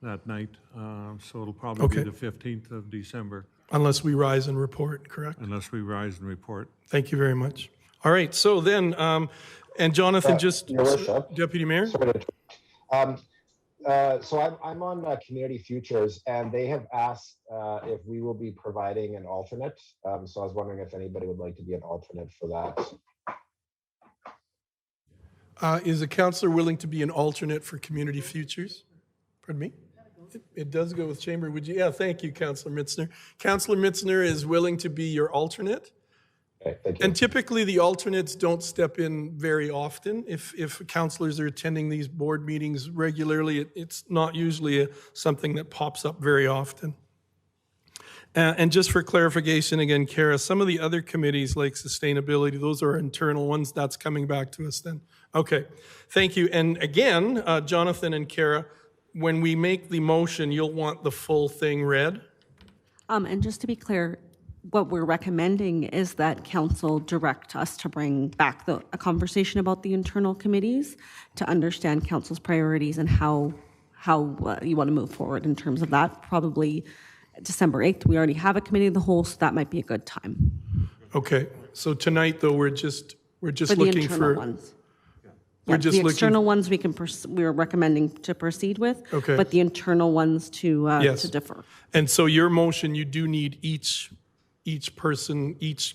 that night, so it'll probably be the 15th of December. Unless we rise and report, correct? Unless we rise and report. Thank you very much. All right, so then, and Jonathan, Your Worship. Deputy Mayor? Sorry to so I'm on Community Futures, and they have asked if we will be providing an alternate. So I was wondering if anybody would like to be an alternate for that. Is a councillor willing to be an alternate for Community Futures? Pardon me? It does go with Chamber. Would you? Yeah, thank you, Councillor Mitzner. Councillor Mitzner is willing to be your alternate. Okay, thank you. And typically the alternates don't step in very often. If councillors are attending these board meetings regularly, it's not usually something that pops up very often. And just for clarification again, Kara, some of the other committees like sustainability, those are internal ones. That's coming back to us then. Okay, thank you. And again, Jonathan and Kara, when we make the motion, you'll want the full thing read? And just to be clear, what we're recommending is that council direct us to bring back a conversation about the internal committees to understand council's priorities and how you want to move forward in terms of that. Probably December 8th. We already have a committee of the whole, so that might be a good time. Okay. So tonight, though, we're just For looking the internal for ones. We're Yeah, just the looking- external ones we're recommending to proceed with, Okay. but the internal ones to Yes. to defer. And so your motion, you do need each person, each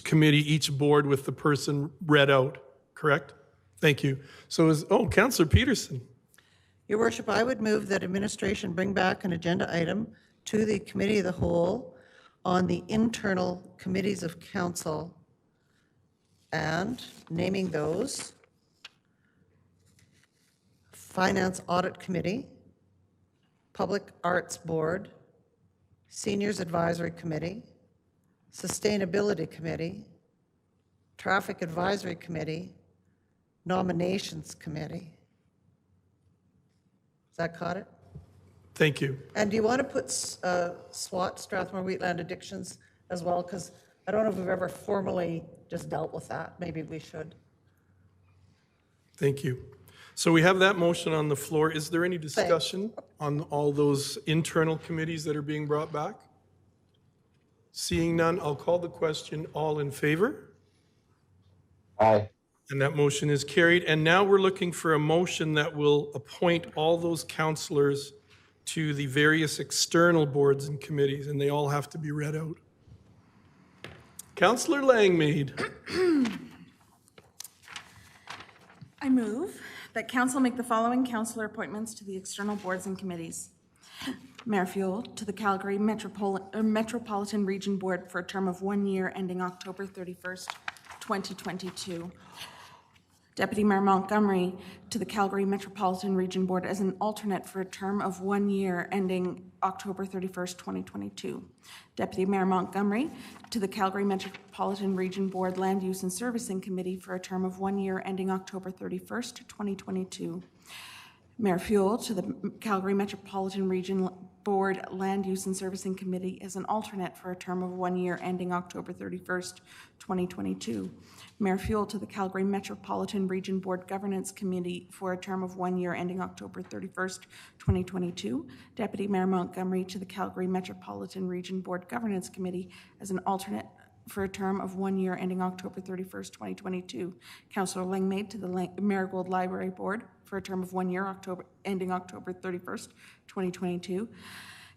committee, each board with the person read out, correct? Thank you. So Councillor Peterson. Your Worship, I would move that administration bring back an agenda item to the Committee of the Whole on the internal committees of council and naming those: Finance Audit Committee, Public Arts Board, Seniors Advisory Committee, Sustainability Committee, Traffic Advisory Committee, Nominations Committee. Has that caught it? Thank you. And do you want to put SWAT, Strathmore Wheatland Addictions, as well? Because I don't know if we've ever formally just dealt with that. Maybe we should. Thank you. So we have that motion on the floor. Is there any discussion on all those internal committees that are being brought back? Seeing none, I'll call the question. All in favor? Aye. And that motion is carried. And now we're looking for a motion that will appoint all those councillors to the various external boards and committees, and they all have to be read out. Councillor Langmead. I move that council make the following councillor appointments to the external boards and committees. Mayor Fuel to the Calgary Metropolitan Region Board for a term of 1 year ending October 31st, 2022. Deputy Mayor Montgomery to the Calgary Metropolitan Region Board as an alternate for a term of 1 year ending October 31st, 2022. Deputy Mayor Montgomery to the Calgary Metropolitan Region Board Land Use and Servicing Committee for a term of 1 year ending October 31st, 2022. Mayor Fuel to the Calgary Metropolitan Region Board Land Use and Servicing Committee as an alternate for a term of 1 year ending October 31st, 2022. Mayor Fuel to the Calgary Metropolitan Region Board Governance Committee for a term of 1 year ending October 31st, 2022. Deputy Mayor Montgomery to the Calgary Metropolitan Region Board Governance Committee as an alternate for a term of 1 year ending October 31st, 2022. Councillor Langmaid to the Marigold Library Board for a term of 1 year ending October 31st, 2022.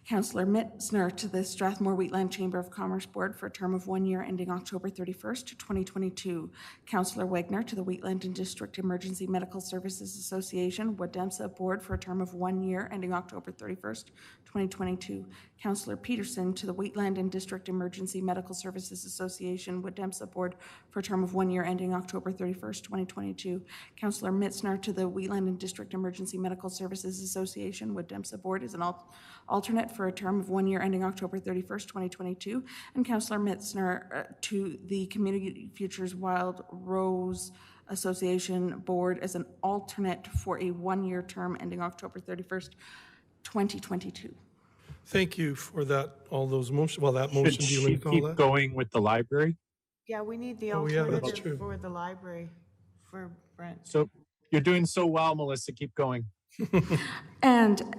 Councillor Mitzner to the Strathmore Wheatland Chamber of Commerce Board for a term of 1 year ending October 31st, 2022. Councillor Wagner to the Wheatland and District Emergency Medical Services Association, Wademsa Board for a term of 1 year ending October 31st, 2022. Councillor Peterson to the Wheatland and District Emergency Medical Services Association, Wademsa Board for a term of 1 year ending October 31st, 2022. Councillor Mitzner to the Wheatland and District Emergency Medical Services Association, Wademsa Board is an alternate for a term of 1 year ending October 31st, 2022. And Councillor Mitzner to the Community Futures Wild Rose Association Board as an alternate for a 1 year term ending October 31st, 2022. Thank you for that, all those motions. Well, that motion, Should do you she recall keep that? going with the library? Yeah, we need the Oh, yeah, that's alternative true. for the library for Brent. So you're doing so well, Melissa. Keep going. And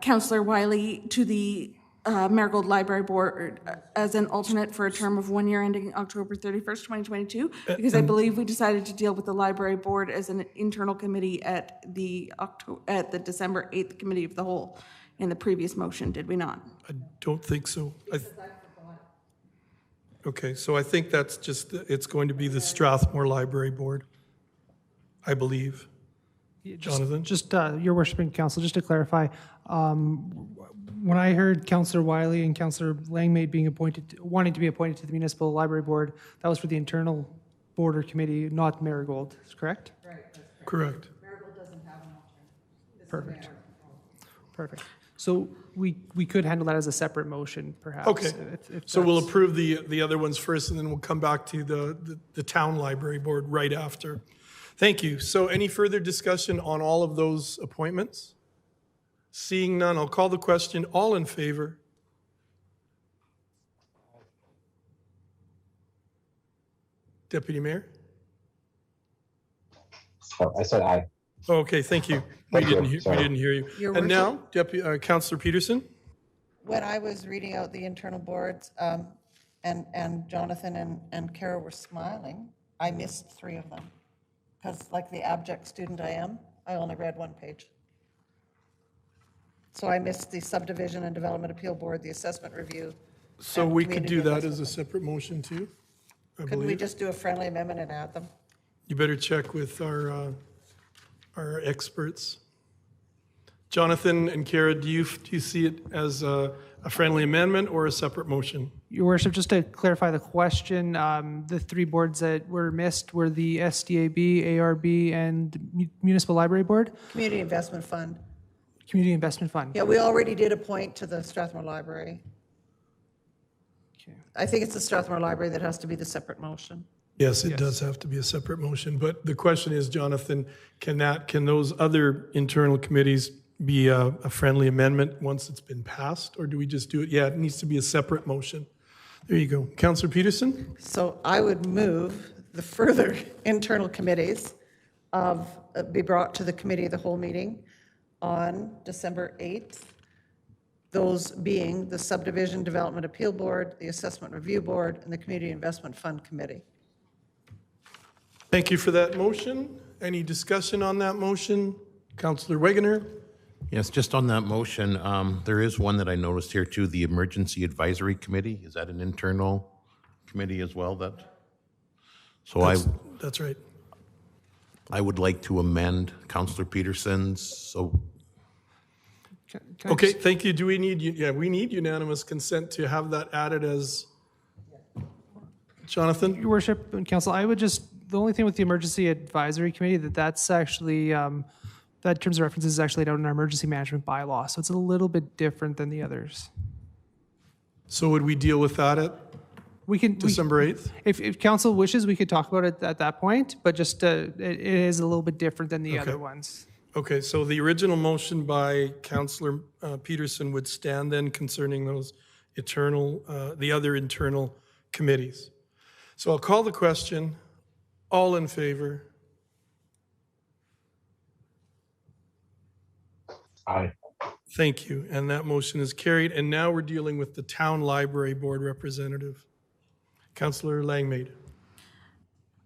Councillor Wiley to the Marigold Library Board as an alternate for a term of 1 year ending October 31st, 2022, because I believe we decided to deal with the Library Board as an internal committee at the December 8th Committee of the Whole in the previous motion, did we not? I don't think so. Okay, so I think that's just, it's going to be the Strathmore Library Board, I believe. Jonathan? Just, Your Worship and Council, just to clarify, when I heard Councillor Wiley and Councillor Langmaid being appointed, wanting to be appointed to the Municipal Library Board, that was for the Internal Border Committee, not Marigold, is correct? Right, that's Correct. Marigold doesn't have an alternate. It's the Perfect. mayor. Perfect. So we could handle that as a separate motion, perhaps. Okay, if so we'll that's- approve the other ones first, and then we'll come back to the Town Library Board right after. Thank you. So any further discussion on all of those appointments? Seeing none, I'll call the question. All in favor? Deputy Mayor? Oh, I said aye. Okay, thank you. We Thank you. didn't Sorry. hear you. Your And Worship. now, Councillor Peterson? When I was reading out the internal boards, and Jonathan and Kara were smiling, I missed 3 of them. Because like the abject student I am, I only read 1 page. So I missed the Subdivision and Development Appeal Board, the Assessment Review. So and we could Community do that Investment as a separate motion too, I Couldn't we believe. just do a friendly amendment and add them? You better check with our experts. Jonathan and Kara, do you see it as a friendly amendment or a separate motion? Your Worship, just to clarify the question, the 3 boards that were missed were the SDAB, ARB, and Municipal Library Board, Community Investment Fund. Community Investment Fund. Yeah, we already did appoint to the Strathmore Library. Okay. I think it's the Strathmore Library that has to be the separate motion. Yes, it does have to be a separate motion, but the question is, Jonathan, can those other internal committees be a friendly amendment once it's been passed, or do we just do it? Yeah, it needs to be a separate motion. There you go. Councillor Peterson? So I would move the further internal committees be brought to the Committee of the Whole meeting on December 8th, those being the Subdivision Development Appeal Board, the Assessment Review Board, and the Community Investment Fund Committee. Thank you for that motion. Any discussion on that motion? Councillor Wegener? Yes, just on that motion, there is one that I noticed here too, the Emergency Advisory Committee. Is that an internal committee as well? So That's right. I would like to amend Councillor Peterson's, so Can I Okay, just- thank you. Do we need, we need unanimous consent to have that added as, Jonathan? Your Worship and Council, I would just, the only thing with the Emergency Advisory Committee, that's actually, that terms of reference is actually laid out in our emergency management bylaw, so it's a little bit different than the others. So would we deal with that at We can December 8th? If council wishes, we could talk about it at that point, but just it is a little bit different than the other ones. Okay, so the original motion by Councillor Peterson would stand then concerning those the other internal committees. So I'll call the question. All in favor? Aye. Thank you, and that motion is carried. And now we're dealing with the Town Library Board representative. Councillor Langmaid.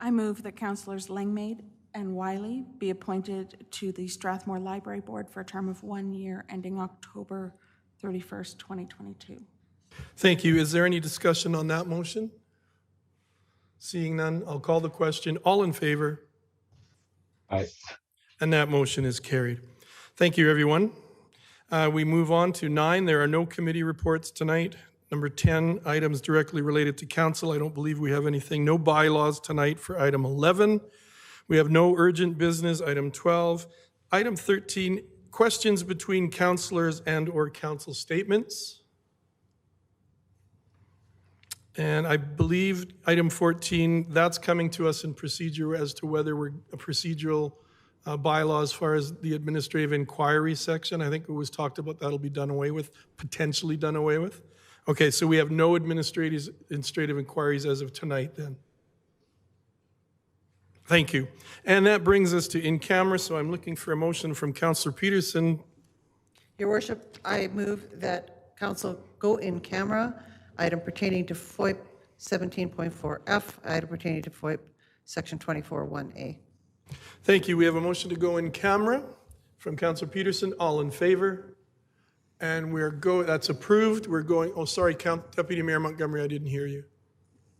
I move that Councillors Langmaid and Wiley be appointed to the Strathmore Library Board for a term of 1 year ending October 31st, 2022. Thank you. Is there any discussion on that motion? Seeing none, I'll call the question. All in favor? Aye. And that motion is carried. Thank you, everyone. We move on to 9. There are no committee reports tonight. Number 10, items directly related to council. I don't believe we have anything. No bylaws tonight for item 11. We have no urgent business, item 12. Item 13, questions between councillors and/or council statements. And I believe item 14, that's coming to us in procedure as to whether we're a procedural bylaw as far as the administrative inquiry section. I think it was talked about that'll be done away with, potentially done away with. Okay, so we have no administrative inquiries as of tonight then. Thank you. And that brings us to in camera, so I'm looking for a motion from Councillor Peterson. Your worship, I move that council go in camera, item pertaining to FOIP 17.4F, item pertaining to FOIP section 24(1)A. Thank you. We have a motion to go in camera from Councillor Peterson. All in favor? And that's approved. We're going, oh, sorry, Deputy Mayor Montgomery, I didn't hear you.